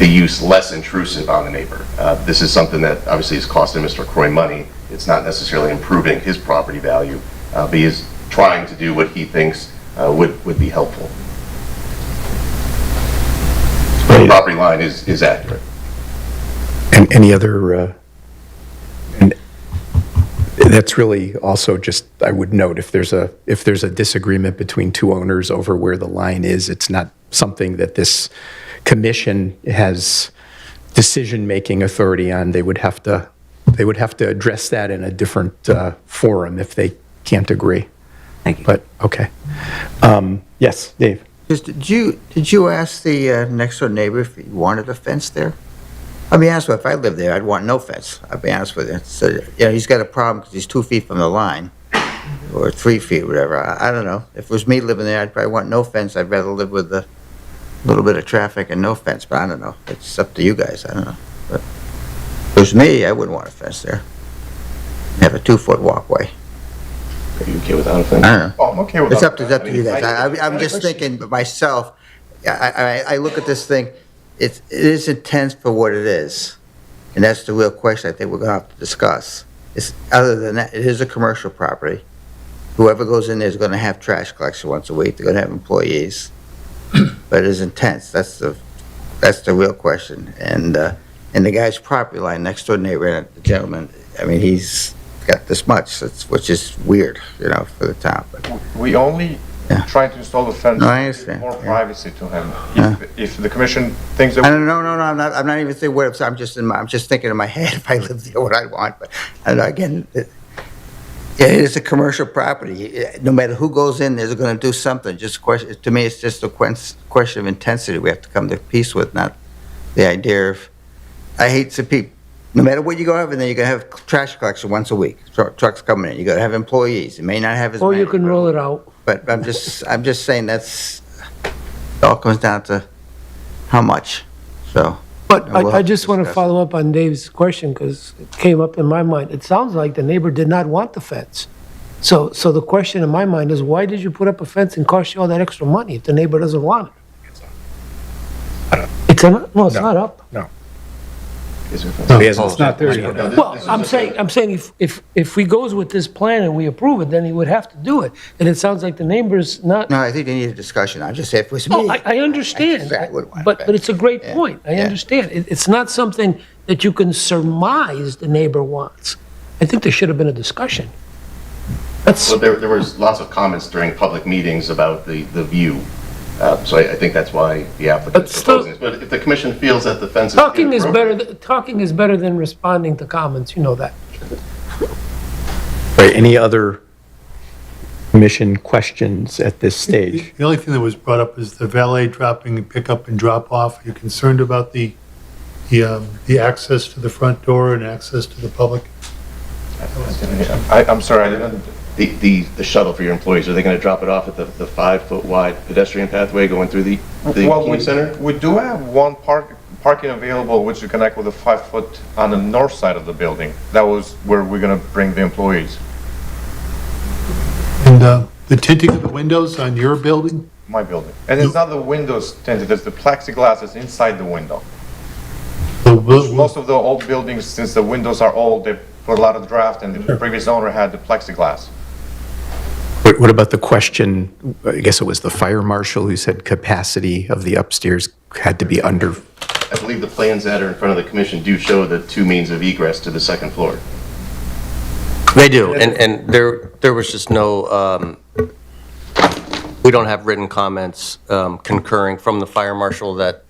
use less intrusive on the neighbor. This is something that obviously is costing Mr. Croy money. It's not necessarily improving his property value, but he is trying to do what he thinks would be helpful. So the property line is accurate. And any other, and that's really also just, I would note, if there's a disagreement between 2 owners over where the line is, it's not something that this commission has decision-making authority on. They would have to address that in a different forum if they can't agree. Thank you. But, okay. Yes, Dave? Did you ask the next door neighbor if he wanted a fence there? I'll be honest with you, if I lived there, I'd want no fence. I'll be honest with you. So, he's got a problem because he's 2 feet from the line, or 3 feet, whatever. I don't know. If it was me living there, I'd probably want no fence. I'd rather live with a little bit of traffic and no fence, but I don't know. It's up to you guys. I don't know. But if it was me, I wouldn't want a fence there. Have a 2-foot walkway. Are you okay without a fence? I don't know. Oh, I'm okay with It's that. up to you guys. I'm just thinking myself, I look at this thing, it is intense for what it is. And that's the real question I think we're gonna have to discuss. Other than that, it is a commercial property. Whoever goes in there is gonna have trash collection once a week. They're gonna have employees. But it is intense. That's the real question. And the guy's property line, next door neighbor, the gentleman, I mean, he's got this much, which is weird, for the town. But We only trying to install the fence No, I to understand. give more Yeah. privacy to him. If the commission thinks I that, don't, no, I'm not even saying what, I'm just thinking in my head if I lived there what I'd want, but, and again, it is a commercial property. No matter who goes in, they're gonna do something, to me, it's just a question of intensity we have to come to peace with, not the idea of, I hate to people, no matter what you go have in there, you're gonna have trash collection once a week, trucks coming in, you gotta have employees, you may not have as Or many. you can roll it out. But I'm just saying it all comes down to how much, so. But we'll I have just want to discuss. follow up on Dave's question because it came up in my mind. It sounds like the neighbor did not want the fence. So the question in my mind is, why did you put up a fence and cost you all that extra money if the neighbor doesn't want it? It's not up. No. It's not there yet. Well, I'm saying if he goes with this plan and we approve it, then he would have to do it. And it sounds like the neighbor's not. No, I think they need a discussion. I'm just saying if it was me. Oh, I understand, I would want but it. it's a great point. I understand. It's not something that you can surmise the neighbor wants. I think there should have been a discussion. Well, there was lots of comments during public meetings about the view. So I think that's why the applicant's proposing this. But if the commission feels that the fence is Talking is inappropriate- talking is better than responding to comments, you know that. Right, any other commission questions at this stage? The only thing that was brought up is the valet dropping and pick up and drop off. Are you concerned about the the access to the front door and access to the public? I'm sorry, I didn't. The shuttle for your employees, are they going to drop it off at the 5-foot wide pedestrian pathway going through the Well, community center? we do have one parking available, which you connect with a 5-foot on the north side of the building. That was where we're gonna bring the employees, And the tinting of the windows on your building? my building. And it's not the windows tinted, it's the plexiglass that's inside the window. Most of the old buildings, since the windows are old, they put a lot of draft, and the previous owner had the plexiglass. What about the question, I guess it was the fire marshal who said capacity of the upstairs had to be under? I believe the plans that are in front of the commission do show the two means of egress to the second floor. They do, and there was just no, we don't have written comments concurring from the fire marshal that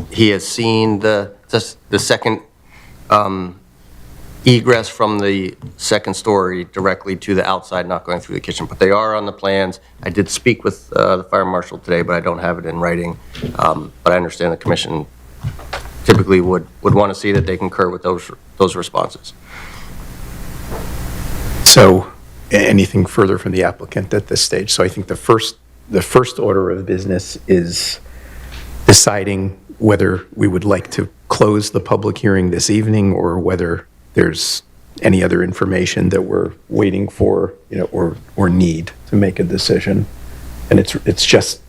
he has seen the second egress from the second story directly to the outside, not going through the kitchen, but they are on the plans. I did speak with the fire marshal today, but I don't have it in writing. But I understand the commission typically would want to see that they concur with those responses. So anything further from the applicant at this stage? So I think the first order of business is deciding whether we would like to close the public hearing this evening or whether there's any other information that we're waiting for, or need to make a decision. And it's just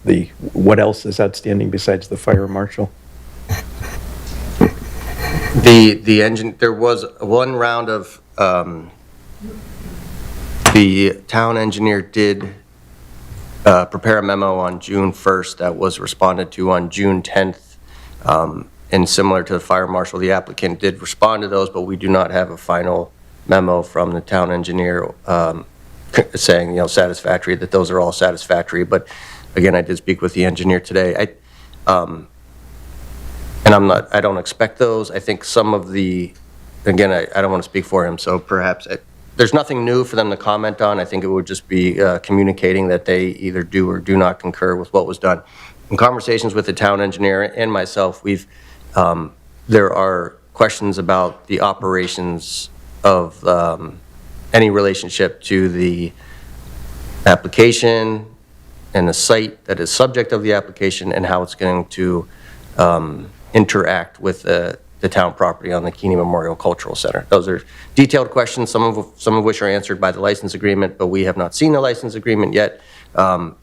what else is outstanding besides the fire marshal? The engine, there was one round of, the town engineer did prepare a memo on June 1st that was responded to on June 10th. And similar to the fire marshal, the applicant did respond to those, but we do not have a final memo from the town engineer saying, satisfactory, that those are all satisfactory. But again, I did speak with the engineer today. And I don't expect those. I think some of again, I don't want to speak for him, so perhaps there's nothing new for them to comment on. I think it would just be communicating that they either do or do not concur with what was done. In conversations with the town engineer and myself, there are questions about the operations of any relationship to the application and the site that is subject of the application and how it's going to interact with the town property on the Keeney Memorial Cultural Center. Those are detailed questions, some of which are answered by the license agreement, but we have not seen the license agreement yet. But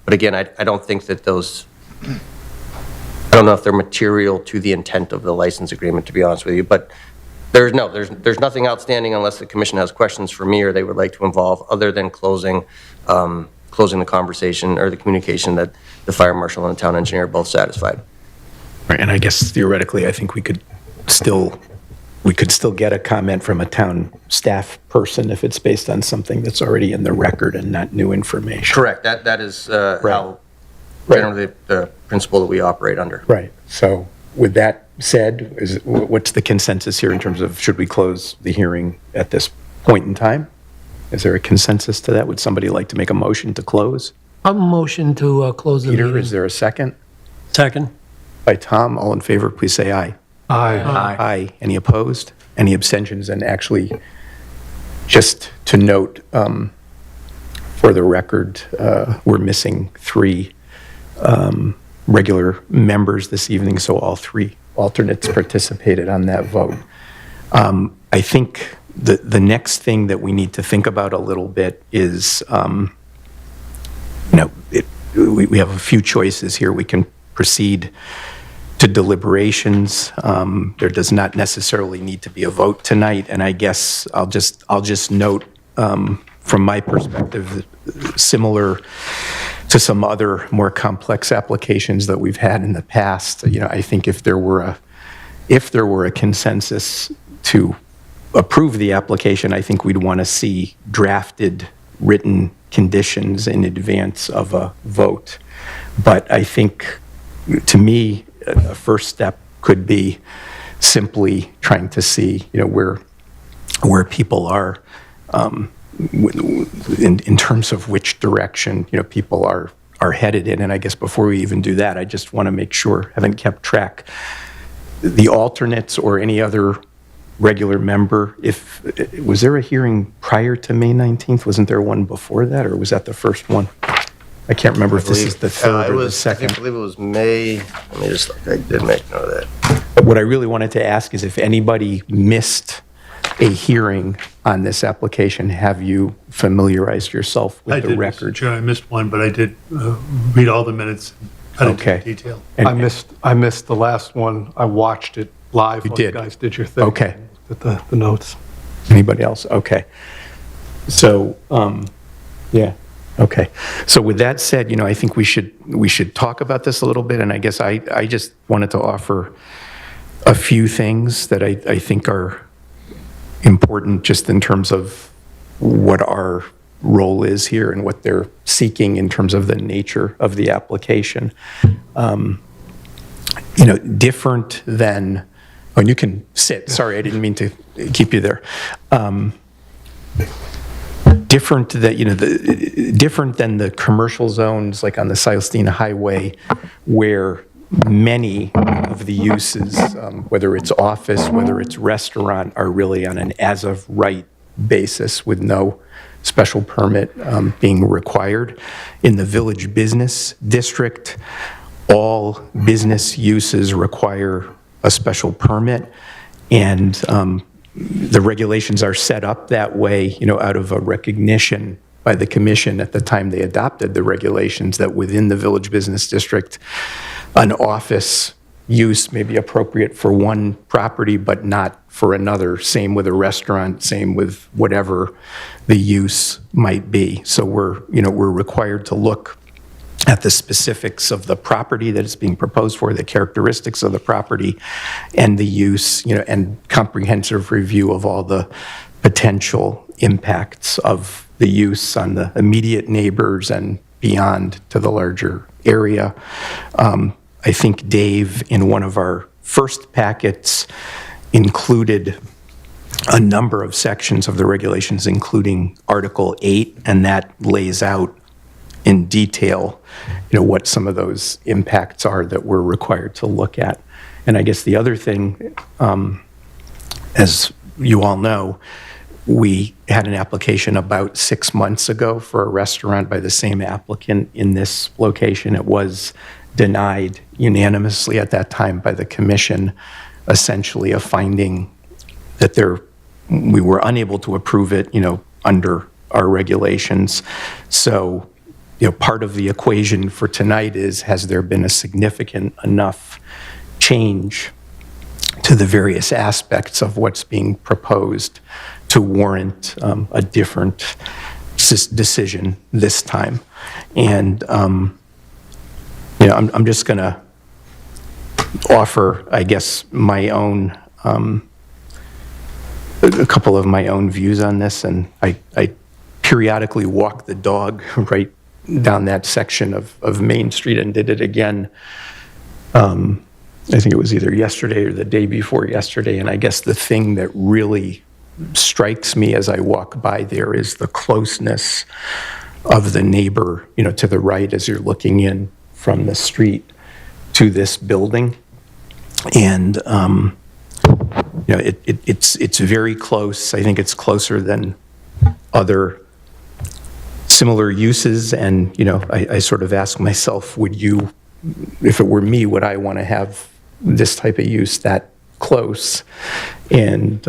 again, I don't think that I don't know if they're material to the intent of the license agreement, to be honest with you, but there's nothing outstanding unless the commission has questions for me or they would like to involve, other than closing the conversation or the communication that the fire marshal and the town engineer are both satisfied. Right, and I guess theoretically, I think we could still get a comment from a town staff person if it's based on something that's already in the record and not new information. Correct. That is how generally the principle that we operate under. Right. So with that said, what's the consensus here in terms of should we close the hearing at this point in time? Is there a consensus to that? Would somebody like to make a motion to close? I'll motion to close the Peter, meeting. is there a second? Second. By Tom, all in favor, please say aye. Aye. Aye. Any opposed? Any abstentions? And actually, just to note, for the record, we're missing 3 regular members this evening, so all 3 alternates participated on that vote. I think the next thing that we need to think about a little bit is, we have a few choices here. We can proceed to deliberations. There does not necessarily need to be a vote tonight, and I guess I'll just note from my perspective, similar to some other more complex applications that we've had in the past. I think if there were a consensus to approve the application, I think we'd want to see drafted written conditions in advance of a vote. But I think, to me, a first step could be simply trying to see, where people are in terms of which direction, people are are headed in. And I guess before we even do that, I just want to make sure, haven't kept track, the alternates or any other regular member, was there a hearing prior to May 19th? Wasn't there one before that, or was that the first one? I can't remember if this is the third or the second. I believe it was May. Let me just look. I did make note of that. But what I really wanted to ask is if anybody missed a hearing on this application, have you familiarized yourself with I the did, Mr. record? Chair, I missed one, but I did read all the minutes, cut into Okay. detail. I missed the last one. I watched it live while you guys did your thing. Okay. At the notes. Anybody else? Okay. So, yeah. Okay. So with that said, I think we should talk about this a little bit, and I guess I just wanted to offer a few things that I think are important just in terms of what our role is here and what they're seeking in terms of the nature of the application. Different than, and you can sit, sorry, I didn't mean to keep you there. Different different than the commercial zones like on the Silestina Highway, where many of the uses, whether it's office, whether it's restaurant, are really on an as-of-right basis with no special permit being required. In the Village Business District, all business uses require a special permit, and the regulations are set up that way, out of a recognition by the commission at the time they adopted the regulations that within the Village Business District, an office use may be appropriate for one property, but not for another. Same with a restaurant, same with whatever the use might be. So we're required to look at the specifics of the property that is being proposed for, the characteristics of the property, and the use, and comprehensive review of all the potential impacts of the use on the immediate neighbors and beyond to the larger area. I think Dave, in one of our first packets, included a number of sections of the regulations, including Article 8, and that lays out in detail, what some of those impacts are that we're required to look at. And I guess the other thing, as you all know, we had an application about 6 months ago for a restaurant by the same applicant in this location. It was denied unanimously at that time by the commission, essentially a finding that we were unable to approve it, under our regulations. So, part of the equation for tonight is, has there been a significant enough change to the various aspects of what's being proposed to warrant a different decision this time? And, I'm just going to offer, I guess, a couple of my own views on this, and I periodically walk the dog right down that section of Main Street and did it again. I think it was either yesterday or the day before yesterday, and I guess the thing that really strikes me as I walk by there is the closeness of the neighbor, to the right as you're looking in from the street to this building. And, it's very close. I think it's closer than other similar uses. And, I sort of ask myself, if it were me, would I want to have this type of use that close? And,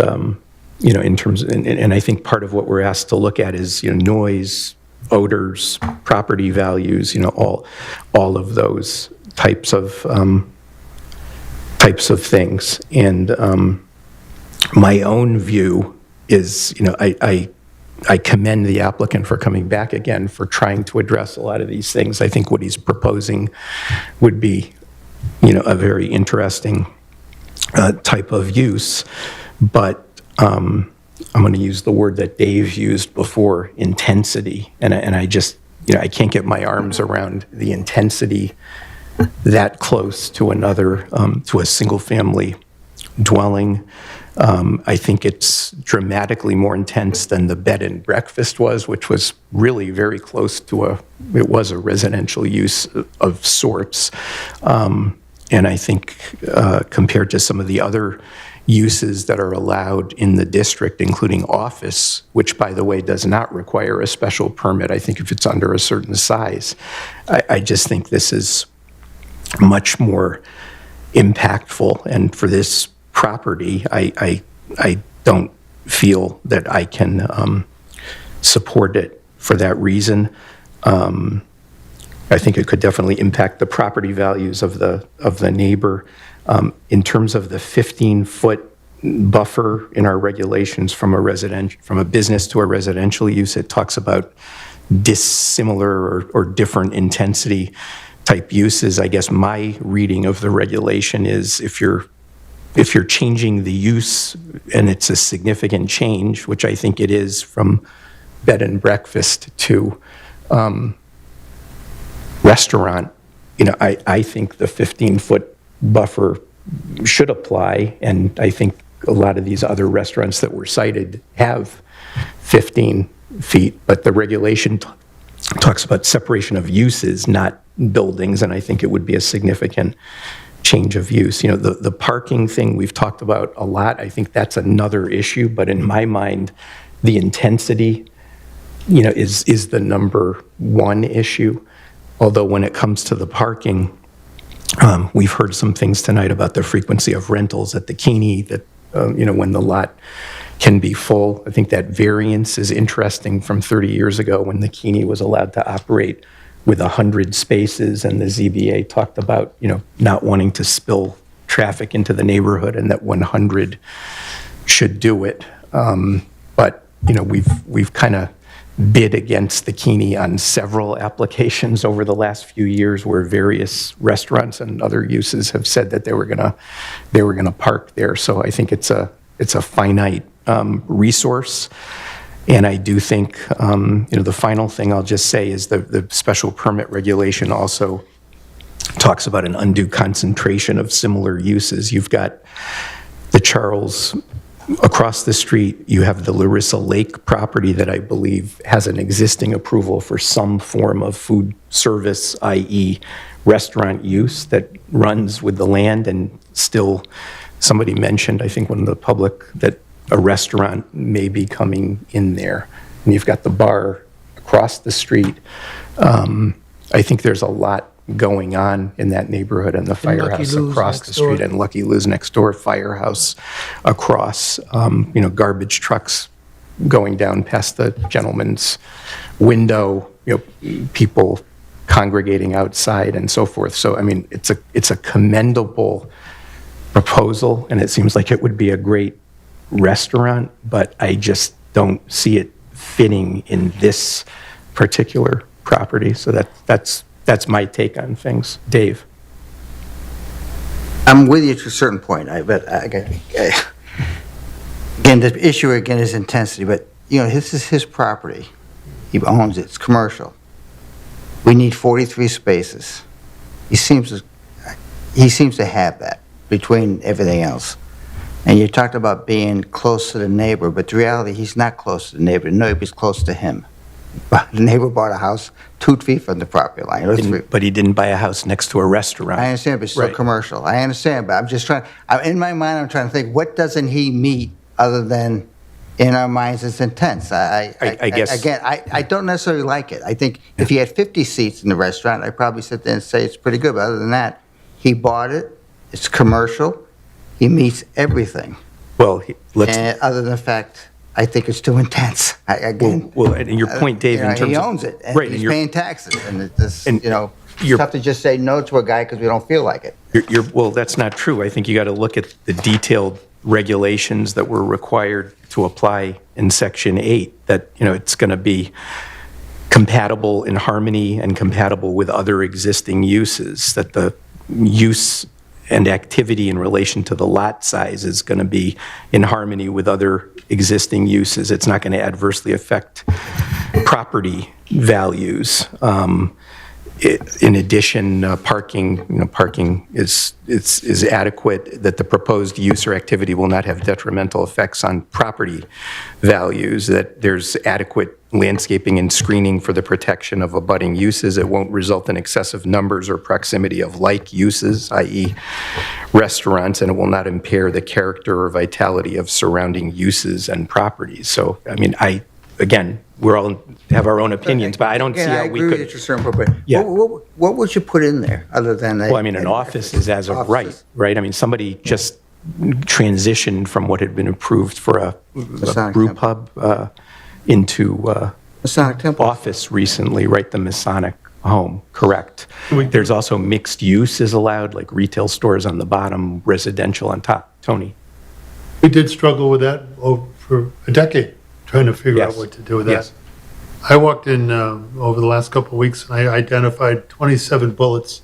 in terms, and I think part of what we're asked to look at is, noise, odors, property values, all of those types of things. And my own view is, I commend the applicant for coming back again, for trying to address a lot of these things. I think what he's proposing would be, a very interesting type of use. But I'm going to use the word that Dave used before, intensity. And I just, I can't get my arms around the intensity that close to another, to a single family dwelling. I think it's dramatically more intense than the bed and breakfast was, which was really very close to it was a residential use of sorts. And I think compared to some of the other uses that are allowed in the district, including office, which, by the way, does not require a special permit, I think if it's under a certain size, I just think this is much more impactful. And for this property, I don't feel that I can support it for that reason. I think it could definitely impact the property values of the neighbor. In terms of the 15-foot buffer in our regulations from a business to a residential use, it talks about dissimilar or different intensity type uses. I guess my reading of the regulation is if you're changing the use and it's a significant change, which I think it is from bed and breakfast to restaurant, I think the 15-foot buffer should apply, and I think a lot of these other restaurants that were cited have 15 feet, but the regulation talks about separation of uses, not buildings, and I think it would be a significant change of use. The parking thing we've talked about a lot. I think that's another issue, but in my mind, the intensity, is the number one issue. Although when it comes to the parking, we've heard some things tonight about the frequency of rentals at the Keeney, that, when the lot can be full. I think that variance is interesting from 30 years ago when the Keeney was allowed to operate with 100 spaces, and the ZBA talked about, not wanting to spill traffic into the neighborhood and that 100 should do it. But, we've kind of bid against the Keeney on several applications over the last few years where various restaurants and other uses have said that they were gonna park there. So I think it's a finite resource. And I do think, the final thing I'll just say is the special permit regulation also talks about an undue concentration of similar uses. You've got the Charles across the street, you have the Larissa Lake property that I believe has an existing approval for some form of food service, i.e. restaurant use that runs with the land, and still somebody mentioned, I think one of the public, that a restaurant may be coming in there. And you've got the bar across the street. I think there's a lot going on in that neighborhood, and the firehouse across the street, and Lucky Lou's next door, firehouse across, garbage trucks going down past the gentleman's window, people congregating outside and so forth. So, I mean, it's a commendable proposal, and it seems like it would be a great restaurant, but I just don't see it fitting in this particular property. So that's my take on things. Dave? I'm with you to a certain point, but again, the issue again is intensity, but this is his property. He owns it, it's commercial. We need 43 spaces. He seems to have that between everything else. And you talked about being close to the neighbor, but the reality, he's not close to the neighbor. The neighbor's close to him. But the neighbor bought a house 2 feet from the property line. But he didn't buy a house next to a restaurant. I understand, but it's still Right. commercial. I understand, but I'm just trying, in my mind, I'm trying to think, what doesn't he meet other than, in our minds, it's intense? I guess- Again, I don't necessarily like it. I think if he had 50 seats in the restaurant, I'd probably sit there and say it's pretty good, but other than that, he bought it, it's commercial, he meets everything. Well, And other than the fact, I think it's too intense. Well, and your point, Dave, in terms he of- owns it, and Right, and he's you're- paying taxes, and it's just, And it's you're- tough to just say no to a guy because we don't feel like it. Well, that's not true. I think you got to look at the detailed regulations that were required to apply in Section 8, that, it's going to be compatible in harmony and compatible with other existing uses, that the use and activity in relation to the lot size is going to be in harmony with other existing uses. It's not going to adversely affect property values. In addition, parking is adequate, that the proposed use or activity will not have detrimental effects on property values, that there's adequate landscaping and screening for the protection of abutting uses. It won't result in excessive numbers or proximity of like uses, i.e. restaurants, and it will not impair the character or vitality of surrounding uses and properties. So, I mean, again, we're all have our own opinions, but I don't see how we I agree could. with you, certain appropriate. Yeah. What would you put in there, other than? Well, I mean, an office is as of right? I mean, somebody just transitioned from what had been approved for a brew pub into Masonic Temple office recently, right? The Masonic home, correct. There's also mixed use is allowed, like retail stores on the bottom, residential on top. Tony? We did struggle with that for a decade, trying to figure out what to do with that. Yes. I walked in over the last couple of weeks, and I identified 27 bullets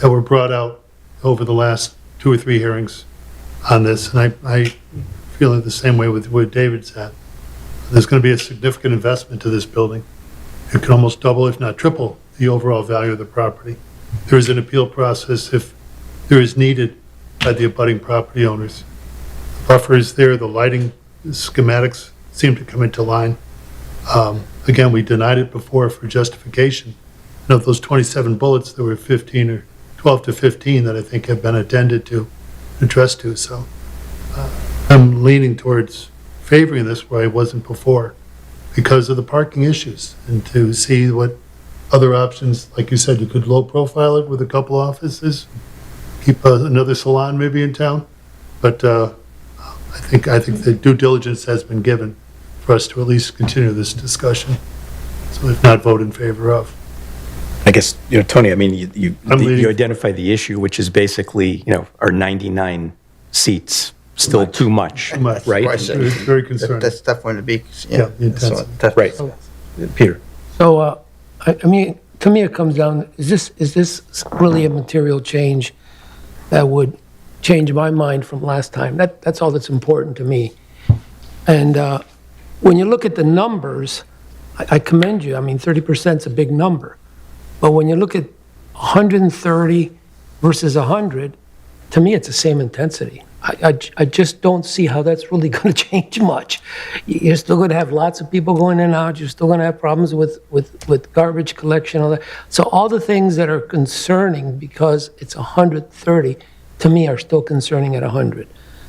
that were brought out over the last 2 or 3 hearings on this, and I feel the same way with where David's at. There's going to be a significant investment to this building. It could almost double, if not triple, the overall value of the property. There is an appeal process if there is needed by the abutting property owners. The buffer is there, the lighting schematics seem to come into line. Again, we denied it before for justification. And of those 27 bullets, there were 15 or 12 to 15 that I think have been addended to, addressed to. So I'm leaning towards favoring this where I wasn't before because of the parking issues, and to see what other options, like you said, you could low profile it with a couple offices, keep another salon maybe in town. But I think the due diligence has been given for us to at least continue this discussion. So if not, vote in favor of. I guess, Tony, I mean, you identify the issue, which is basically, are 99 seats still too much, right? Very concerned. That's definitely to be, the intensity. Right. Peter? So, I mean, to me, it comes down, is this really a material change that would change my mind from last time? That's all that's important to me. And when you look at the numbers, I commend you. I mean, 30% is a big number. But when you look at 130 versus 100, to me, it's the same intensity. I just don't see how that's really going to change much. You're still going to have lots of people going in and out. You're still going to have problems with garbage collection, all that. So all the things that are concerning because it's 130, to me, are still concerning at 100.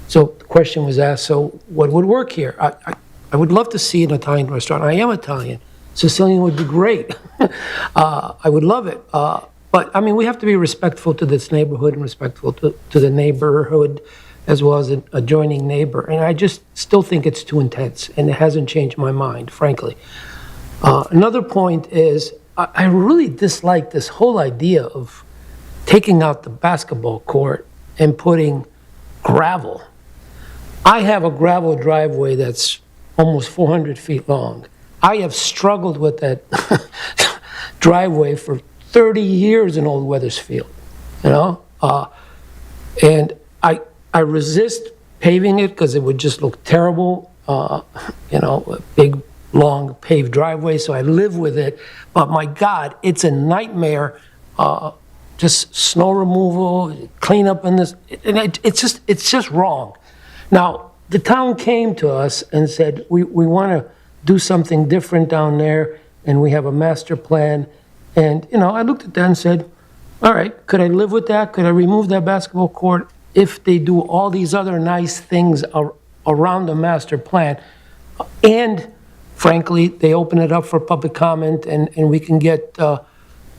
So the question was asked, so what would work here? I would love to see an Italian restaurant. I am Italian. Sicilian would be great. I would love it. But, I mean, we have to be respectful to this neighborhood and respectful to the neighborhood as well as an adjoining neighbor. And I just still think it's too intense, and it hasn't changed my mind, frankly. Another point is I really dislike this whole idea of taking out the basketball court and putting gravel. I have a gravel driveway that's almost 400 feet long. I have struggled with that driveway for 30 years in Old Weathersfield, and I resist paving it because it would just look terrible, a big, long paved driveway, so I live with it. But my God, it's a nightmare, just snow removal, clean up in this, and it's just wrong. Now, the town came to us and said, we want to do something different down there, and we have a master plan. And, I looked at that and said, all right, could I live with that? Could I remove that basketball court if they do all these other nice things around the master plan? And frankly, they open it up for public comment and we can get the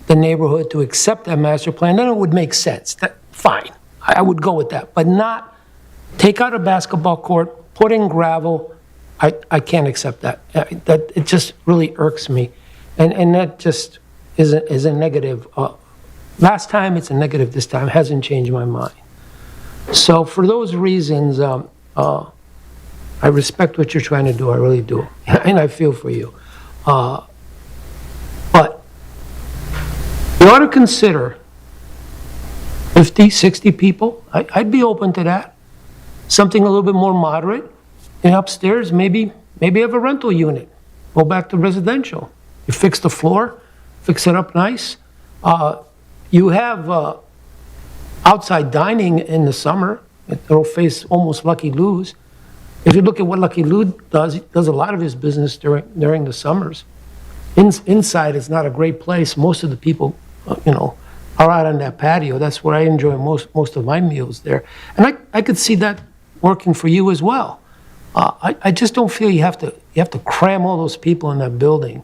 neighborhood to accept that master plan, then it would make sense. Fine, I would go with that. But not take out a basketball court, put in gravel. I can't accept that. It just really irks me. And that just is a negative. Last time it's a negative, this time hasn't changed my mind. So for those reasons, I respect what you're trying to do, I really do. And I feel for you. But you ought to consider 50, 60 people. I'd be open to that. Something a little bit more moderate. And upstairs, maybe have a rental unit. Go back to residential. You fix the floor, fix it up nice. You have outside dining in the summer. It'll face almost Lucky Lou's. If you look at what Lucky Lou does, he does a lot of his business during the summers. Inside is not a great place. Most of the people, are out on that patio. That's where I enjoy most of my meals there. And I could see that working for you as well. I just don't feel you have to cram all those people in that building.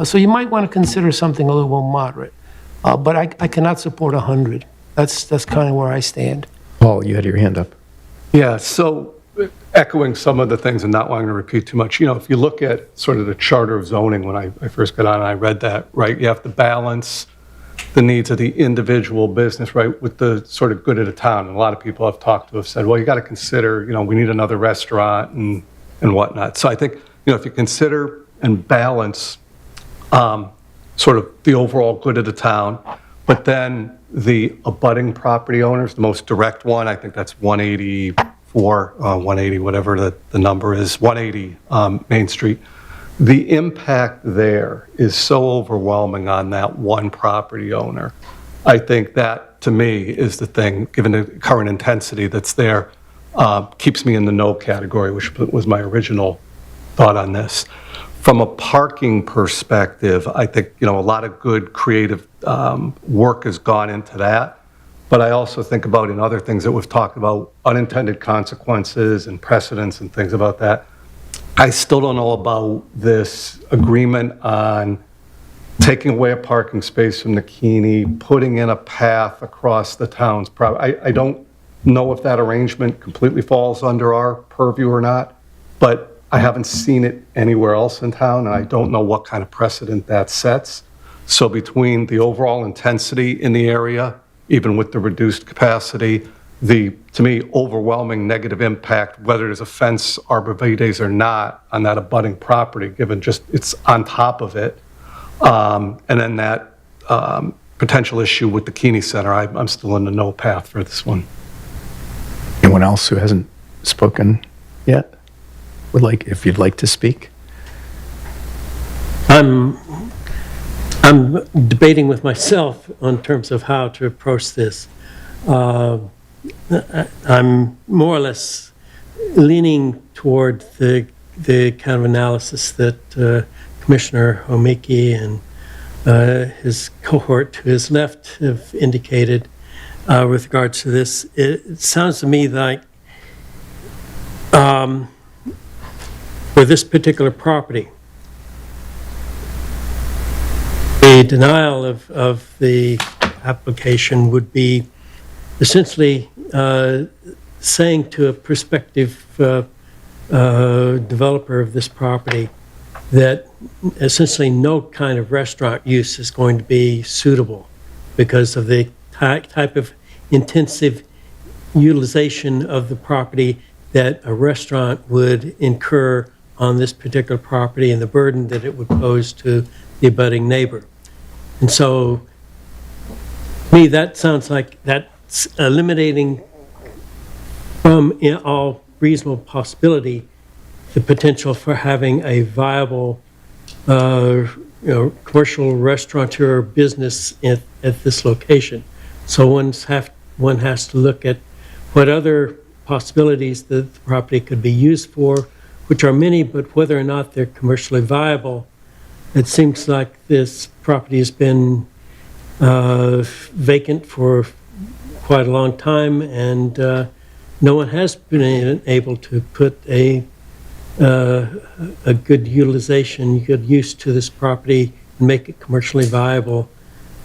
So you might want to consider something a little more moderate. But I cannot support 100. That's kind of where I stand. Paul, you had your hand up. Yeah, so echoing some of the things and not wanting to repeat too much, if you look at sort of the charter of zoning, when I first got on and I read that, right, you have to balance the needs of the individual business, right, with the sort of good of the town. And a lot of people I've talked to have said, well, you got to consider, we need another restaurant and whatnot. So I think, if you consider and balance sort of the overall good of the town, but then the abutting property owners, the most direct one, I think that's 180, whatever the number is, 180 Main Street. The impact there is so overwhelming on that one property owner. I think that, to me, is the thing, given the current intensity that's there, keeps me in the no category, which was my original thought on this. From a parking perspective, I think, a lot of good creative work has gone into that. But I also think about in other things that we've talked about, unintended consequences and precedents and things about that. I still don't know about this agreement on taking away a parking space from the Keeney, putting in a path across the town's property. I don't know if that arrangement completely falls under our purview or not, but I haven't seen it anywhere else in town, and I don't know what kind of precedent that sets. So between the overall intensity in the area, even with the reduced capacity, to me, overwhelming negative impact, whether there's a fence, arborvitaes or not, on that abutting property, given just it's on top of it. And then that potential issue with the Keeney Center, I'm still in the no path for this one. Anyone else who hasn't spoken yet? If you'd like to speak? I'm debating with myself on terms of how to approach this. I'm more or less leaning toward the kind of analysis that Commissioner Homiki and his cohort to his left have indicated with regards to this. It sounds to me like for this particular property, the denial of the application would be essentially saying to a prospective developer of this property that essentially no kind of restaurant use is going to be suitable because of the type of intensive utilization of the property that a restaurant would incur on this particular property and the burden that it would pose to the abutting neighbor. And so, to me, that sounds like that's eliminating from all reasonable possibility the potential for having a viable commercial restaurateur business at this location. So one has to look at what other possibilities the property could be used for, which are many, but whether or not they're commercially viable. It seems like this property has been vacant for quite a long time, and no one has been able to put a good utilization, good use to this property and make it commercially viable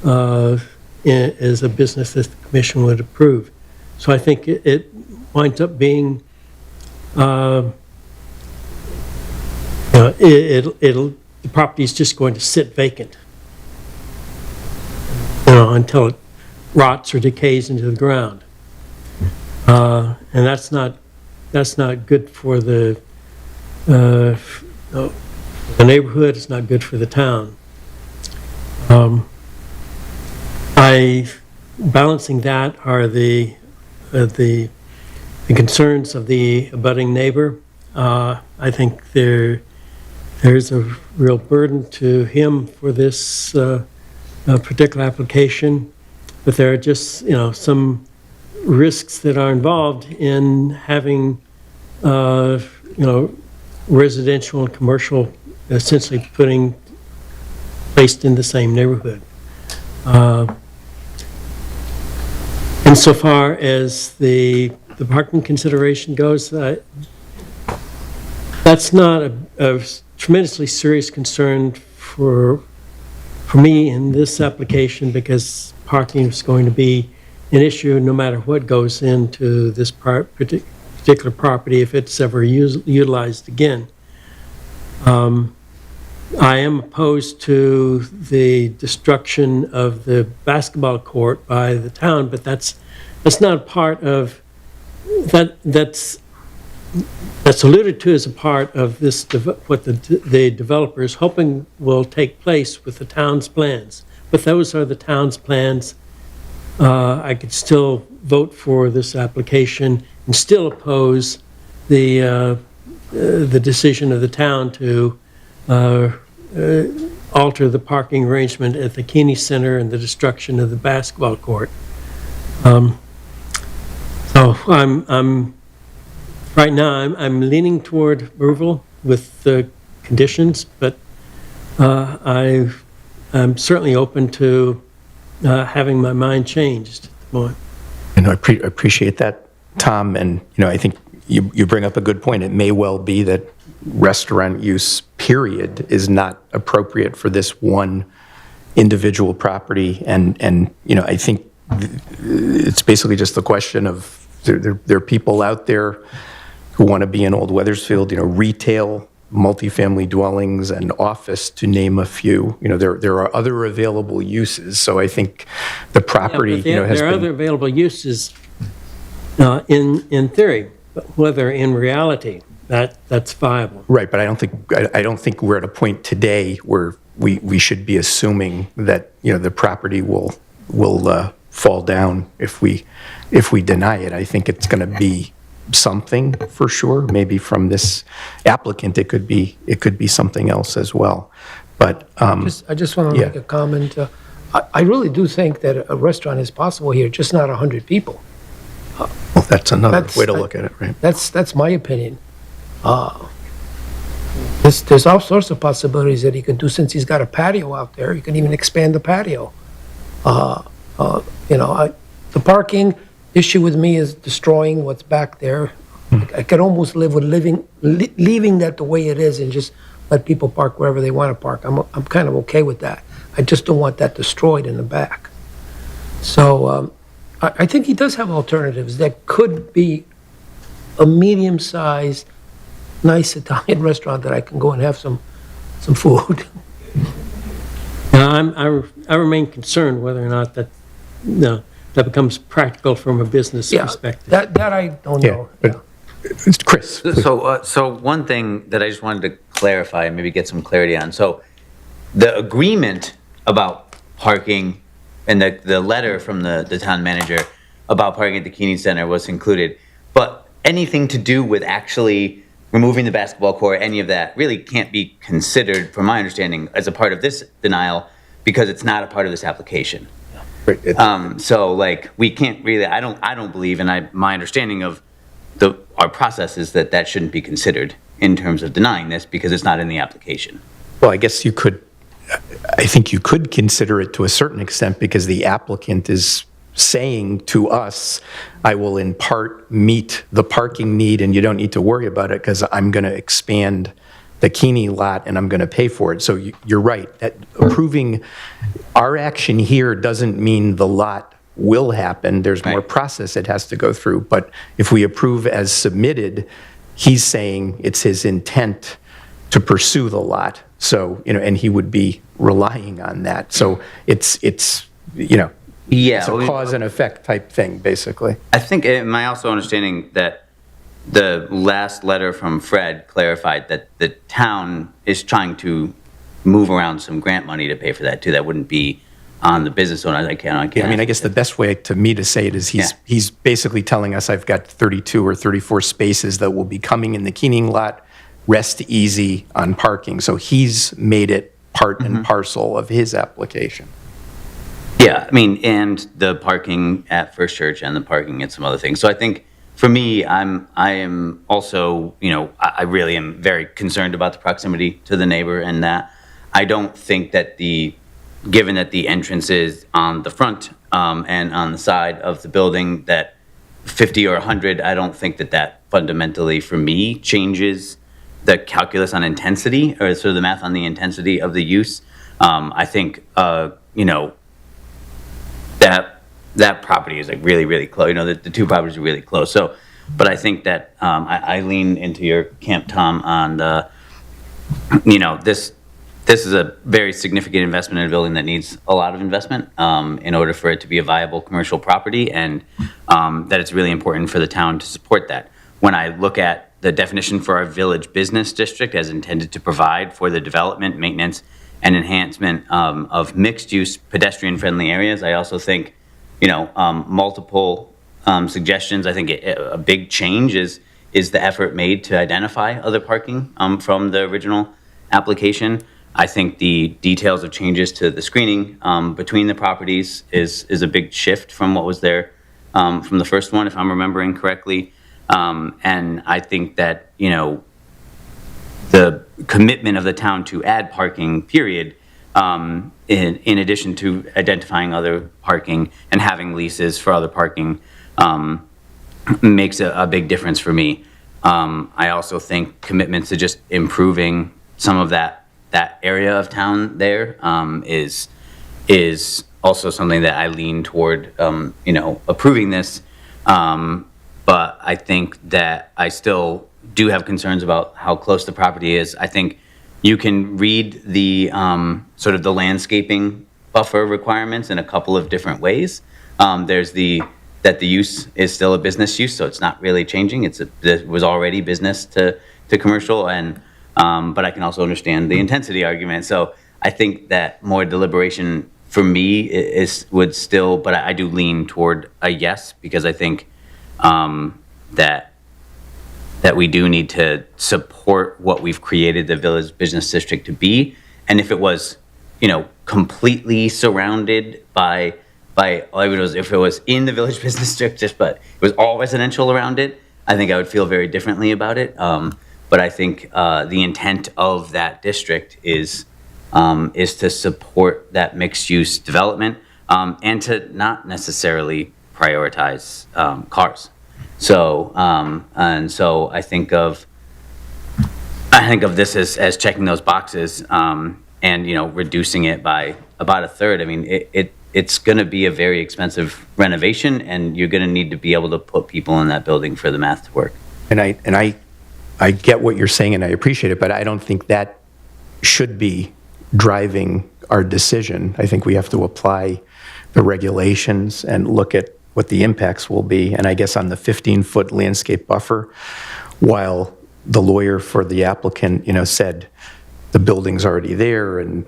as a business that the commission would approve. So I think it winds up being, the property is just going to sit vacant, until it rots or decays into the ground, and that's not good for the neighborhood. It's not good for the town. Balancing that are the concerns of the abutting neighbor. I think there's a real burden to him for this particular application, but there are just, some risks that are involved in having, residential and commercial essentially placed in the same neighborhood. Insofar as the parking consideration goes, that's not a tremendously serious concern for me in this application, because parking is going to be an issue no matter what goes into this particular property if it's ever utilized again. I am opposed to the destruction of the basketball court by the town, but that's not part of that. That's alluded to as a part of this, what the developer is hoping will take place with the town's plans. But those are the town's plans. I could still vote for this application and still oppose the decision of the town to alter the parking arrangement at the Keeney Center and the destruction of the basketball court. So right now I'm leaning toward approval with the conditions, but I'm certainly open to having my mind changed at the moment. And I appreciate that, Tom. And, I think you bring up a good point. It may well be that restaurant use, period, is not appropriate for this one individual property. And I think it's basically just the question of there are people out there who want to be in Old Weathersfield, retail, multifamily dwellings, and office, to name a few. There are other available uses. So I think the property, has been... There are other available uses in theory, but whether in reality that's viable. Right, but I don't think we're at a point today where we should be assuming that the property will fall down if we deny it. I think it's going to be something for sure. Maybe from this applicant, it could be something else as well. But I just want to make a comment. I really do think that a restaurant is possible here, just not 100 people. Well, that's another way to look at it, right? That's my opinion. There's all sorts of possibilities that he can do. Since he's got a patio out there, he can even expand the patio. The parking issue with me is destroying what's back there. I could almost live with leaving that the way it is and just let people park wherever they want to park. I'm kind of okay with that. I just don't want that destroyed in the back. So I think he does have alternatives that could be a medium-sized, nice Italian restaurant that I can go and have some food. Now, I remain concerned whether or not that becomes practical from a business perspective. That I don't know. It's Chris. So one thing that I just wanted to clarify and maybe get some clarity on. So the agreement about parking and the letter from the town manager about parking at the Keeney Center was included, but anything to do with actually removing the basketball court, any of that really can't be considered, from my understanding, as a part of this denial because it's not a part of this application. So we can't really, I don't believe, and my understanding of our process is that shouldn't be considered in terms of denying this because it's not in the application. Well, I guess I think you could consider it to a certain extent because the applicant is saying to us, I will in part meet the parking need and you don't need to worry about it because I'm going to expand the Keeney lot and I'm going to pay for it. So you're right, that approving our action here doesn't mean the lot will happen. There's more process it has to go through. But if we approve as submitted, he's saying it's his intent to pursue the lot. So, and he would be relying on that. So it's it's a cause and effect type thing, basically. I think, am I also understanding that the last letter from Fred clarified that the town is trying to move around some grant money to pay for that too? That wouldn't be on the business owner. I guess the best way to me to say it is he's basically telling us I've got 32 or 34 spaces that will be coming in the Keeney lot. Rest easy on parking. So he's made it part and parcel of his application. Yeah, I mean, and the parking at First Church and the parking at some other things. So I think for me, I am also, I really am very concerned about the proximity to the neighbor, and that I don't think that given that the entrance is on the front and on the side of the building, that 50 or 100, I don't think that fundamentally for me changes the calculus on intensity, or sort of the math on the intensity of the use. I think, that property is like really, really close. The two properties are really close. So, but I think that I lean into your camp, Tom, on the, this is a very significant investment in a building that needs a lot of investment in order for it to be a viable commercial property, and that it's really important for the town to support that. When I look at the definition for our village business district as intended to provide for the development, maintenance, and enhancement of mixed-use pedestrian-friendly areas, I also think, multiple suggestions. I think a big change is the effort made to identify other parking from the original application. I think the details of changes to the screening between the properties is a big shift from what was there from the first one, if I'm remembering correctly. And I think that, the commitment of the town to add parking, period, in addition to identifying other parking and having leases for other parking, makes a big difference for me. I also think commitments to just improving some of that area of town there is also something that I lean toward, approving this. But I think that I still do have concerns about how close the property is. I think you can read the sort of the landscaping buffer requirements in a couple of different ways. There's that the use is still a business use, so it's not really changing. It was already business to commercial, and but I can also understand the intensity argument. So I think that more deliberation for me would still, but I do lean toward a yes, because I think that we do need to support what we've created the village business district to be. And if it was, completely surrounded by if it was in the village business district, but it was all residential around it, I think I would feel very differently about it. But I think the intent of that district is to support that mixed-use development and to not necessarily prioritize cars. So and so I think of this as checking those boxes and reducing it by about a third. I mean, it's going to be a very expensive renovation, and you're going to need to be able to put people in that building for the math to work. And I get what you're saying, and I appreciate it, but I don't think that should be driving our decision. I think we have to apply the regulations and look at what the impacts will be. And I guess on the 15-foot landscape buffer, while the lawyer for the applicant, said the building's already there and,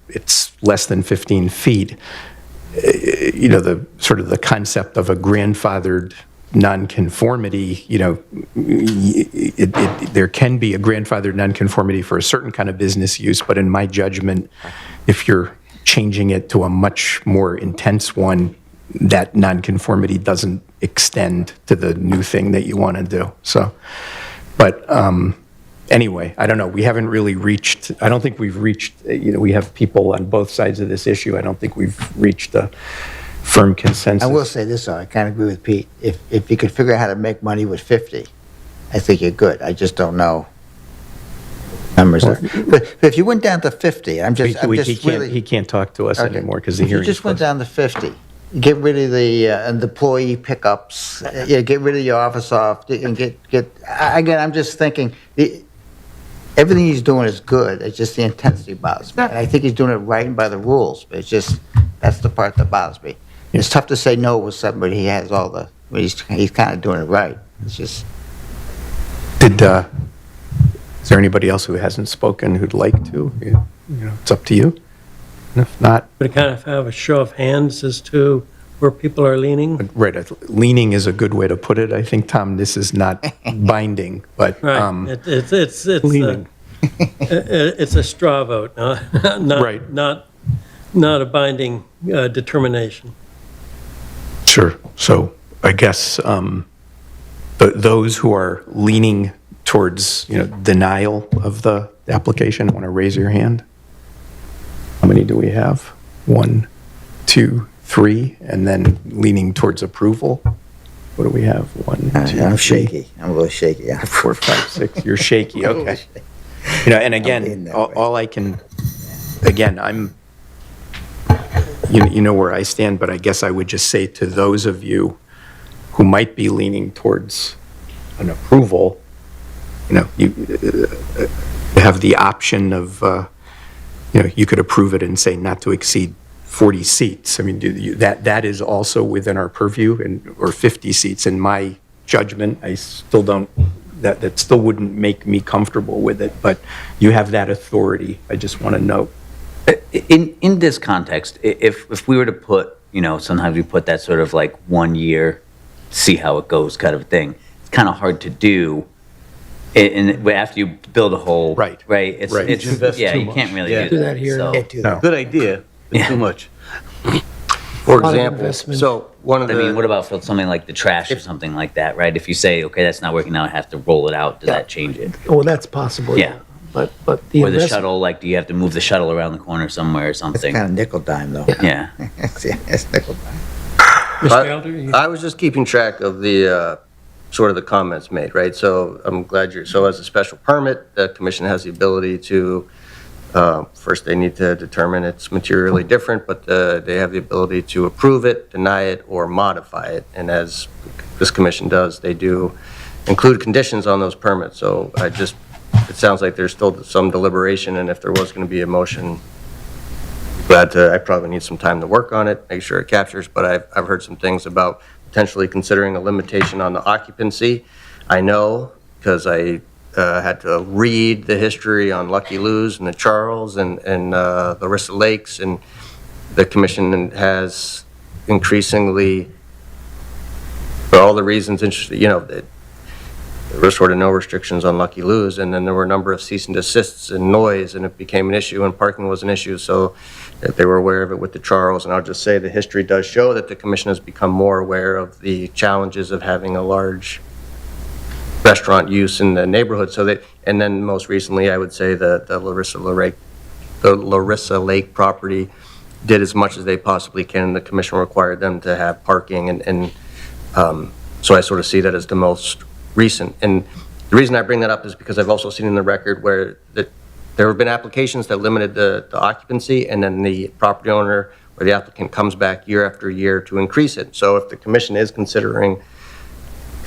it's less than 15 feet, the sort of the concept of a grandfathered nonconformity, there can be a grandfathered nonconformity for a certain kind of business use, but in my judgment, if you're changing it to a much more intense one, that nonconformity doesn't extend to the new thing that you want to do. So, but anyway, I don't know. We haven't really reached, I don't think we've reached, we have people on both sides of this issue. I don't think we've reached a firm consensus. I will say this, though, I kind of agree with Pete. If you could figure out how to make money with 50, I think you're good. I just don't know numbers are. But if you went down to 50, he can't talk to us anymore because the hearing. If you just went down to 50, get rid of the employee pickups, get rid of your office off, and get. Again, I'm just thinking everything he's doing is good. It's just the intensity bothers me. And I think he's doing it right and by the rules, but it's just that's the part that bothers me. It's tough to say no with somebody he has all the. He's kind of doing it right. It's just. Is there anybody else who hasn't spoken who'd like to? It's up to you. And if not, But kind of have a show of hands as to where people are leaning. right, leaning is a good way to put it. I think, Tom, this is not binding, but Right. It's leaning. it's a straw vote, not Right. not not a binding determination. Sure. So I guess those who are leaning towards, denial of the application, want to raise your hand? How many do we have? 1, 2, 3, and then leaning towards approval? What do we have? 1, 2, I'm 3, shaky. I'm a little shaky. 4, 5, 6. You're shaky. Okay. And again, all I can, again, I'm, you know where I stand, but I guess I would just say to those of you who might be leaning towards an approval, you have the option of, you could approve it and say not to exceed 40 seats. I mean, that is also within our purview, or 50 seats. In my judgment, I still don't, that still wouldn't make me comfortable with it, but you have that authority. I just want to note. In this context, if we were to put, sometimes we put that sort of like 1 year, see how it goes kind of thing. It's kind of hard to do. And after you build a whole, right? It's yeah, you can't really do that here. So. Good idea, but too much. For example, so one of the. What about for something like the trash or something like that, right? If you say, okay, that's not working out, I have to roll it out. Does that change it? Oh, that's possible. Yeah. But or the shuttle, like, do you have to move the shuttle around the corner somewhere or something? It's kind of nickel dime, though. Yeah. It's nickel dime. I was just keeping track of the sort of the comments made, right? So I'm glad so as a special permit, the commission has the ability to, first they need to determine it's materially different, but they have the ability to approve it, deny it, or modify it. And as this commission does, they do include conditions on those permits. So it sounds like there's still some deliberation, and if there was going to be a motion, I probably need some time to work on it, make sure it captures, but I've heard some things about potentially considering a limitation on the occupancy. I know, because I had to read the history on Lucky Lou's and the Charles and Larissa Lakes, and the commission has increasingly, for all the reasons interested, there were sort of no restrictions on Lucky Lou's, and then there were a number of cease and desists and noise, and it became an issue, and parking was an issue, so they were aware of it with the Charles. And I'll just say the history does show that the commission has become more aware of the challenges of having a large restaurant use in the neighborhood. And then most recently, I would say the Larissa Lake property did as much as they possibly can. The commission required them to have parking, and so I sort of see that as the most recent. And the reason I bring that up is because I've also seen in the record where there have been applications that limited the occupancy, and then the property owner or the applicant comes back year after year to increase it. So if the commission is considering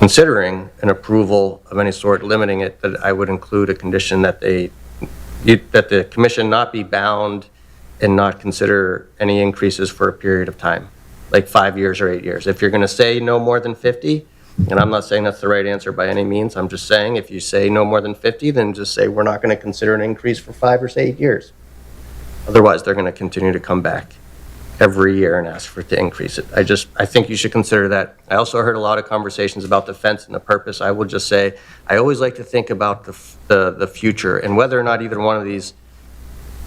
an approval of any sort limiting it, that I would include a condition that that the commission not be bound and not consider any increases for a period of time, like 5 years or 8 years. If you're going to say no more than 50, and I'm not saying that's the right answer by any means, I'm just saying if you say no more than 50, then just say we're not going to consider an increase for 5 or 8 years. Otherwise, they're going to continue to come back every year and ask for it to increase it. I think you should consider that. I also heard a lot of conversations about the fence and the purpose. I will just say, I always like to think about the future, and whether or not either one of these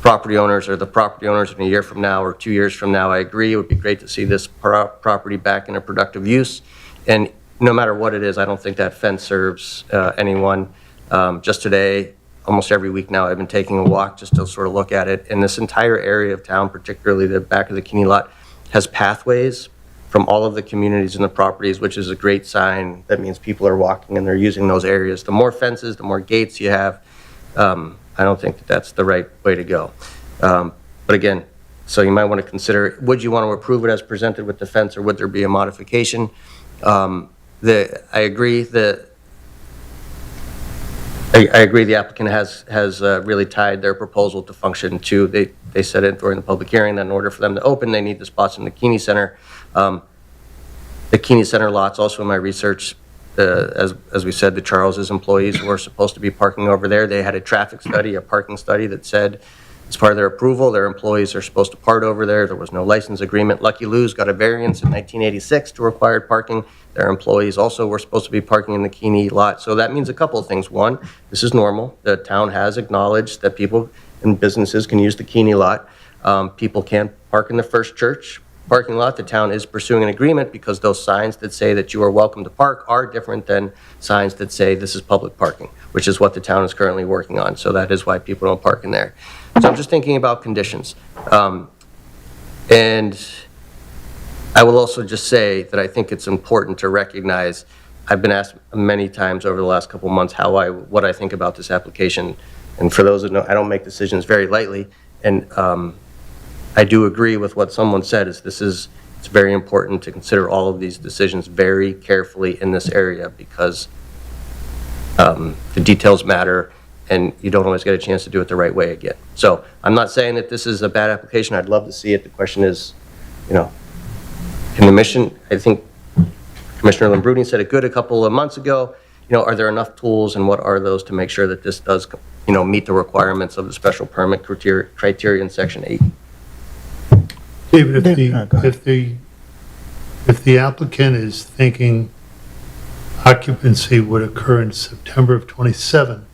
property owners or the property owners in a year from now or 2 years from now, I agree, it would be great to see this property back in a productive use. And no matter what it is, I don't think that fence serves anyone. Just today, almost every week now, I've been taking a walk just to sort of look at it. And this entire area of town, particularly the back of the Keeney lot, has pathways from all of the communities and the properties, which is a great sign. That means people are walking and they're using those areas. The more fences, the more gates you have, I don't think that's the right way to go. But again, so you might want to consider, would you want to approve it as presented with the fence, or would there be a modification? I agree that I agree the applicant has really tied their proposal to function 2. They said it during the public hearing that in order for them to open, they need the spots in the Keeney Center. The Keeney Center lots, also in my research, as we said, the Charles's employees were supposed to be parking over there. They had a traffic study, a parking study that said, as part of their approval, their employees are supposed to park over there. There was no license agreement. Lucky Lou's got a variance in 1986 to required parking. Their employees also were supposed to be parking in the Keeney lot. So that means a couple of things. One, this is normal. The town has acknowledged that people and businesses can use the Keeney lot. People can't park in the First Church parking lot. The town is pursuing an agreement because those signs that say that you are welcome to park are different than signs that say this is public parking, which is what the town is currently working on. So that is why people don't park in there. So I'm just thinking about conditions. And I will also just say that I think it's important to recognize, I've been asked many times over the last couple months what I think about this application. And for those that know, I don't make decisions very lightly. And I do agree with what someone said, it's very important to consider all of these decisions very carefully in this area because the details matter and you don't always get a chance to do it the right way again. So I'm not saying that this is a bad application. I'd love to see it. The question is, can the mission, I think Commissioner Lambruni said it good a couple of months ago, are there enough tools and what are those to make sure that this does, meet the requirements of the special permit criteria in section 8? David, if the applicant is thinking occupancy would occur in September of 27,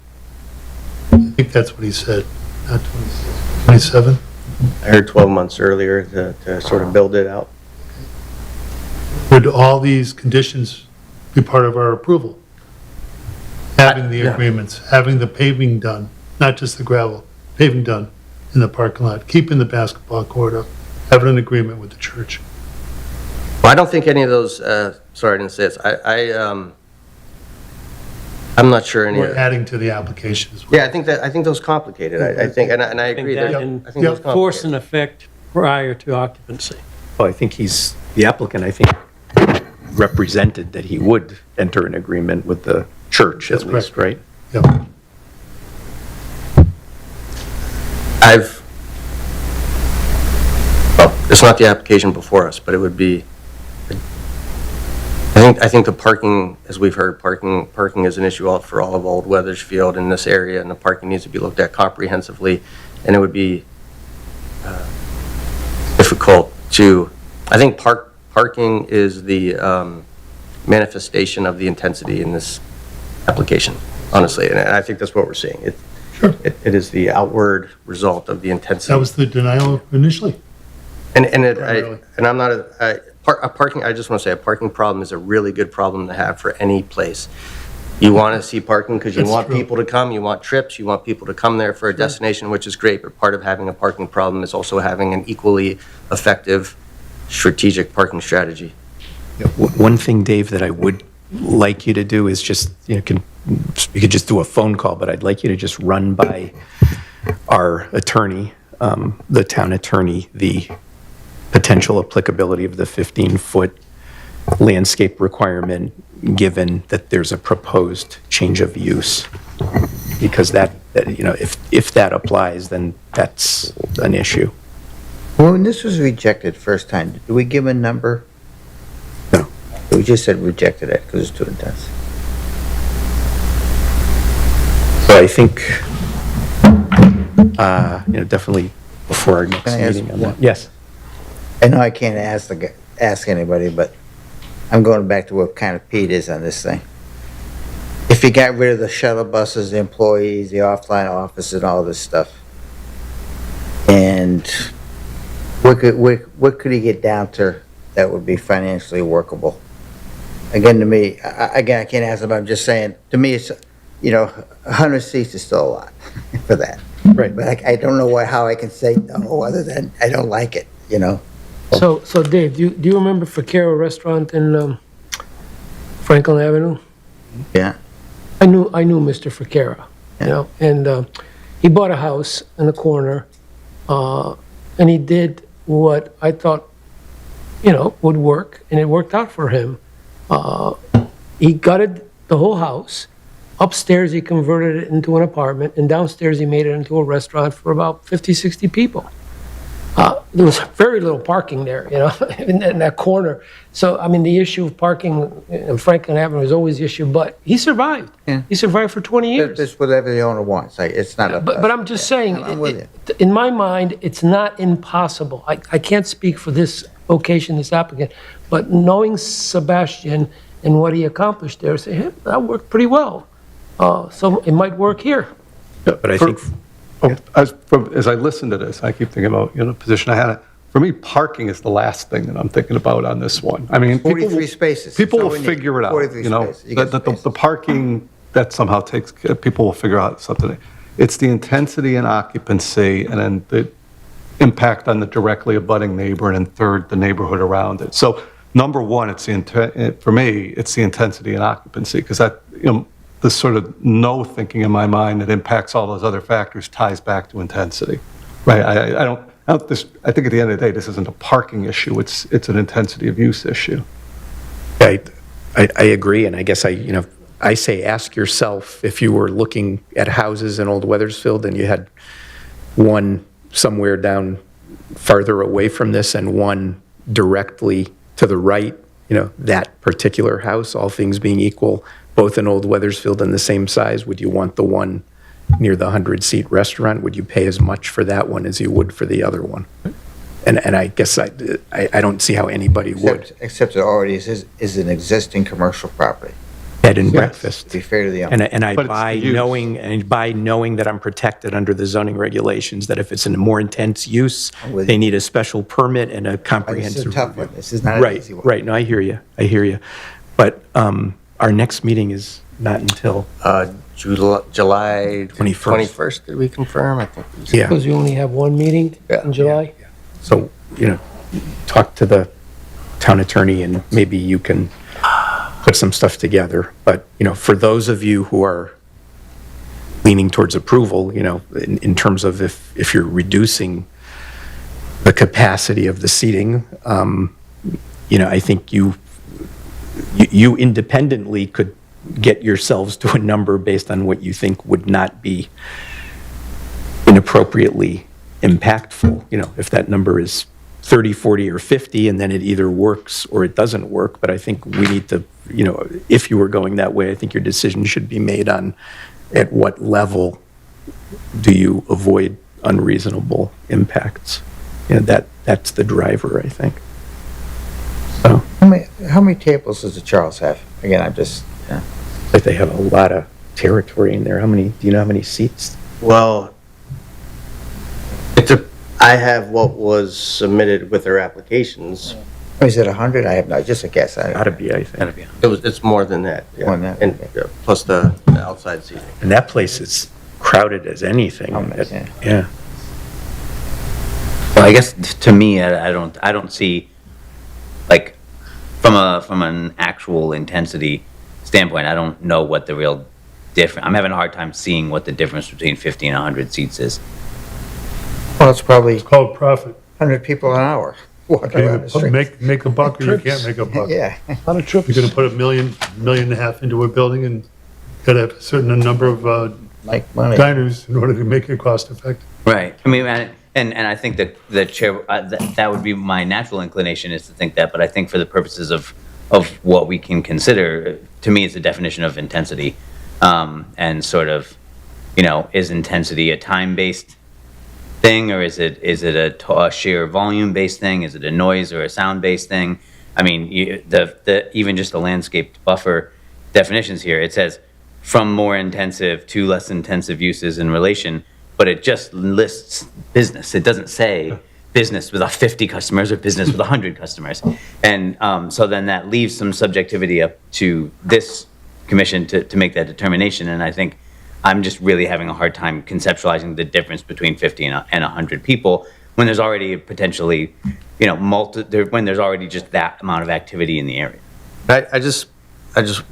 I think that's what he said, not 26, 27? I heard 12 months earlier to sort of build it out. Would all these conditions be part of our approval? Having the agreements, having the paving done, not just the gravel, paving done in the parking lot, keeping the basketball court up, having an agreement with the church. Well, I don't think any of those, sorry, I didn't say this. I'm not sure any of We're adding to the application as well. Yeah, I think those complicated. I think, and I agree. I think those Force complicated. and effect prior to occupancy. Well, I think the applicant, I think, represented that he would enter an agreement with the church at least, right? Yep. It's not the application before us, but it would be, I think the parking, as we've heard, parking is an issue for all of Old Weathersfield in this area, and the parking needs to be looked at comprehensively, and it would be difficult to, I think parking is the manifestation of the intensity in this application, honestly, and I think that's what we're seeing. It is the outward result of the intensity. That was the denial initially. And I'm not a parking. I just want to say a parking problem is a really good problem to have for any place. You want to see parking because you want people to come. You want trips. You want people to come there for a destination, which is great. But part of having a parking problem is also having an equally effective strategic parking strategy. One thing, Dave, that I would like you to do is just you could just do a phone call, but I'd like you to just run by our attorney, the town attorney, the potential applicability of the 15-foot landscape requirement, given that there's a proposed change of use. Because that if that applies, then that's an issue. Well, when this was rejected first time, did we give a number? No. We just said rejected it because it's too intense. So I think, definitely before our next Can I ask meeting on one? that. Yes. I know I can't ask anybody, but I'm going back to what kind of Pete is on this thing. If you got rid of the shuttle buses, the employees, the offline office and all this stuff, and what could he get down to that would be financially workable? Again, to me, I can't ask him, I'm just saying, to me, it's, 100 seats is still a lot for that. Right. But I don't know how I can say no, other than I don't like it, So Dave, do you remember Fakero Restaurant in Franklin Avenue? Yeah. I knew Mr. Fakero, and he bought a house in the corner, and he did what I thought, would work, and it worked out for him. He gutted the whole house. Upstairs, he converted it into an apartment, and downstairs, he made it into a restaurant for about 50, 60 people. There was very little parking there, in that corner. So, the issue of parking in Franklin Avenue is always the issue, but he survived. Yeah. He survived for 20 years. It's whatever the owner wants. It's not up to us. But I'm just saying, I'm with you. in my mind, it's not impossible. I can't speak for this location, this applicant, but knowing Sebastian and what he accomplished there, say, hey, that worked pretty well. So it might work here. But I think As I listen to this, I keep thinking about, the position I had. for me, parking is the last thing that I'm thinking about on this one. I mean, 43 spaces. People will That's all we need. figure it out, 43 you know? spaces. You got The parking, that somehow takes, people will figure out something. It's the intensity and occupancy, and then the impact on the directly abutting neighbor, and then third, the neighborhood around it. So number one, it's for me, it's the intensity and occupancy, because that, you know, the sort of no thinking in my mind that impacts all those other factors ties back to intensity, right? I think at the end of the day, this isn't a parking issue, it's an intensity of use issue. I agree, and I guess I say ask yourself, if you were looking at houses in Old Weathersfield and you had one somewhere down farther away from this and one directly to the right, you know, that particular house, all things being equal, both in Old Weathersfield and the same size, would you want the one near the 100-seat restaurant? Would you pay as much for that one as you would for the other one? And I guess I don't see how anybody would. Except it already is an existing commercial property. Bed and breakfast. To be fair to the owner. And I But it's by the use. knowing that I'm protected under the zoning regulations, that if it's a more intense use, they need a special permit and a This comprehensive. is a tough one. This is not an Right, easy one. right. No, I hear you. But our next meeting is not until, July 21st. 21st, did we confirm? I think. yeah. Because you only have one meeting in July? So, you know, talk to the town attorney and maybe you can put some stuff together. But, you know, for those of you who are leaning towards approval, you know, in terms of if you're reducing the capacity of the seating, you know, I think you independently could get yourselves to a number based on what you think would not be inappropriately impactful. You know, if that number is 30, 40, or 50, and then it either works or it doesn't work. But I think we need to, you know, if you were going that way, I think your decision should be made on at what level do you avoid unreasonable impacts. You know, that's the driver, I think. So, How many tables does the Charles have? Again, I'm just, but they have a lot of territory in there. Do you know how many seats? Well, I have what was submitted with their applications. is it 100? I have no, just a guess. Gotta be, I think. It's more than that. yeah. More than that, And okay. plus the outside seating. And that place is crowded as anything. How much, yeah. Yeah. Well, I guess to me, I don't see, like, from an actual intensity standpoint, I don't know what the real difference. I'm having a hard time seeing what the difference between 50 and 100 seats is. Well, it's probably It's called profit. 100 people an hour walking around the street. Make a buck or you can't make a buck. Yeah. A lot of trips. You're gonna put $1 million, $1.5 million into a building and gotta have a certain number of Like money. diners in order to make it cost effective. Right. I mean, and I think that the chair, that would be my natural inclination is to think that, but I think for the purposes of what we can consider, to me, it's a definition of intensity. And sort of, you know, is intensity a time-based thing, or is it a sheer volume-based thing? Is it a noise or a sound-based thing? I mean, even just the landscaped buffer definitions here, it says from more intensive to less intensive uses in relation, but it just lists business. It doesn't say business with 50 customers or business with 100 customers. And so then that leaves some subjectivity up to this commission to make that determination. And I think I'm just really having a hard time conceptualizing the difference between 50 and 100 people when there's already potentially, you know, when there's already just that amount of activity in the area. I just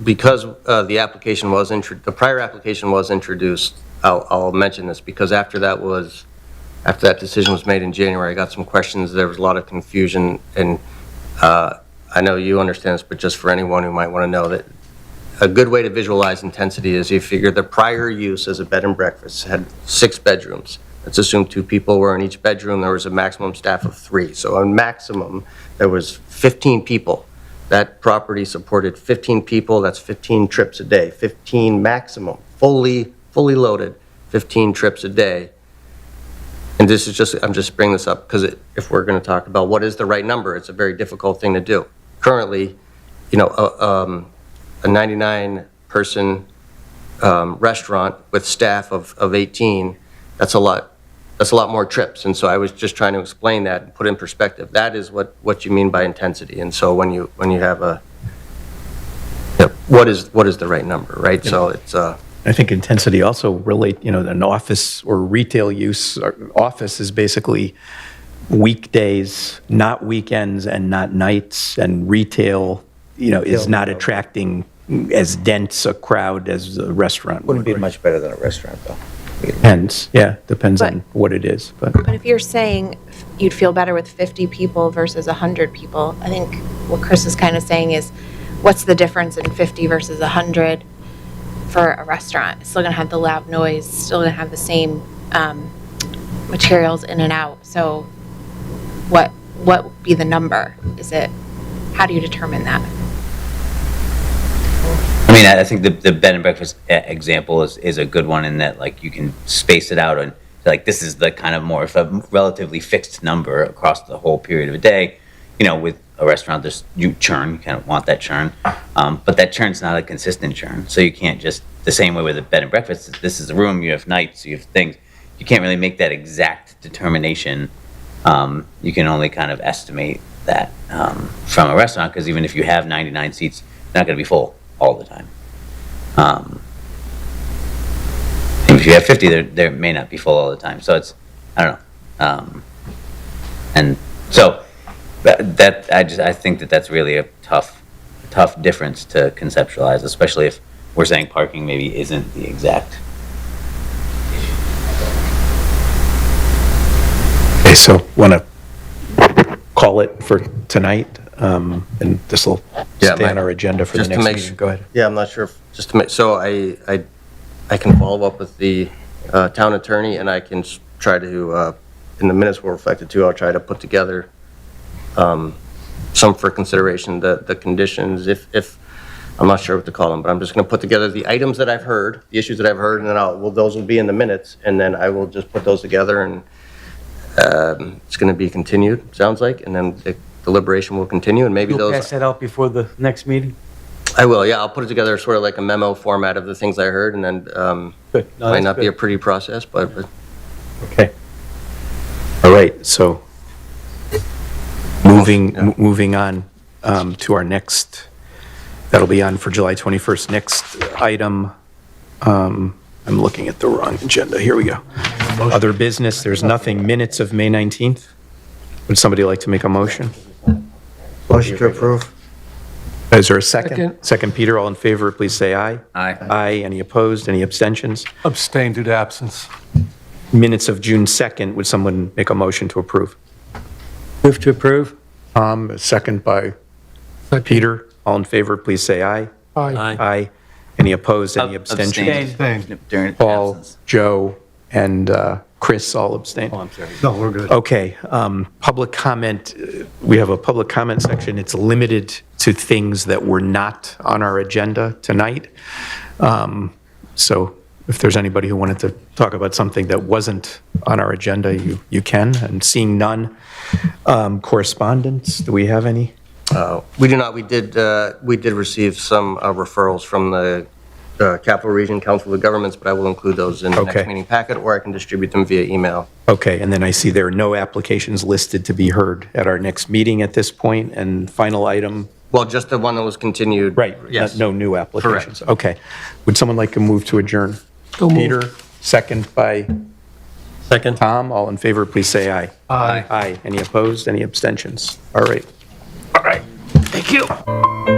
because the application was the prior application was introduced. I'll mention this because after that decision was made in January, I got some questions. There was a lot of confusion, and I know you understand this, but just for anyone who might want to know that a good way to visualize intensity is you figure the prior use as a bed and breakfast had 6 bedrooms. Let's assume 2 people were in each bedroom. There was a maximum staff of 3. So a maximum, there was 15 people. That property supported 15 people. That's 15 trips a day. 15 maximum, fully loaded, 15 trips a day. And this is just, I'm just bringing this up because if we're going to talk about what is the right number, it's a very difficult thing to do. Currently, you know, a 99-person restaurant with staff of 18, that's a lot that's a lot more trips. And so I was just trying to explain that and put in perspective. That is what you mean by intensity. And so when you have what is the right number, right? So it's, I think intensity also relate, an office or retail use, office is basically weekdays, not weekends and not nights, and retail, is not attracting as dense a crowd as a restaurant Wouldn't would. be much better than a restaurant, though. Depends, depends on what it is, but. But if you're saying you'd feel better with 50 people versus 100 people, I think what Chris is kind of saying is, what's the difference in 50 versus 100 for a restaurant? It's still going to have the loud noise, still going to have the same materials in and out. So what would be the number? How do you determine that? I mean, I think the bed and breakfast example is a good one in that, like, you can space it out, and like, this is the kind of more of a relatively fixed number across the whole period of a day. With a restaurant, you kind of want that churn, but that churn's not a consistent churn. So you can't just, the same way with a bed and breakfast, this is a room, you have nights, you have things, you can't really make that exact determination. You can only kind of estimate that from a restaurant, because even if you have 99 seats, they're not going to be full all the time. If you have 50, they may not be full all the time. So it's, I don't know. And so I think that's really a tough difference to conceptualize, especially if we're saying parking maybe isn't the exact. Okay, so want to call it for tonight, and this will stay on our agenda for the next meeting. Go ahead. Yeah, I'm not sure, just to make, so I can follow up with the town attorney, and I can try to, in the minutes we're reflected to, I'll try to put together some for consideration, the conditions, if, I'm not sure what to call them, but I'm just going to put together the items that I've heard, the issues that I've heard, and then those will be in the minutes, and then I will just put those together, and it's going to be continued, sounds like, and then the deliberation will continue, and maybe You'll those. pass that out before the next meeting? I will, yeah, I'll put it together sort of like a memo format of the things I heard, and then Good. No, might that's not be a good. pretty process, but Okay. All right, so moving on to our next, that'll be on for July 21st. Next item, I'm looking at the wrong agenda. Here we go. Other business, there's nothing. Minutes of May 19th. Would somebody like to make a motion? Motion to approve? Is there a second? Second. Second, Peter, all in favor, please say aye. Aye. Aye. Any opposed? Any abstentions? Abstain due to absence. Minutes of June 2nd, would someone make a motion to approve? Move to approve. Second by Peter, all in favor, please say aye. Aye. Aye. Any opposed? Any abstentions? Abstain. During Paul, absence. Joe, and Chris all abstain. Oh, I'm sorry. No, we're good. Okay, public comment, we have a public comment section. It's limited to things that were not on our agenda tonight. So if there's anybody who wanted to talk about something that wasn't on our agenda, you can. And seeing none. Correspondence, do we have any? we do not. We did receive some referrals from the Capital Region Council of Governments, but I will include those in the Okay. next meeting packet, or I can distribute them via email. Okay, and then I see there are no applications listed to be heard at our next meeting at this point. And final item, Well, just the one that was continued. right, Yes. no new applications. Okay. Would someone like to move to adjourn? So moved. Peter, second by Second. Tom. All in favor, please say aye. Aye. Aye. Any opposed? Any abstentions? All right. Thank you.